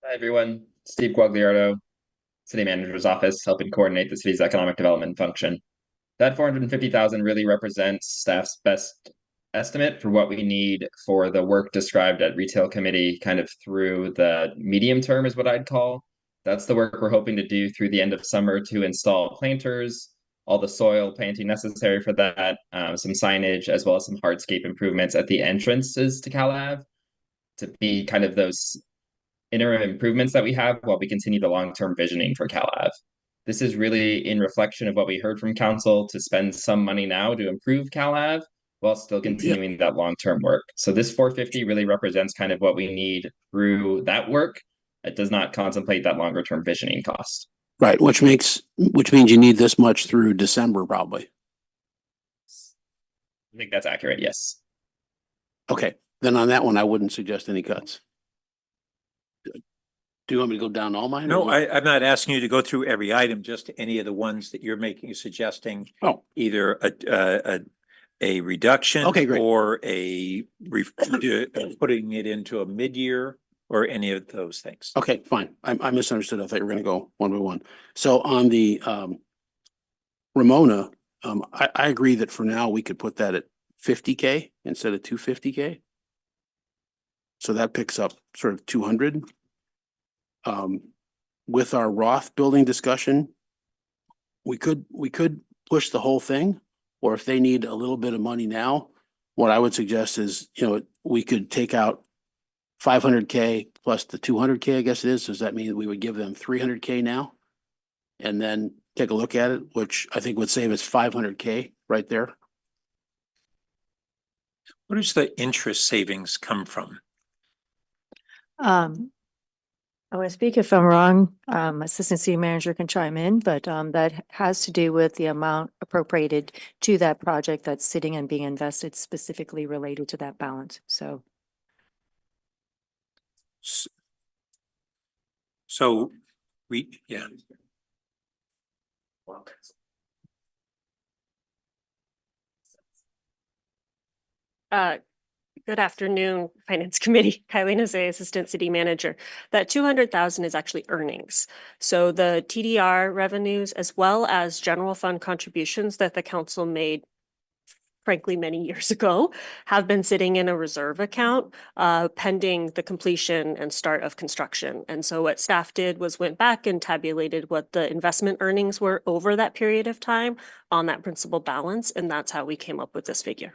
Hi, everyone. Steve Guagliardo, City Manager's Office, helping coordinate the city's economic development function. That 450,000 really represents staff's best estimate for what we need for the work described at Retail Committee, kind of through the medium term is what I'd call. That's the work we're hoping to do through the end of summer to install planters, all the soil planting necessary for that, some signage, as well as some hardscape improvements at the entrances to Cal Ave to be kind of those interim improvements that we have while we continue the long-term visioning for Cal Ave. This is really in reflection of what we heard from council to spend some money now to improve Cal Ave while still continuing that long-term work. So this 450 really represents kind of what we need through that work. It does not contemplate that longer-term visioning cost. Right, which means you need this much through December, probably. I think that's accurate, yes. Okay, then on that one, I wouldn't suggest any cuts. Do you want me to go down all mine? or No, what? I'm not asking you to go through every item, just any of the ones that you're making, suggesting Oh, either a reduction. Okay, great. Or putting it into a mid-year or any of those things. okay, fine. I misunderstood. I thought you were gonna go one by one. So on the Ramona, I agree that for now we could put that at 50K instead of 250K. So that picks up sort of 200. With our Roth building discussion, we could push the whole thing, or if they need a little bit of money now, what I would suggest is, we could take out 500K plus the 200K, I guess it is. Does that mean that we would give them 300K now? And then take a look at it, which I think would save us 500K right there. Where does the interest savings come from? I want to speak if I'm wrong. Assistant City Manager can chime in, but that has to do with the amount appropriated to that project that's sitting and being invested specifically related to that balance. So So Good afternoon, Finance Committee. Kylie Nazay, Assistant City Manager. That 200,000 is actually earnings. So the TDR revenues as well as general fund contributions that the council made frankly many years ago have been sitting in a reserve account pending the completion and start of construction. And so what staff did was went back and tabulated what the investment earnings were over that period of time on that principal balance. And that's how we came up with this figure.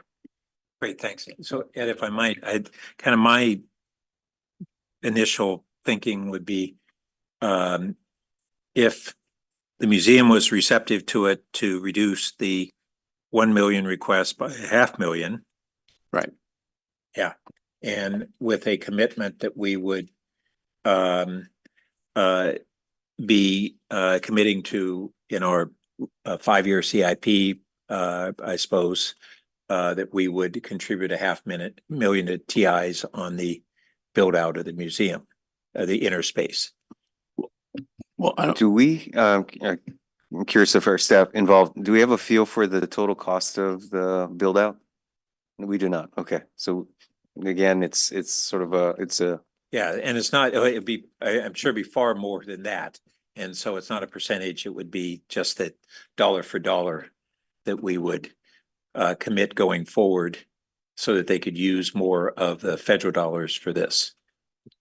Great, thanks. So Ed, if I might, my initial thinking would be if the museum was receptive to it to reduce the 1 million request by 500,000. Right. Yeah, and with a commitment that we would be committing to in our 5-year CIP, I suppose, that we would contribute a $500,000 to TIs on the build out of the museum, the inner space. Well, I don't, Do we, I'm curious if our staff involved, do we have a feel for the total cost of the build out? We do not. Okay. So again, it's sort of Yeah, and it's not, I'm sure it'd be far more than that. And so it's not a percentage, it would be just that dollar for dollar that we would commit going forward so that they could use more of the federal dollars for this.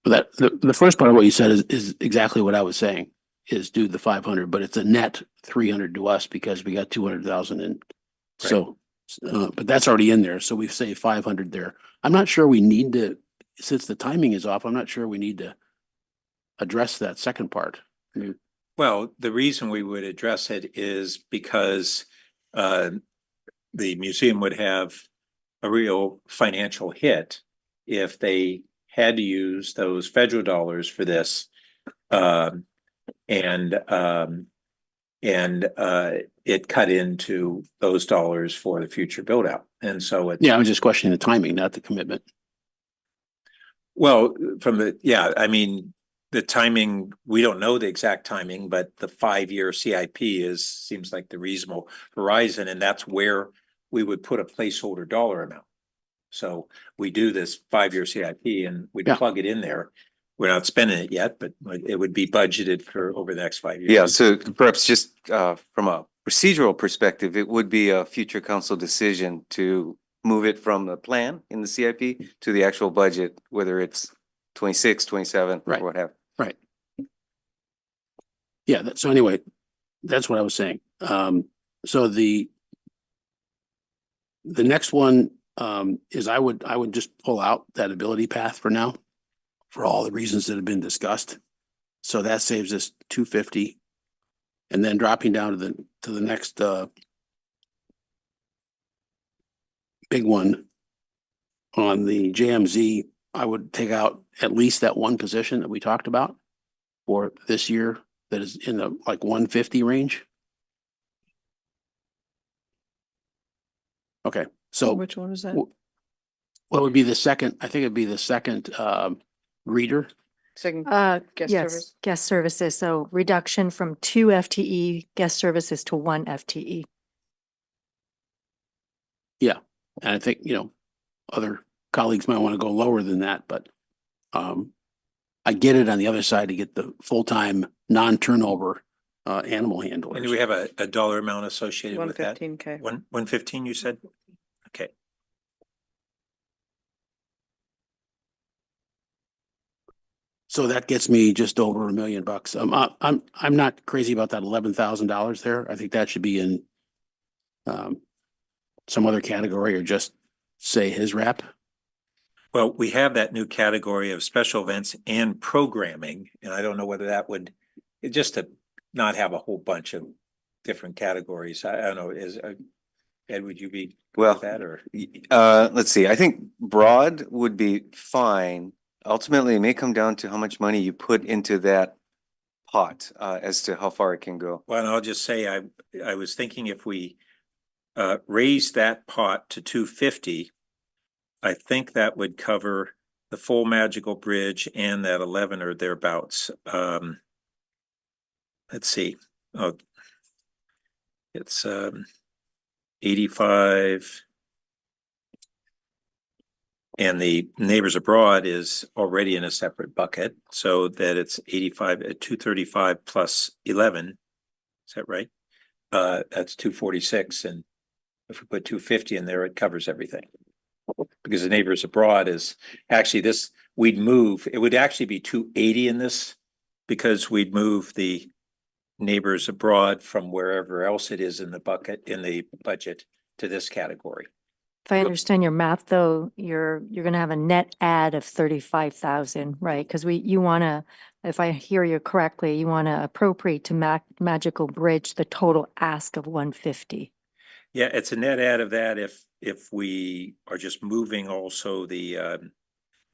that the first part of what you said is exactly what I was saying, is do the 500, but it's a net 300 to us because we got 200,000 in. So, but that's already in there. So we've saved 500 there. I'm not sure we need to, since the timing is off, I'm not sure we need to address that second part. I mean, Well, the reason we would address it is because the museum would have a real financial hit if they had to use those federal dollars for this. It cut into those dollars for the future build out. And so it's, yeah, I was just questioning the timing, not the commitment. well, the timing, we don't know the exact timing, but the 5-year CIP seems like the reasonable horizon, and that's where we would put a placeholder dollar amount. So we do this 5-year CIP and we'd plug it in there. We're not spending it yet, but it would be budgeted for over the next 5 years. yeah. So perhaps just from a procedural perspective, it would be a future council decision to move it from the plan in the CIP to the actual budget, whether it's 26, 27, Right. or what have. Right. Yeah, so anyway, that's what I was saying. So the next one is I would just pull out that ability path for now, for all the reasons that have been discussed. So that saves us 250. And then dropping down to the next big one on the JMZ, I would take out at least that one position that we talked about for this year that is in the like 150 range. Okay, so Which one is that? what would be the second? I think it'd be the second reader. Guest Yes, service. guest services. So reduction from 2 FTE guest services to 1 FTE. Yeah, and I think, other colleagues might want to go lower than that, but I get it on the other side to get the full-time, non-turnover animal handlers. And do we have a dollar amount associated with that? 115K. 115, you said? Okay. So that gets me just over $1 million. I'm not crazy about that $11,000 there. I think that should be in some other category or just say his rep. Well, we have that new category of special events and programming, and I don't know whether that would, just to not have a whole bunch of different categories. I don't know, Ed, would you be Well, with that or? let's see, I think broad would be fine. Ultimately, it may come down to how much money you put into that pot, as to how far it can go. Well, and I'll just say, I was thinking if we raise that pot to 250, I think that would cover the full Magical Bridge and that 11 or thereabouts. Let's see. Oh, it's 85. And the Neighbors Abroad is already in a separate bucket, so that it's 85 at 235 plus 11. Is that right? That's 246, and if we put 250 in there, it covers everything. Because the Neighbors Abroad is actually this, it would actually be 280 in this, because we'd move the Neighbors Abroad from wherever else it is in the bucket, in the budget, to this category. If I understand your math, though, you're gonna have a net add of 35,000, right? Because you wanna, if I hear you correctly, you wanna appropriate to Magical Bridge the total ask of 150. Yeah, it's a net add of that if we are just moving also the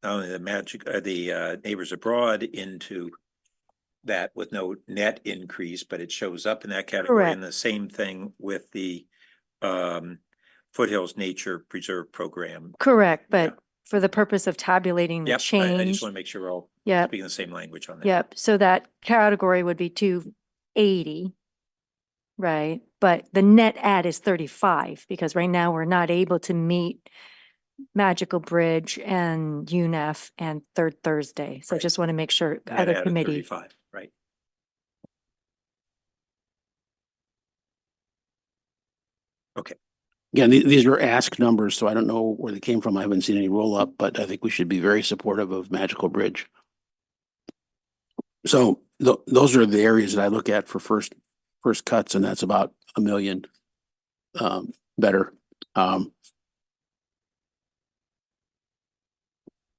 not only the Neighbors Abroad into that with no net increase, but it shows up in that category. Correct. And the same thing with the Foothills Nature Preserve Program. Correct, Yeah. but for the purpose of tabulating the Yep, I just change. want to make sure we're all Yep, speaking the same language on that. yep. So that category would be 280, right? But the net add is 35 because right now we're not able to meet Magical Bridge and UNEF and Third Thursday. So I Right. just want to make sure Net other add of committee. 35, right? Okay. Again, these are ask numbers, so I don't know where they came from. I haven't seen any roll up, but I think we should be very supportive of Magical Bridge. So those are the areas that I look at for first cuts, and that's about $1 million better. I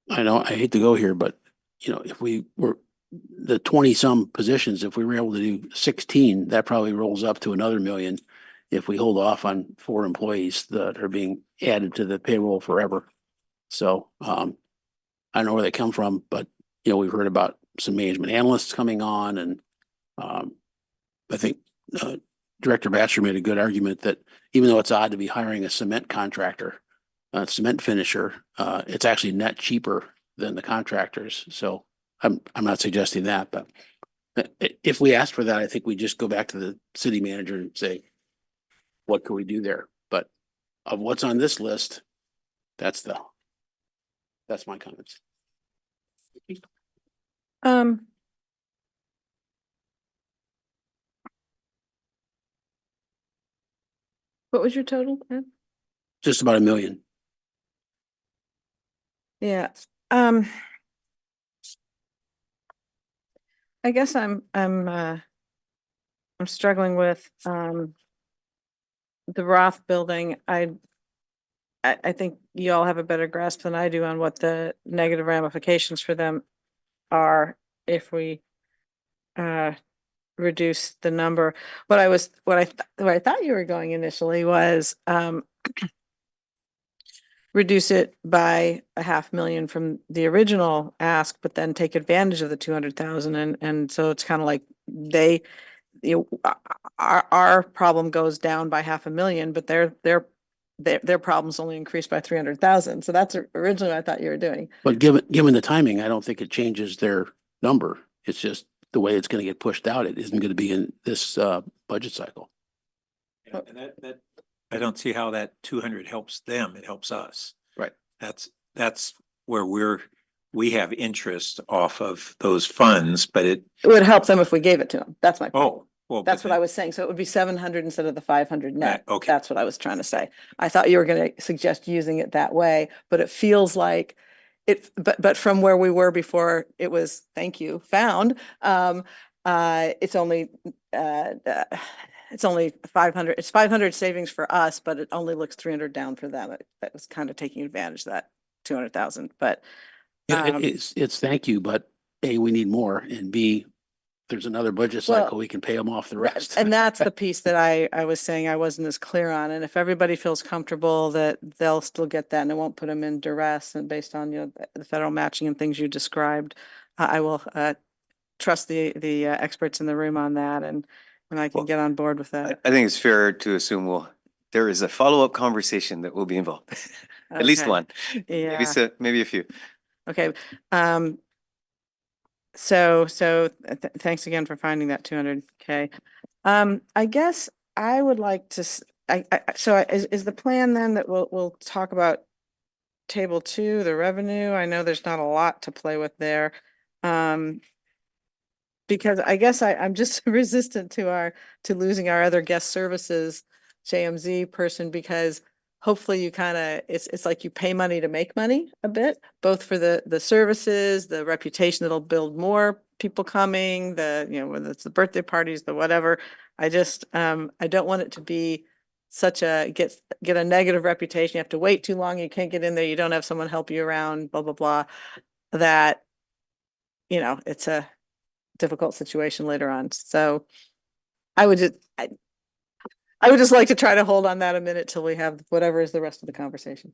know I hate to go here, but if we were the 20 some positions, if we were able to do 16, that probably rolls up to another $1 million if we hold off on 4 employees that are being added to the payroll forever. So I don't know where they come from, but we've heard about some management analysts coming on, and I think Director Batcher made a good argument that even though it's odd to be hiring a cement contractor, cement finisher, it's actually net cheaper than the contractors. So I'm not suggesting that, but if we ask for that, I think we just go back to the city manager and say, what can we do there? But of what's on this list, that's my comments. What was your total, Ed? Just about $1 million. Yeah. I guess I'm struggling with the Roth building. I think you all have a better grasp than I do on what the negative ramifications for them are if we reduce the number. What I thought you were going initially was reduce it by $500,000 from the original ask, but then take advantage of the 200,000. And so it's kind of like our problem goes down by $500,000, but their problems only increased by 300,000. So that's originally what I thought you were doing. But given the timing, I don't think it changes their number. It's just the way it's gonna get pushed out. It isn't gonna be in this budget cycle. Yeah, and that, I don't see how that 200 helps them. It helps us. Right. That's where we have interest off of those funds, but It would help them if we gave it to them. That's my point. oh, well. That's but what I was saying. So it would be 700 instead of the 500 net. okay. That's what I was trying to say. I thought you were going to suggest using it that way, but it feels like but from where we were before it was, thank you, found, it's only 500, it's 500 savings for us, but it only looks 300 down for them. That was kind of taking advantage of that 200,000, but Yeah, it's thank you, but A, we need more, and B, there's another budget Well, cycle, we can pay them off the rest. and that's the piece that I was saying I wasn't as clear on. And if everybody feels comfortable that they'll still get that and it won't put them in duress and based on, the federal matching and things you described, I will trust the experts in the room on that and I can Well, get on board with that. I think it's fair to assume there is a follow-up conversation that will be involved. At least Okay. one, Yeah. maybe a few. Okay. Thanks again for finding that 200K. I guess I would like to, is the plan then that we'll talk about table 2, the revenue? I know there's not a lot to play with there. Because I guess I'm just resistant to losing our other guest services JMZ person, because hopefully you kind of, it's like you pay money to make money a bit, both for the services, the reputation that'll build more people coming, whether it's the birthday parties, the whatever. I just, I don't want it to be such get a negative reputation. You have to wait too long. You can't get in there. You don't have someone help you around, blah, blah, blah, that, it's a difficult situation later on. So I would just like to try to hold on that a minute till we have whatever is the rest of the conversation.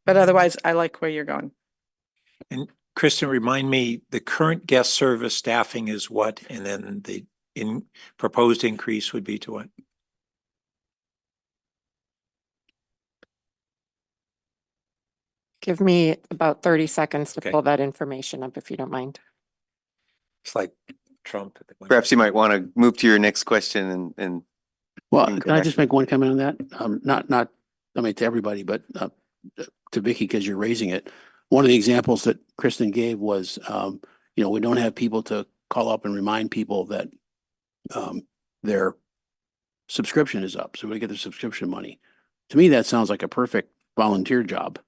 But otherwise, I like where you're going. And Kristen, remind me, the current guest service staffing is what? And then the proposed increase would be to what? Give me about 30 seconds to Okay. pull that information up, if you don't mind. It's like Trump. Perhaps you might want to move to your next question and Well, can go can I back just to- make one comment on that? Not to everybody, but to Vicky, because you're raising it. One of the examples that Kristen gave was, we don't have people to call up and remind people that their subscription is up, so we get their subscription money. To me, that sounds like a perfect volunteer job.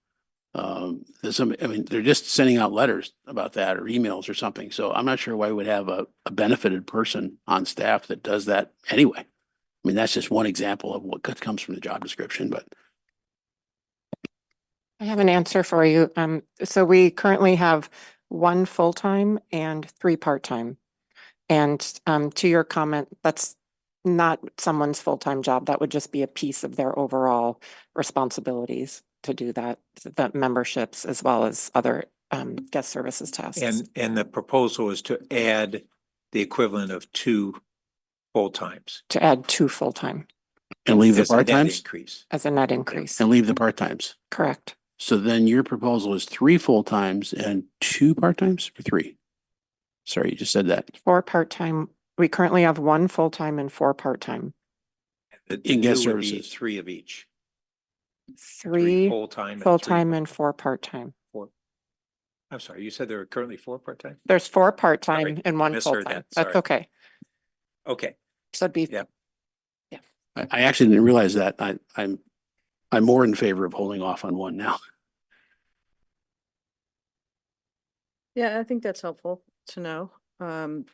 They're just sending out letters about that or emails or something. So I'm not sure why we would have a benefited person on staff that does that anyway. I mean, that's just one example of what comes from the job description, but. I have an answer for you. So we currently have 1 full-time and 3 part-time. And to your comment, that's not someone's full-time job. That would just be a piece of their overall responsibilities to do that memberships as well as other guest services tasks. And the proposal is to add the equivalent of 2 full-times. To add 2 full-time And leave the As a net part-times increase. as a net increase. and leave the part-times. Correct. So then your proposal is 3 full-times and 2 part-times or 3? Sorry, you just said that. 4 part-time. We currently have 1 full-time and 4 part-time. The In guest new would be services. 3 of each. 3 full-time. and 3 full-time and 4 part-time. I'm sorry, you said there are currently 4 part-time? There's 4 part-time Sorry, and 1 misheard full-time. that. That's Sorry. okay. Okay, So it'd be Yeah. I actually didn't realize that. I'm more in favor of holding off on 1 now. Yeah, I think that's helpful to know. I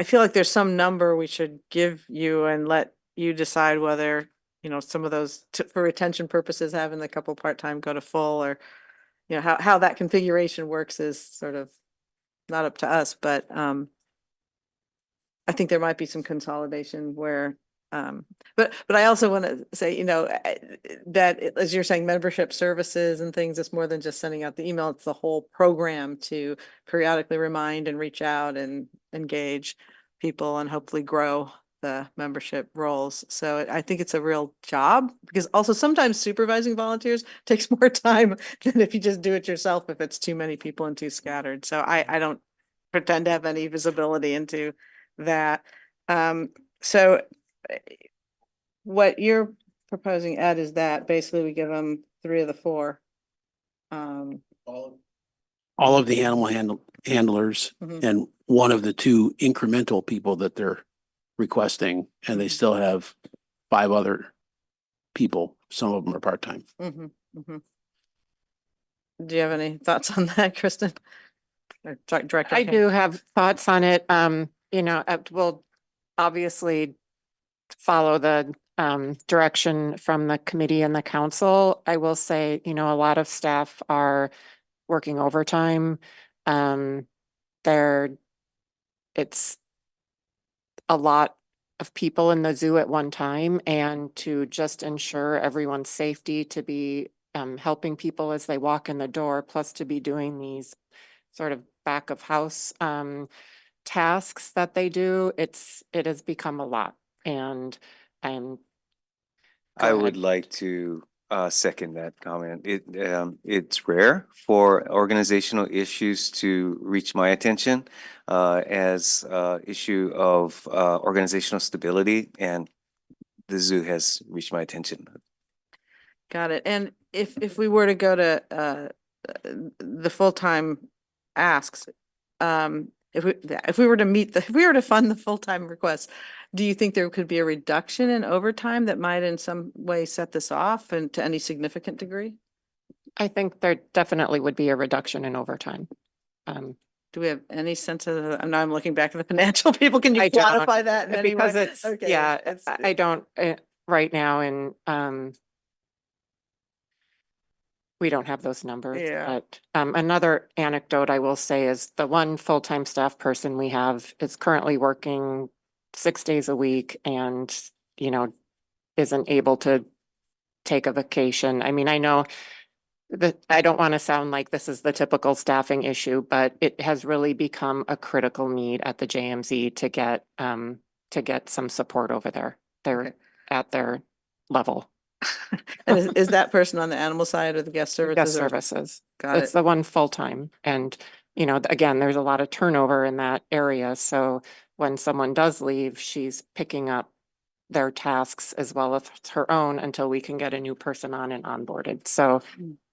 feel like there's some number we should give you and let you decide whether, some of those for retention purposes, having the couple part-time go to full, or, how that configuration works is sort of not up to us, but I think there might be some consolidation where, but I also want to say, as you're saying, membership services and things, it's more than just sending out the email. It's the whole program to periodically remind and reach out and engage people and hopefully grow the membership roles. So I think it's a real job because also sometimes supervising volunteers takes more time than if you just do it yourself, if it's too many people and too scattered. So I don't pretend to have any visibility into that. So what you're proposing, Ed, is that basically we give them 3 of the 4. All of the animal handlers Mhm. and one of the 2 incremental people that they're requesting, and they still have 5 other people. Some of them are part-time. Mhm, mhm. Do you have any thoughts on that, Kristen? Or Director? I Kane? do have thoughts on it. We'll obviously follow the direction from the committee and the council. I will say, a lot of staff are working overtime. It's a lot of people in the zoo at one time, and to just ensure everyone's safety, to be helping people as they walk in the door, plus to be doing these sort of back of house tasks that they do, it has become a lot. And I'm I Go would ahead. like to second that comment. It's rare for organizational issues to reach my attention as issue of organizational stability, and the zoo has reached my attention. Got it. And if we were to go to the full-time asks, if we were to if we were to fund the full-time requests, do you think there could be a reduction in overtime that might in some way set this off and to any significant degree? I think there definitely would be a reduction in overtime. Do we have any sense of, now I'm looking back at the financial people, can you I don't, quantify that in any because way? it's, Okay, yeah, it's- I don't, right now, and we don't have those numbers. Yeah. But another anecdote I will say is the one full-time staff person we have is currently working 6 days a week and, isn't able to take a vacation. I mean, I know that I don't want to sound like this is the typical staffing issue, but it has really become a critical need at the JMZ to get some support over there. They're Okay. at their level. And is that person on the animal side or the guest services? Guest or- services. Got It's it. the one full-time. And, again, there's a lot of turnover in that area. So when someone does leave, she's picking up their tasks as well as her own until we can get a new person on and onboarded. So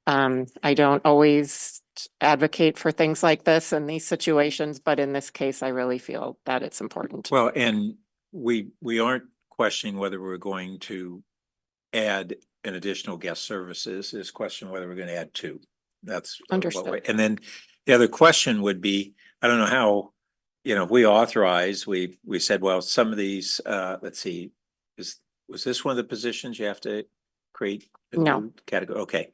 I don't always advocate for things like this in these situations, but in this case, I really feel that it's important. Well, and we aren't questioning whether we're going to add an additional guest services. This question whether we're going to add 2. That's what Understood. and then the other question would be, I don't know how, if we authorize, we said, well, some of these, let's see, was this one of the positions you have to create? a No. new category? Okay.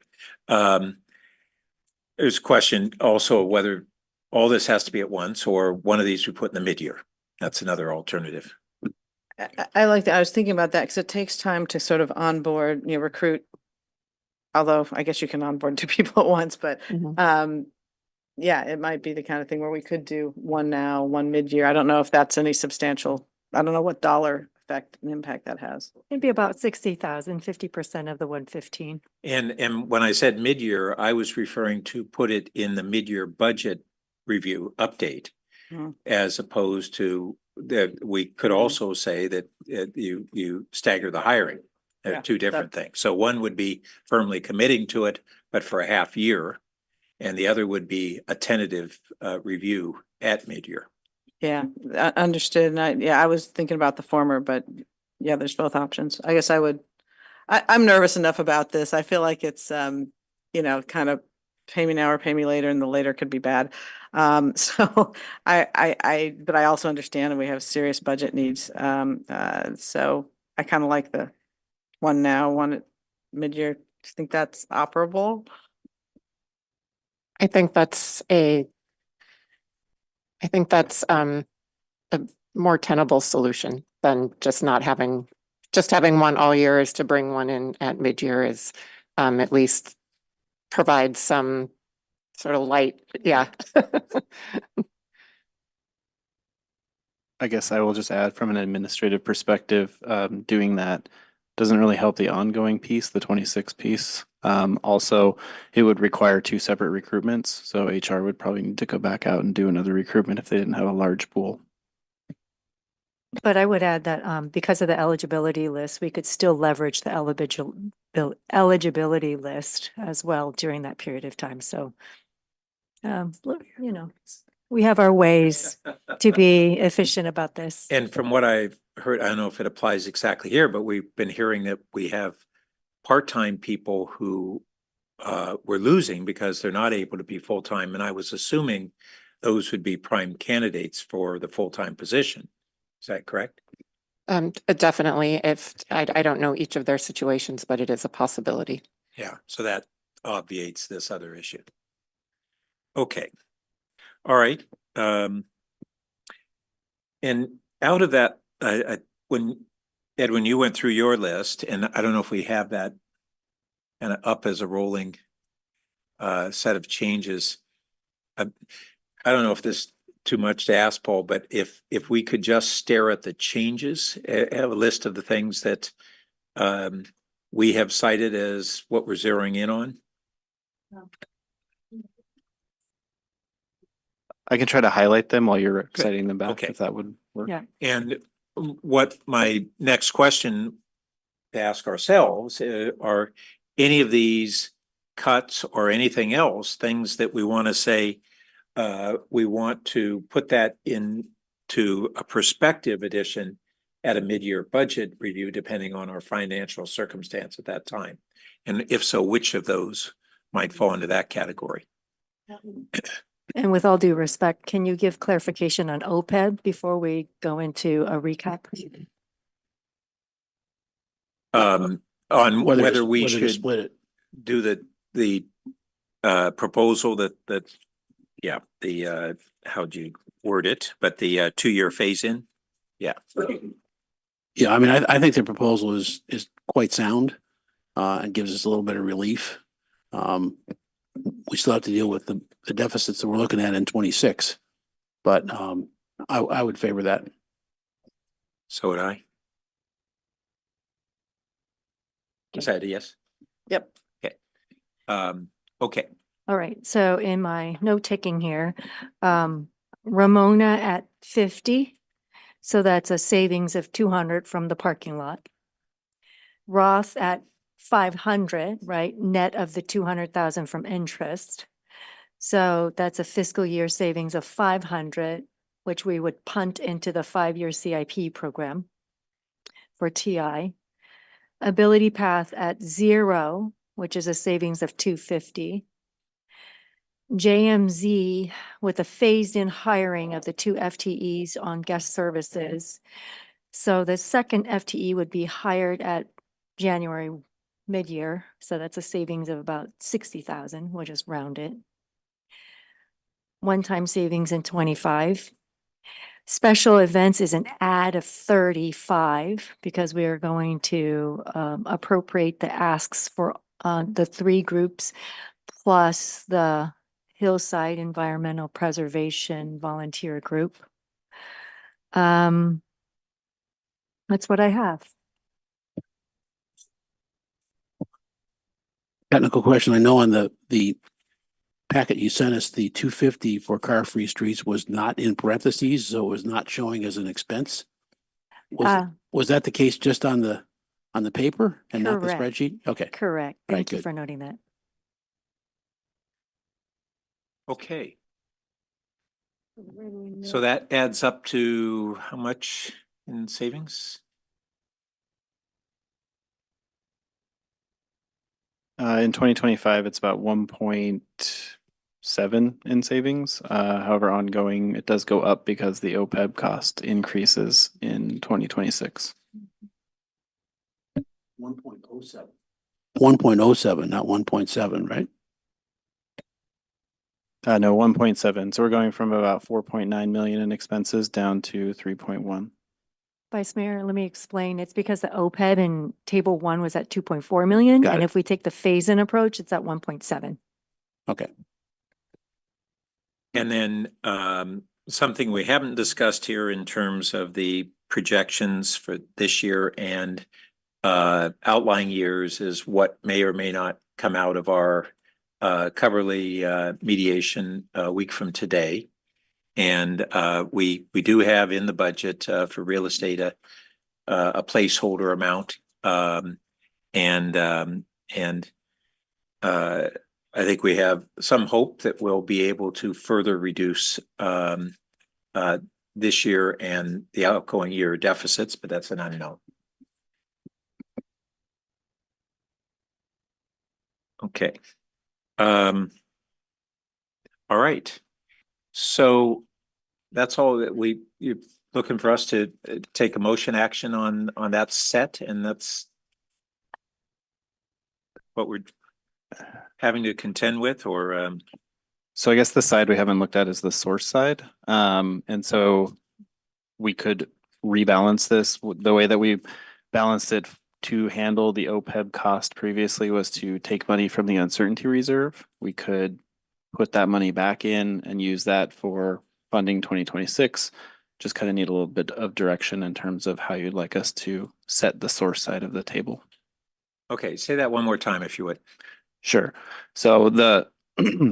There's a question also whether all this has to be at once or one of these we put in the mid-year. That's another alternative. I like that. I was thinking about that because it takes time to sort of onboard, recruit. Although I guess you can onboard 2 people at once, but Mhm. yeah, it might be the kind of thing where we could do one now, one mid-year. I don't know if that's any substantial, I don't know what dollar effect and impact that has. It'd be about 60,000, 50% of the 115. And when I said mid-year, I was referring to put it in the mid-year budget review update. As opposed to that, we could also say that you stagger the hiring. They're Yeah, 2 different things. So one would be firmly committing to it, but for a half year. And the other would be a tentative review at mid-year. Yeah, understood. And I was thinking about the former, but yeah, there's both options. I guess I'm nervous enough about this. I feel like it's, kind of pay me now or pay me later, and the later could be bad. So but I also understand that we have serious budget needs. So I kind of like the one now, one at mid-year. Do you think that's operable? I think that's a more tenable solution than just having one all year. Is to bring one in at mid-year is at least provide some sort of light. Yeah. I guess I will just add from an administrative perspective, doing that doesn't really help the ongoing piece, the 26 piece. Also, it would require 2 separate recruitments. So HR would probably need to go back out and do another recruitment if they didn't have a large pool. But I would add that because of the eligibility list, we could still leverage the eligibility list as well during that period of time. So, you know, we have our ways to be efficient about this. And from what I've heard, I don't know if it applies exactly here, but we've been hearing that we have part-time people who we're losing because they're not able to be full-time. And I was assuming those would be prime candidates for the full-time position. Is that correct? Definitely, if, I don't know each of their situations, but it is a possibility. Yeah, so that obviates this other issue. Okay. All right. And out of that, when Edwin, you went through your list, and I don't know if we have that kind of up as a rolling set of changes. I don't know if this too much to ask, Paul, but if we could just stare at the changes, have a list of the things that we have cited as what we're zeroing in on. I can try to highlight them while you're Good. citing them back, Okay. if that would work. Yeah. And what my next question to ask ourselves are any of these cuts or anything else, things that we want to say, we want to put that into a prospective edition at a mid-year budget review, depending on our financial circumstance at that time. And if so, which of those might fall into that category? And with all due respect, can you give clarification on OPEB before we go into a recap? On whether we whether to should split it. do the proposal that how'd you word it, but the 2-year phase in. Yeah. Yeah, I mean, I think the proposal is quite sound, and gives us a little bit of relief. We still have to deal with the deficits that we're looking at in 26, but I would favor that. So would I. Is that a yes? Yep. Okay. Okay. All right, so in my note taking here, Ramona at 50. So that's a savings of 200 from the parking lot. Roth at 500, right? Net of the 200,000 from interest. So that's a fiscal year savings of 500, which we would punt into the 5-year CIP program for TI. Ability Path at 0, which is a savings of 250. JMZ with a phased in hiring of the 2 FTEs on guest services. So the second FTE would be hired at January mid-year. So that's a savings of about 60,000. We'll just round it. One-time savings in 25. Special events is an add of 35 because we are going to appropriate the asks for the 3 groups plus the Hillside Environmental Preservation Volunteer Group. That's what I have. Technical question. I know on the packet you sent us, the 250 for car-free streets was not in parentheses, so it was not showing as an expense. Was that the case just on the paper and not the Correct. spreadsheet? Okay. Correct. Right, Thank you good. for noting that. Okay. So that adds up to how much in savings? In 2025, it's about 1.7 in savings. However, ongoing, it does go up because the OPEB cost increases in 2026. 1.07. 1.07, not 1.7, right? No, 1.7. So we're going from about 4.9 million in expenses down to 3.1. Vice Mayor, let me explain. It's because the OPEB in table 1 was at 2.4 million. Got And it. if we take the phase-in approach, it's at 1.7. Okay. And then something we haven't discussed here in terms of the projections for this year and outlying years is what may or may not come out of our Coverly mediation a week from today. And we do have in the budget for real estate a placeholder amount. I think we have some hope that we'll be able to further reduce this year and the outgoing year deficits, but that's an unknown. Okay. All right. So that's all that you're looking for us to take a motion action on that set, and that's what we're having to contend with, or So I guess the side we haven't looked at is the source side. And so we could rebalance this. The way that we balanced it to handle the OPEB cost previously was to take money from the uncertainty reserve. We could put that money back in and use that for funding 2026. Just kind of need a little bit of direction in terms of how you'd like us to set the source side of the table. okay, say that one more time if you would. Sure. So the,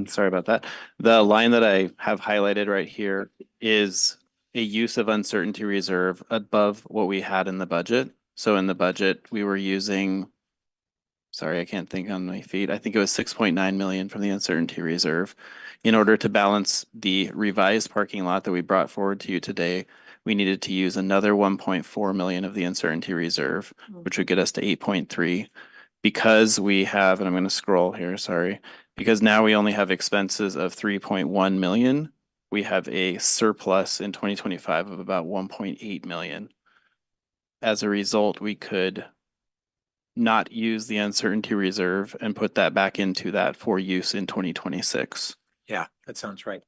sorry about that. The line that I have highlighted right here is a use of uncertainty reserve above what we had in the budget. So in the budget, we were using, sorry, I can't think on my feet. I think it was 6.9 million from the uncertainty reserve. In order to balance the revised parking lot that we brought forward to you today, we needed to use another 1.4 million of the uncertainty reserve, which would get us to 8.3. Because we have, and I'm going to scroll here, sorry, because now we only have expenses of 3.1 million, we have a surplus in 2025 of about 1.8 million. As a result, we could not use the uncertainty reserve and put that back into that for use in 2026. Yeah, that sounds right.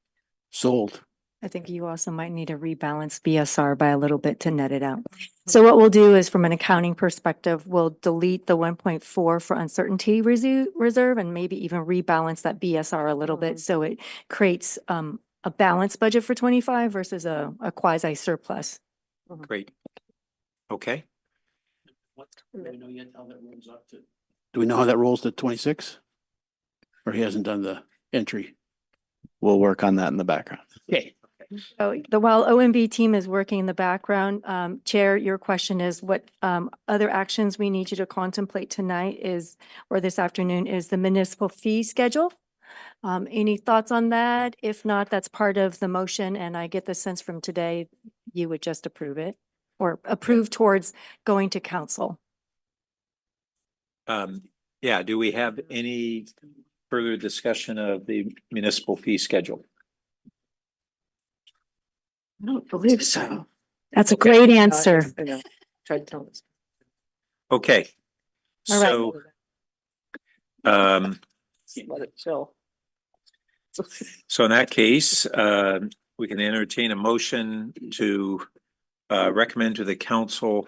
Sold. I think you also might need to rebalance BSR by a little bit to net it out. So what we'll do is, from an accounting perspective, we'll delete the 1.4 for uncertainty reserve and maybe even rebalance that BSR a little bit, so it creates a balanced budget for 25 versus a quasi surplus. Great. Okay. Do we know yet how that rolls up to? Do we know how that rolls to 26? Or he hasn't done the entry? We'll work on that in the background. Okay. So while OMB team is working in the background, Chair, your question is what other actions we need you to contemplate tonight is, or this afternoon, is the municipal fee schedule. Any thoughts on that? If not, that's part of the motion, and I get the sense from today you would just approve it or approve towards going to council. Yeah, do we have any further discussion of the municipal fee schedule? I don't believe so. That's a great answer. I know. Tried to tell us. Okay. All right. So, Let it chill. so in that case, we can entertain a motion to recommend to the council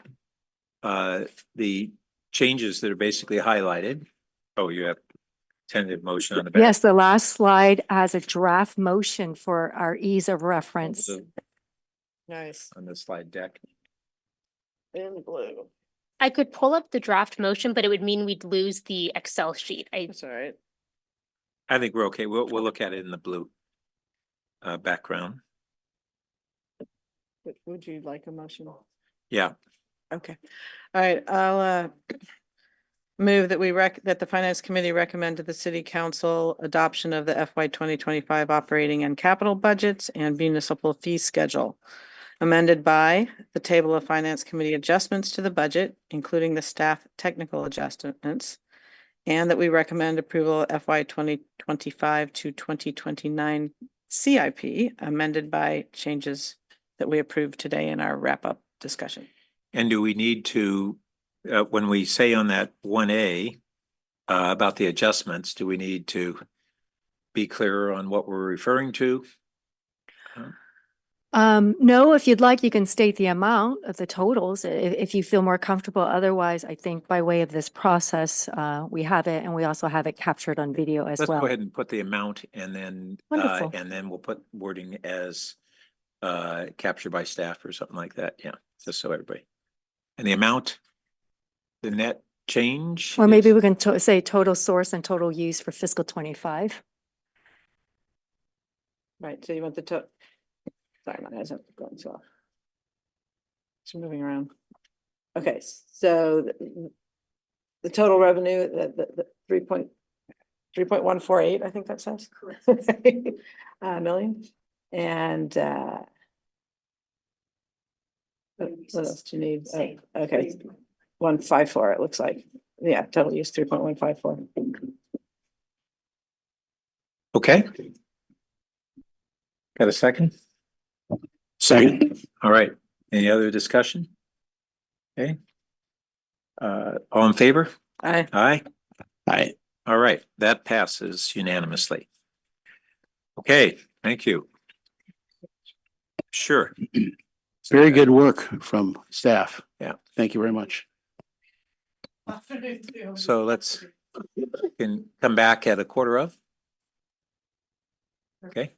the changes that are basically highlighted. Oh, you have tentative motion on the back. Yes, the last slide has a draft motion for our ease of reference. Nice. On the slide deck. In blue. I could pull up the draft motion, but it would mean we'd lose the Excel sheet. That's all right. I think we're okay. We'll look at it in the blue background. Would you like a motion? Yeah. Okay. All right, I'll move that that the Finance Committee recommend to the City Council adoption of the FY 2025 operating and capital budgets and municipal fee schedule, amended by the table of Finance Committee adjustments to the budget, including the staff technical adjustments, and that we recommend approval of FY 2025 to 2029 CIP, amended by changes that we approved today in our wrap-up discussion. And do we need to, when we say on that 1A about the adjustments, do we need to be clearer on what we're referring to? No, if you'd like, you can state the amount of the totals if you feel more comfortable. Otherwise, I think by way of this process, we have it, and we also have it captured on video as Let's well. go ahead and put the amount and then Wonderful. we'll put wording as captured by staff or something like that. Yeah, just so everybody. And the amount, the net change? Or maybe is- we can say total source and total use for fiscal 25. Right, so you want the sorry, my eyes are going so. It's moving around. Okay, so the total revenue, the 3.148, I think that says. Correct. Million. And what else do you need? Okay, 154, it looks like. Yeah, total use 3.154. Okay. Got a second? Second. All right. Any other discussion? Okay. All in favor? Aye. Aye. Aye. All right, that passes unanimously. Okay, thank you. Sure. Very good work from staff. Yeah. Thank you very much. So let's can come back at 1:15. Okay.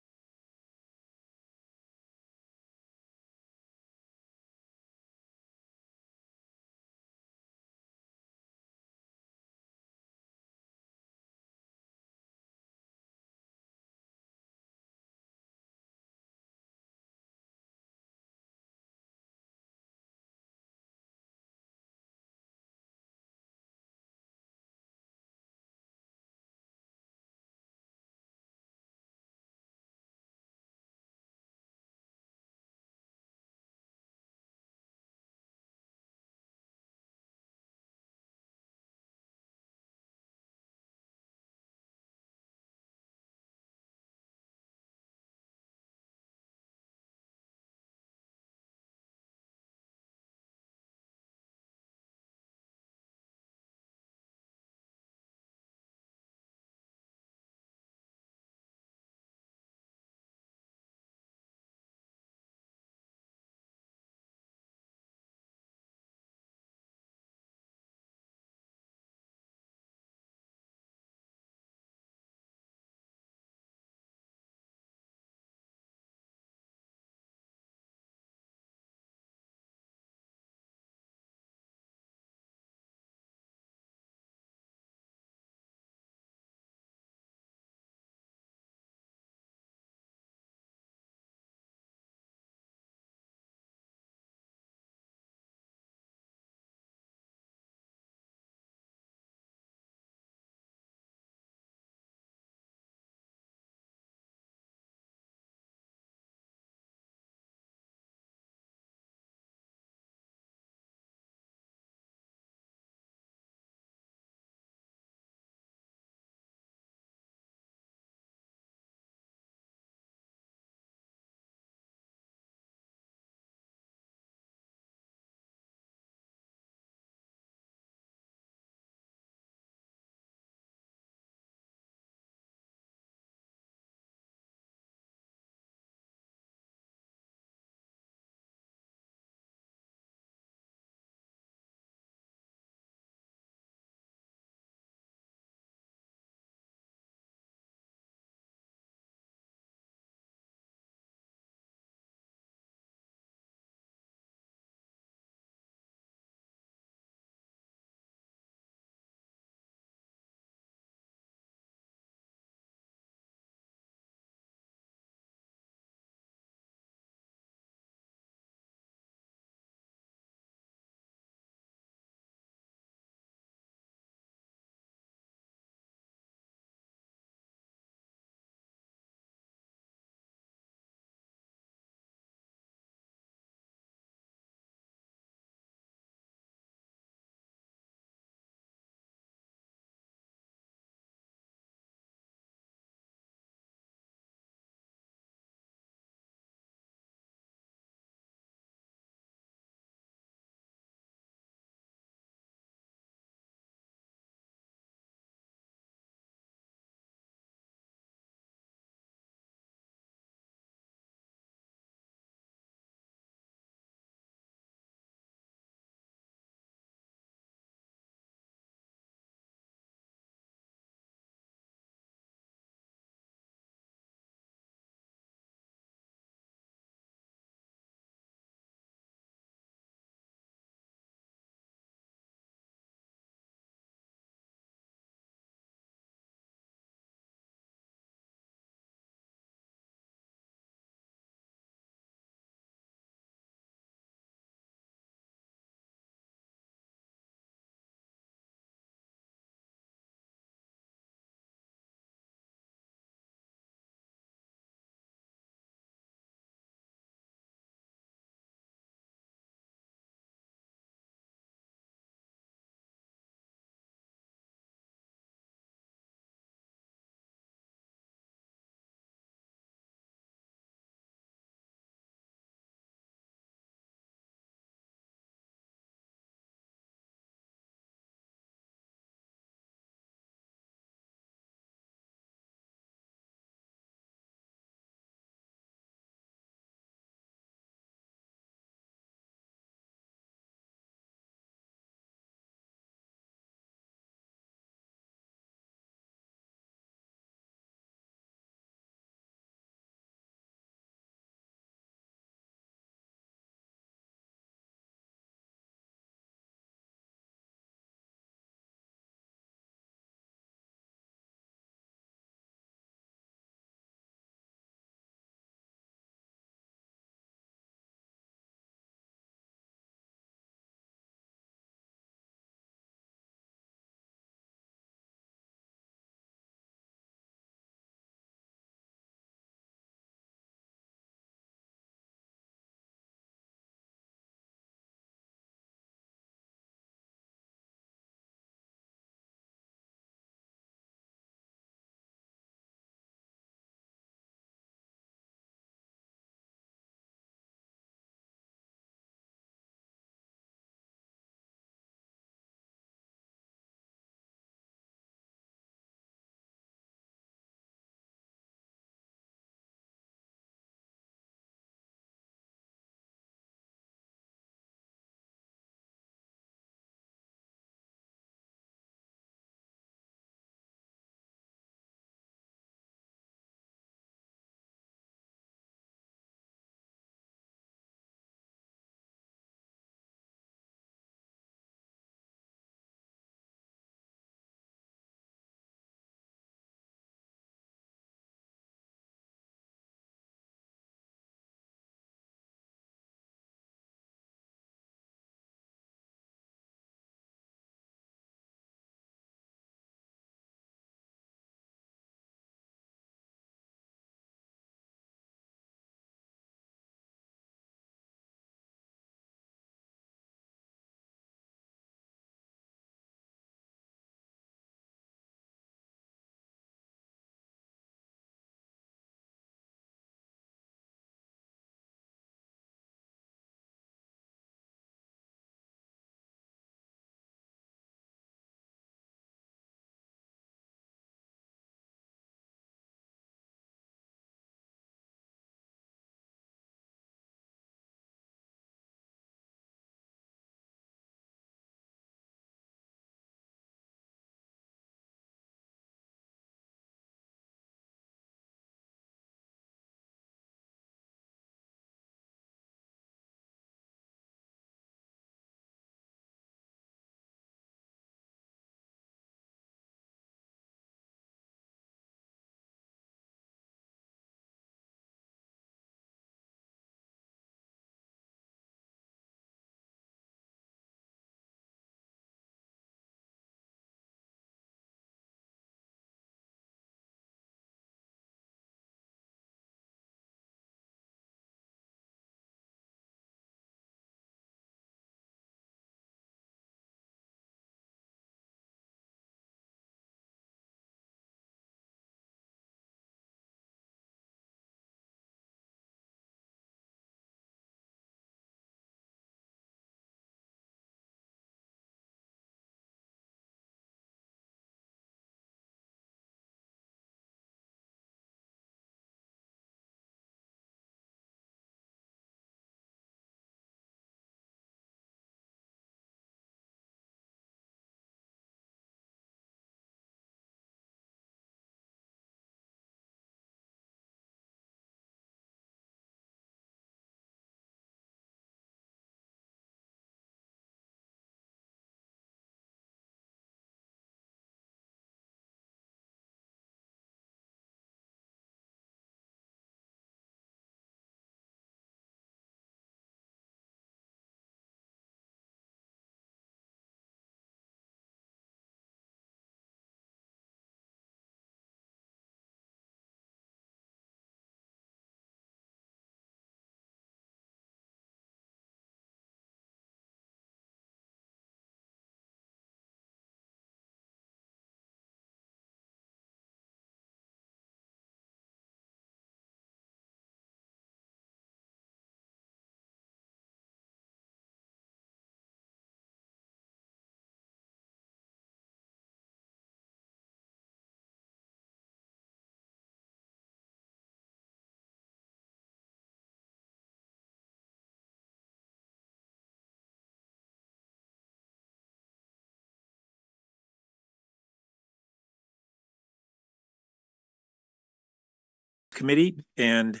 committee and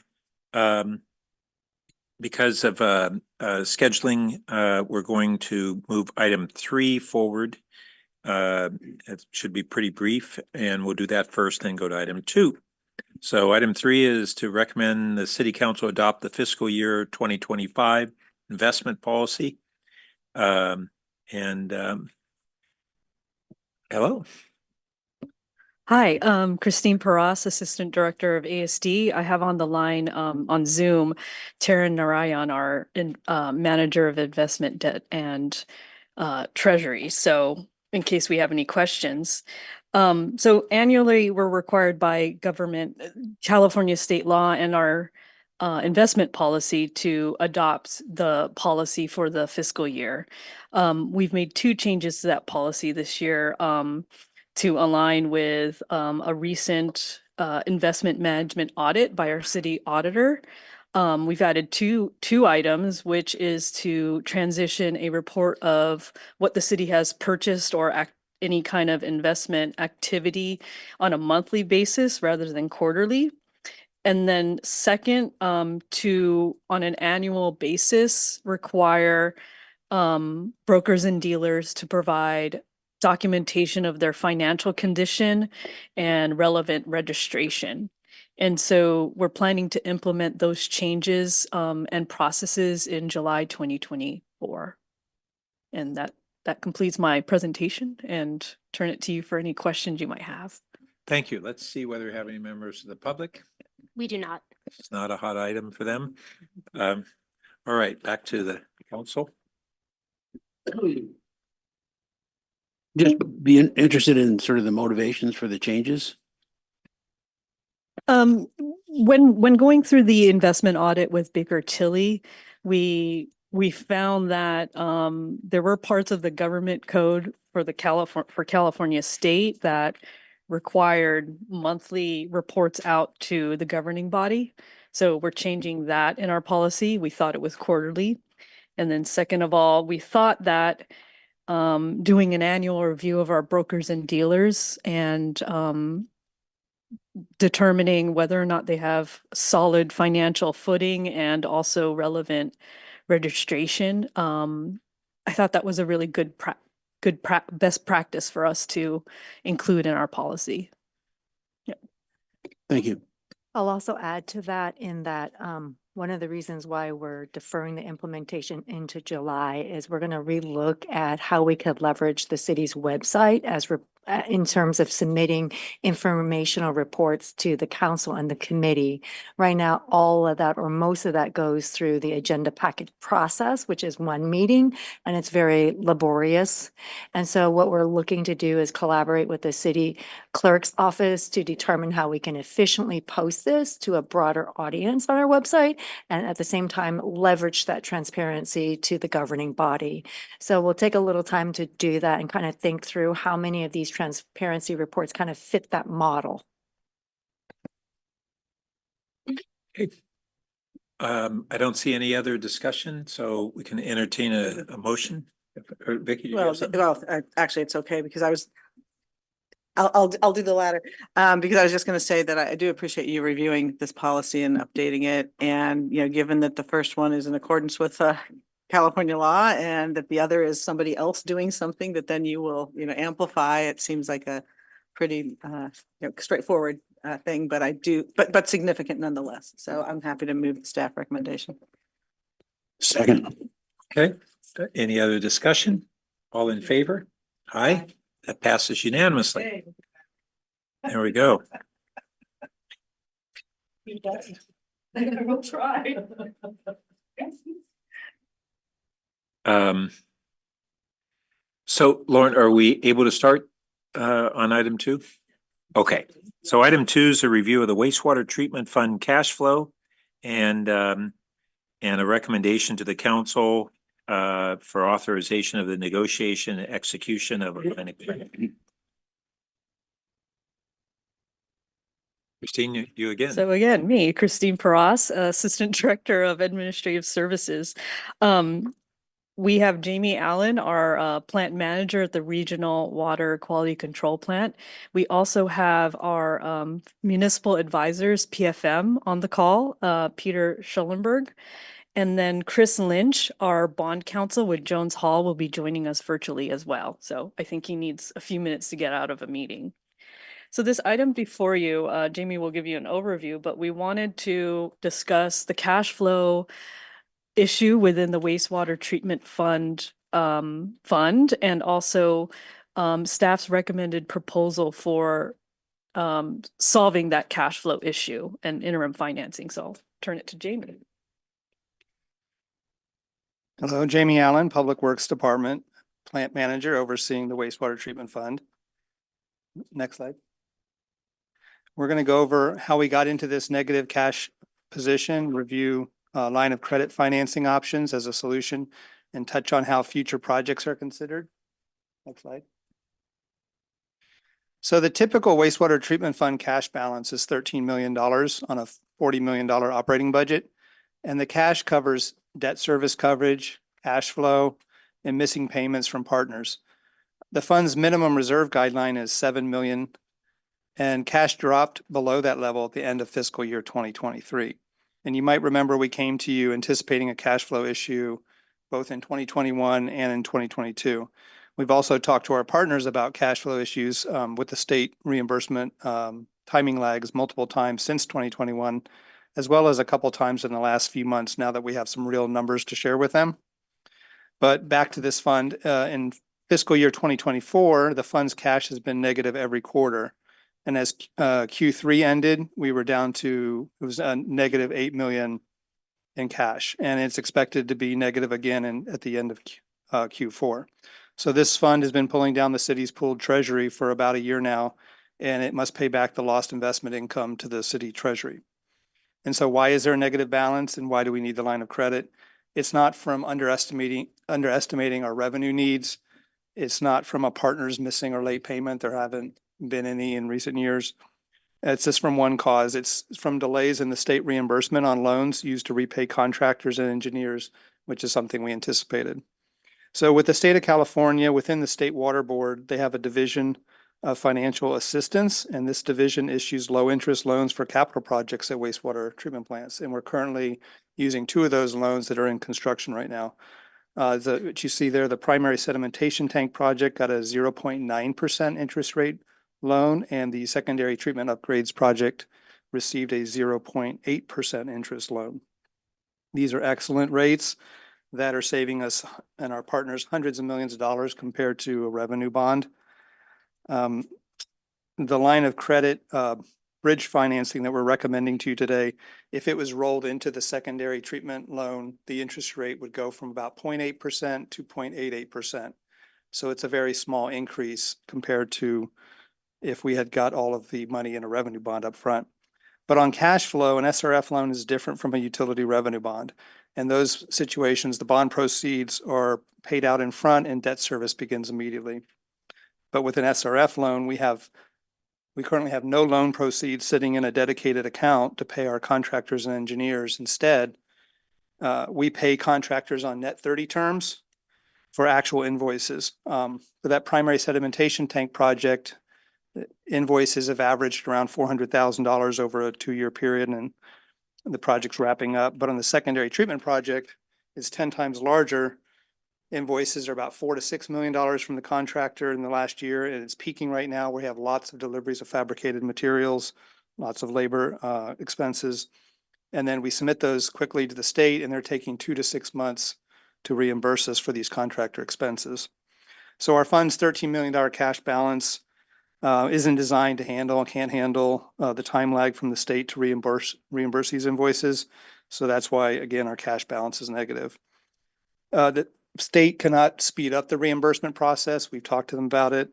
because of scheduling, we're going to move item 3 forward. It should be pretty brief, and we'll do that first, then go to item 2. So item 3 is to recommend the city council adopt the fiscal year 2025 investment policy. Hello. Hi, Christine Paras, Assistant Director of ASD. I have on the line on Zoom, Taryn Narayan, our Manager of Investment Debt and Treasury. So in case we have any questions. So annually, we're required by government, California state law and our investment policy to adopt the policy for the fiscal year. We've made 2 changes to that policy this year. To align with a recent investment management audit by our city auditor. We've added two items, which is to transition a report of what the city has purchased or any kind of investment activity on a monthly basis rather than quarterly. And then second, to on an annual basis require brokers and dealers to provide documentation of their financial condition and relevant registration. And so we're planning to implement those changes and processes in July 2024. And that completes my presentation and turn it to you for any questions you might have. Thank you. Let's see whether we have any members of the public. We do not. It's not a hot item for them. All right, back to the council. Just be interested in sort of the motivations for the changes. When going through the investment audit with Baker Tilly, we found that there were parts of the government code for California state that required monthly reports out to the governing body. So we're changing that in our policy. We thought it was quarterly. And then second of all, we thought that doing an annual review of our brokers and dealers and determining whether or not they have solid financial footing and also relevant registration. I thought that was a really good best practice for us to include in our policy. Yeah. Thank you. I'll also add to that in that one of the reasons why we're deferring the implementation into July is we're going to relook at how we could leverage the city's website as in terms of submitting informational reports to the council and the committee. Right now, all of that or most of that goes through the agenda packet process, which is one meeting, and it's very laborious. And so what we're looking to do is collaborate with the city clerk's office to determine how we can efficiently post this to a broader audience on our website, and at the same time, leverage that transparency to the governing body. So we'll take a little time to do that and kind of think through how many of these transparency reports kind of fit that model. Okay. I don't see any other discussion, so we can entertain a motion. Vicky, do you have something? Actually, it's okay because I'll do the latter. Because I was just going to say that I do appreciate you reviewing this policy and updating it. And, given that the first one is in accordance with California law and that the other is somebody else doing something that then you will, amplify, it seems like a pretty, straightforward thing, but significant nonetheless. So I'm happy to move the staff recommendation. Second. Okay. Any other discussion? All in favor? Aye. That passes unanimously. There we go. We'll try. So Lauren, are we able to start on item 2? Okay, so item 2 is a review of the wastewater treatment fund cash flow and a recommendation to the council for authorization of the negotiation and execution of a plan. Christine, you again. So again, me, Christine Paras, Assistant Director of Administrative Services. we have Jamie Allen, our plant manager at the Regional Water Quality Control Plant. We also have our municipal advisors, PFM, on the call, Peter Schellenberg. And then Chris Lynch, our bond counsel with Jones Hall, will be joining us virtually as well. So I think he needs a few minutes to get out of a meeting. So this item before you, Jamie will give you an overview, but we wanted to discuss the cash flow issue within the wastewater treatment fund and also staff's recommended proposal for solving that cash flow issue and interim financing. So I'll turn it to Jamie. Hello, Jamie Allen, Public Works Department, Plant Manager overseeing the wastewater treatment fund. Next slide. We're going to go over how we got into this negative cash position, review line of credit financing options as a solution, and touch on how future projects are considered. Next slide. So the typical wastewater treatment fund cash balance is $13 million on a $40 million operating budget. And the cash covers debt service coverage, cash flow, and missing payments from partners. The fund's minimum reserve guideline is $7 million, and cash dropped below that level at the end of fiscal year 2023. And you might remember we came to you anticipating a cash flow issue both in 2021 and in 2022. We've also talked to our partners about cash flow issues with the state reimbursement timing lags multiple times since 2021, as well as a couple times in the last few months now that we have some real numbers to share with them. But back to this fund, in fiscal year 2024, the fund's cash has been negative every quarter. And as Q3 ended, we were down to, it was a negative $8 million in cash. And it's expected to be negative again at the end of Q4. So this fund has been pulling down the city's pooled treasury for about a year now, and it must pay back the lost investment income to the city treasury. And so why is there a negative balance and why do we need the line of credit? It's not from underestimating our revenue needs. It's not from a partner's missing or late payment. There haven't been any in recent years. It's just from one cause. It's from delays in the state reimbursement on loans used to repay contractors and engineers, which is something we anticipated. So with the state of California, within the State Water Board, they have a division of financial assistance, and this division issues low interest loans for capital projects at wastewater treatment plants. And we're currently using 2 of those loans that are in construction right now. What you see there, the primary sedimentation tank project got a 0.9% interest rate loan, and the secondary treatment upgrades project received a 0.8% interest loan. These are excellent rates that are saving us and our partners hundreds of millions of dollars compared to a revenue bond. The line of credit bridge financing that we're recommending to you today, if it was rolled into the secondary treatment loan, the interest rate would go from about 0.8% to 0.88%. So it's a very small increase compared to if we had got all of the money in a revenue bond up front. But on cash flow, an SRF loan is different from a utility revenue bond. In those situations, the bond proceeds are paid out in front and debt service begins immediately. But with an SRF loan, we currently have no loan proceeds sitting in a dedicated account to pay our contractors and engineers. Instead, we pay contractors on net 30 terms for actual invoices. For that primary sedimentation tank project, invoices have averaged around $400,000 over a 2-year period, and the project's wrapping up. But on the secondary treatment project, it's 10 times larger. Invoices are about $4 to $6 million from the contractor in the last year, and it's peaking right now. We have lots of deliveries of fabricated materials, lots of labor expenses. And then we submit those quickly to the state, and they're taking 2 to 6 months to reimburse us for these contractor expenses. So our fund's $13 million cash balance isn't designed to handle and can't handle the time lag from the state to reimburse these invoices. So that's why, again, our cash balance is negative. The state cannot speed up the reimbursement process. We've talked to them about it,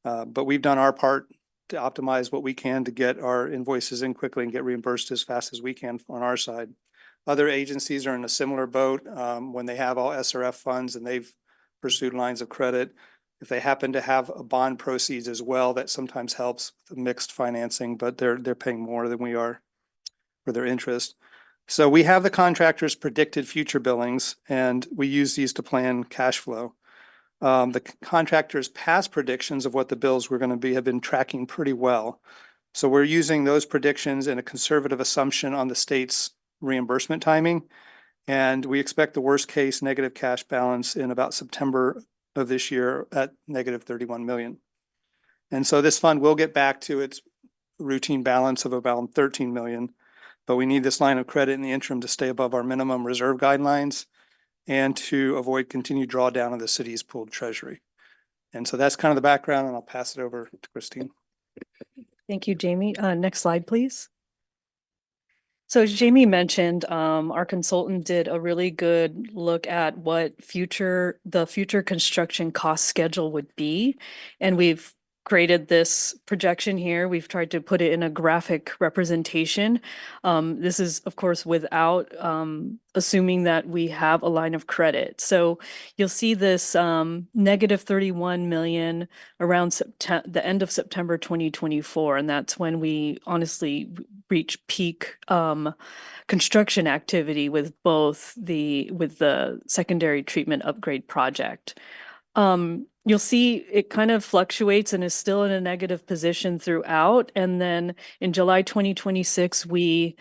but we've done our part to optimize what we can to get our invoices in quickly and get reimbursed as fast as we can on our side. Other agencies are in a similar boat when they have all SRF funds and they've pursued lines of credit. If they happen to have a bond proceeds as well, that sometimes helps with the mixed financing, but they're paying more than we are for their interest. So we have the contractor's predicted future billings, and we use these to plan cash flow. The contractor's past predictions of what the bills were going to be have been tracking pretty well. So we're using those predictions and a conservative assumption on the state's reimbursement timing. And we expect the worst case negative cash balance in about September of this year at negative 31 million. And so this fund will get back to its routine balance of about 13 million, but we need this line of credit in the interim to stay above our minimum reserve guidelines and to avoid continued drawdown of the city's pooled treasury. And so that's kind of the background, and I'll pass it over to Christine. Thank you, Jamie. Next slide, please. So as Jamie mentioned, our consultant did a really good look at what the future construction cost schedule would be. And we've created this projection here. We've tried to put it in a graphic representation. This is, of course, without assuming that we have a line of credit. So you'll see this negative 31 million around the end of September 2024. And that's when we honestly reach peak construction activity with the secondary treatment upgrade project. You'll see it kind of fluctuates and is still in a negative position throughout. And then in July 2026, we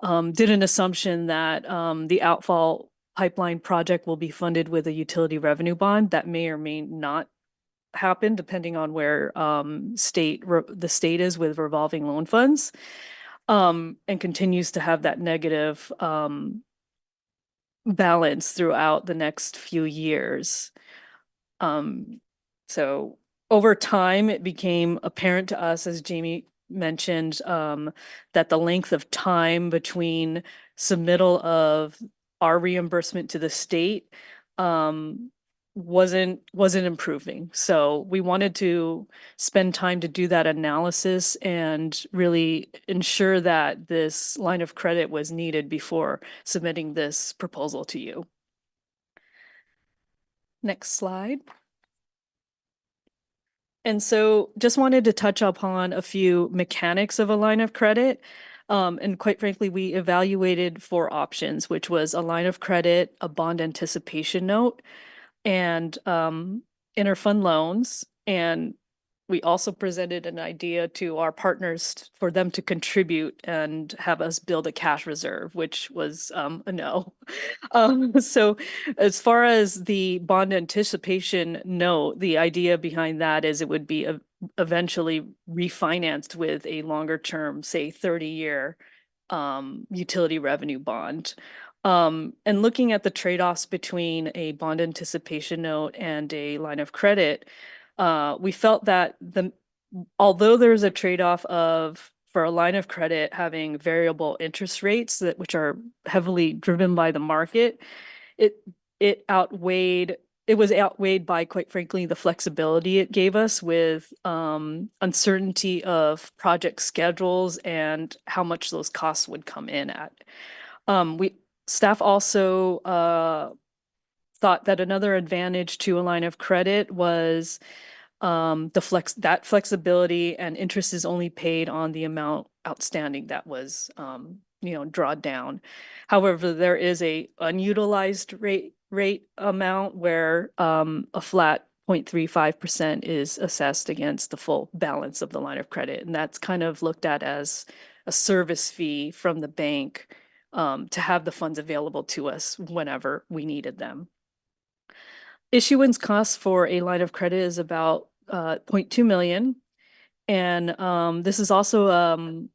did an assumption that the outfall pipeline project will be funded with a utility revenue bond. That may or may not happen depending on where the state is with revolving loan funds, and continues to have that negative balance throughout the next few years. So over time, it became apparent to us, as Jamie mentioned, that the length of time between submittal of our reimbursement to the state wasn't improving. So we wanted to spend time to do that analysis and really ensure that this line of credit was needed before submitting this proposal to you. Next slide. And so just wanted to touch upon a few mechanics of a line of credit. And quite frankly, we evaluated 4 options, which was a line of credit, a bond anticipation note, and interfund loans. And we also presented an idea to our partners for them to contribute and have us build a cash reserve, which was a no. So as far as the bond anticipation note, the idea behind that is it would be eventually refinanced with a longer term, say 30-year utility revenue bond. And looking at the trade-offs between a bond anticipation note and a line of credit, we felt that although there's a trade-off for a line of credit having variable interest rates which are heavily driven by the market, it was outweighed by, quite frankly, the flexibility it gave us with uncertainty of project schedules and how much those costs would come in at. Staff also thought that another advantage to a line of credit was that flexibility, and interest is only paid on the amount outstanding that was drawn down. However, there is a unutilized rate amount where a flat 0.35% is assessed against the full balance of the line of credit, and that's kind of looked at as a service fee from the bank to have the funds available to us whenever we needed them. Issuance costs for a line of credit is about 0.2 million. And this is also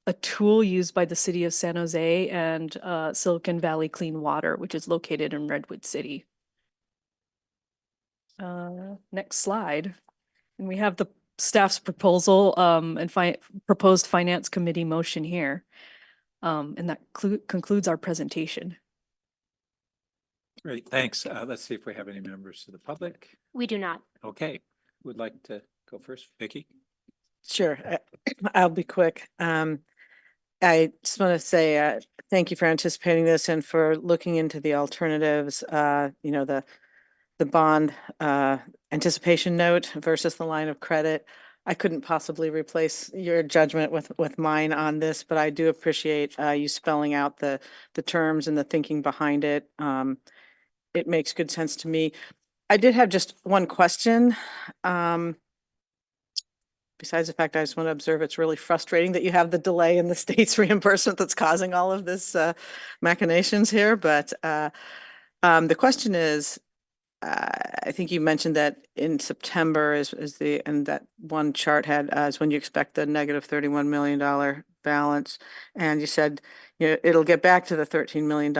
a tool used by the city of San Jose and Silicon Valley Clean Water, which is located in Redwood City. Next slide. And we have the staff's proposal and proposed finance committee motion here. And that concludes our presentation. Great, thanks. Let's see if we have any members of the public. We do not. Okay, would like to go first, Vicky? Sure, I'll be quick. I just want to say thank you for anticipating this and for looking into the alternatives. The bond anticipation note versus the line of credit. I couldn't possibly replace your judgment with mine on this, but I do appreciate you spelling out the terms and the thinking behind it. It makes good sense to me. I did have just one question. Besides the fact I just want to observe, it's really frustrating that you have the delay in the state's reimbursement that's causing all of this machinations here. But the question is, I think you mentioned that in September and that one chart had is when you expect the negative $31 million balance. And you said, you know, it'll get back to the $13 million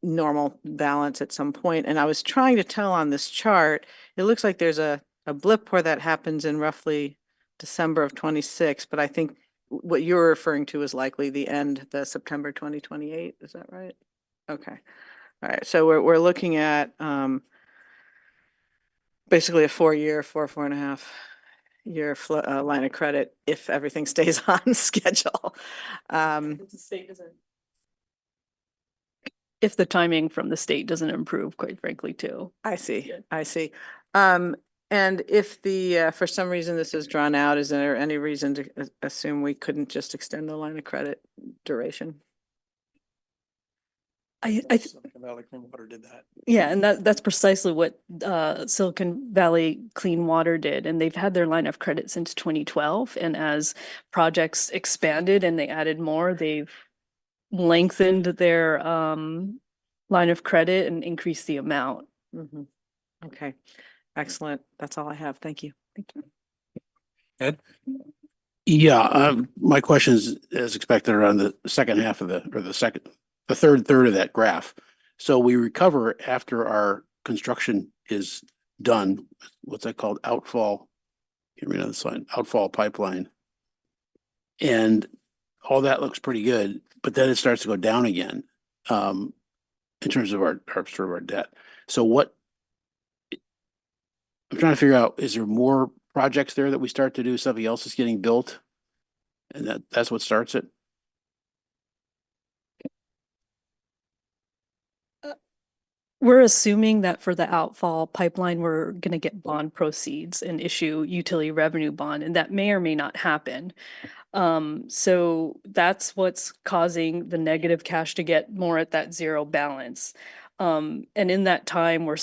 normal balance at some point. And I was trying to tell on this chart, it looks like there's a blip where that happens in roughly December of 26, but I think what you're referring to is likely the September 2028. Is that right? Okay. All right. So we're looking at basically a 4.5 year line of credit if everything stays on schedule. If the timing from the state doesn't improve, quite frankly, too. I see. I see. And if for some reason this is drawn out, is there any reason to assume we couldn't just extend the line of credit duration? Silicon Valley Clean Water did that. Yeah, and that's precisely what Silicon Valley Clean Water did. And they've had their line of credit since 2012. And as projects expanded and they added more, they've lengthened their line of credit and increased the amount. Mhm. Okay, excellent. That's all I have. Thank you. Thank you. Ed? Yeah, my question is as expected around the second half of the third third of that graph. So we recover after our construction is done. What's that called? Outfall. Can't read on the sign. Outfall pipeline. And all that looks pretty good, but then it starts to go down again in terms of our sort of our debt. So what I'm trying to figure out, is there more projects there that we start to do? Something else is getting built, and that's what starts it? We're assuming that for the outfall pipeline, we're going to get bond proceeds and issue utility revenue bond, and that may or may not happen. So that's what's causing the negative cash to get more at that zero balance. And in that time, we're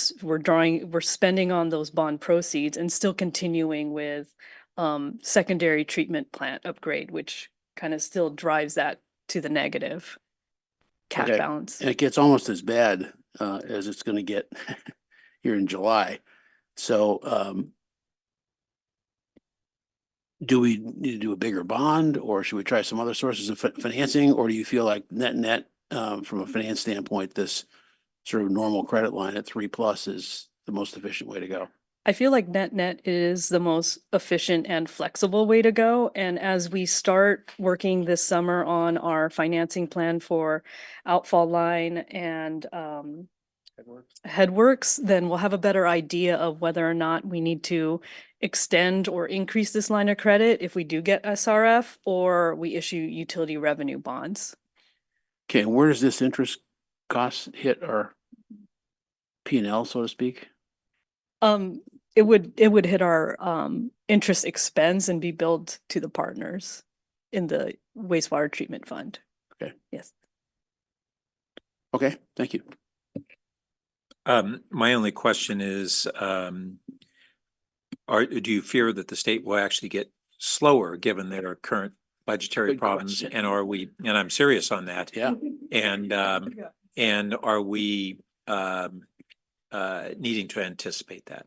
spending on those bond proceeds and still continuing with secondary treatment plant upgrade, which kind of still drives that to the negative cash Okay. balance. And it gets almost as bad as it's going to get here in July. So do we need to do a bigger bond, or should we try some other sources of financing? Or do you feel like net from a finance standpoint, this sort of normal credit line at 3+ is the most efficient way to go? I feel like net is the most efficient and flexible way to go. And as we start working this summer on our financing plan for outfall line and headworks, then we'll have a better idea of whether or not we need to extend or increase this line of credit if we do get SRF or we issue utility revenue bonds. Okay, and where does this interest cost hit our P&L, so to speak? It would hit our interest expense and be billed to the partners in the wastewater treatment fund. Okay. Yes. Okay, thank you. My only question is, do you fear that the state will actually get slower given their current budgetary Good problems? question. And I'm serious on that. Yeah. And are we needing to anticipate that?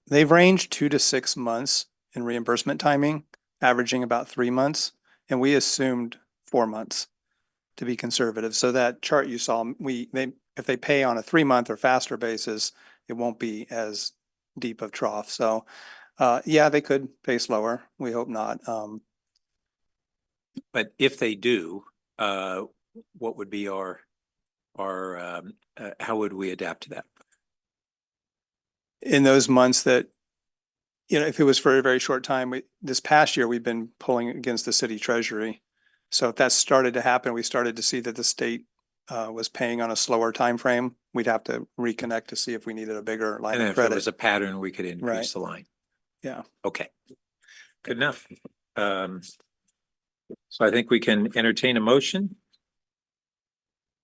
They've ranged 2 to 6 months in reimbursement timing, averaging about 3 months, and we assumed 4 months to be conservative. So that chart you saw, if they pay on a 3-month or faster basis, it won't be as deep of trough. So yeah, they could pay slower. We hope not. But if they do, what would be our how would we adapt to that? In those months that, if it was for a very short time, this past year, we've been pulling against the city treasury. So if that started to happen, we started to see that the state was paying on a slower time frame, we'd have to reconnect to see if we needed a bigger line And of if there credit. was a pattern, we could increase Right. the line. Yeah. Okay, good enough. So I think we can entertain a motion.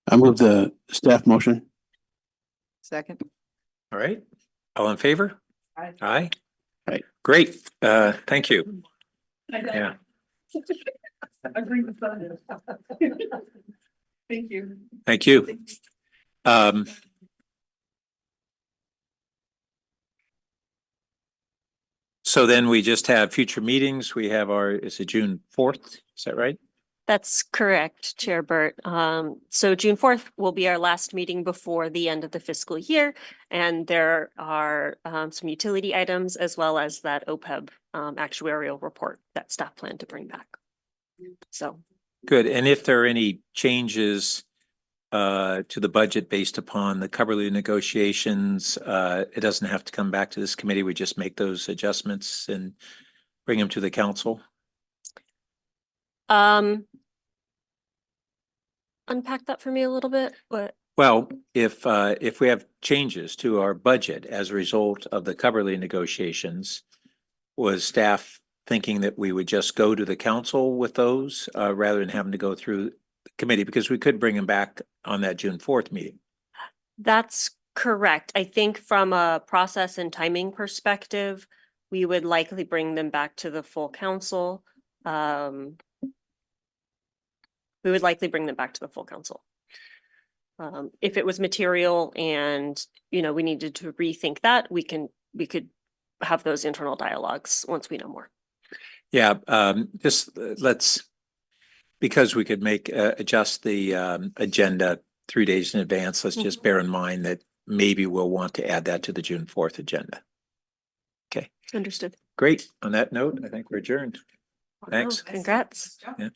I move the staff motion. Second. All right, all in favor? Aye. Aye. Aye. Great, thank you. Yeah. Thank you. Thank you. So then we just have future meetings. We have is it June 4th? Is that right? That's correct, Chair Burt. So June 4th will be our last meeting before the end of the fiscal year. And there are some utility items as well as that OPEB actuarial report that staff plan to bring back. So. Good. And if there are any changes to the budget based upon the Coverly negotiations, it doesn't have to come back to this committee. We just make those adjustments and bring them to the council. Unpack that for me a little bit. Well, if we have changes to our budget as a result of the Coverly negotiations, was staff thinking that we would just go to the council with those rather than having to go through the committee, because we could bring them back on that June 4th meeting? That's correct. I think from a process and timing perspective, we would likely bring them back to the full council. We would likely bring them back to the full council. If it was material and, we needed to rethink that, we could have those internal dialogues once we know more. Yeah, just because we could adjust the agenda 3 days in advance, let's just bear in mind that maybe we'll want to add that to the June 4th agenda. Okay. Understood. Great. On that note, I think we're adjourned. Wow, Thanks. congrats. Yeah.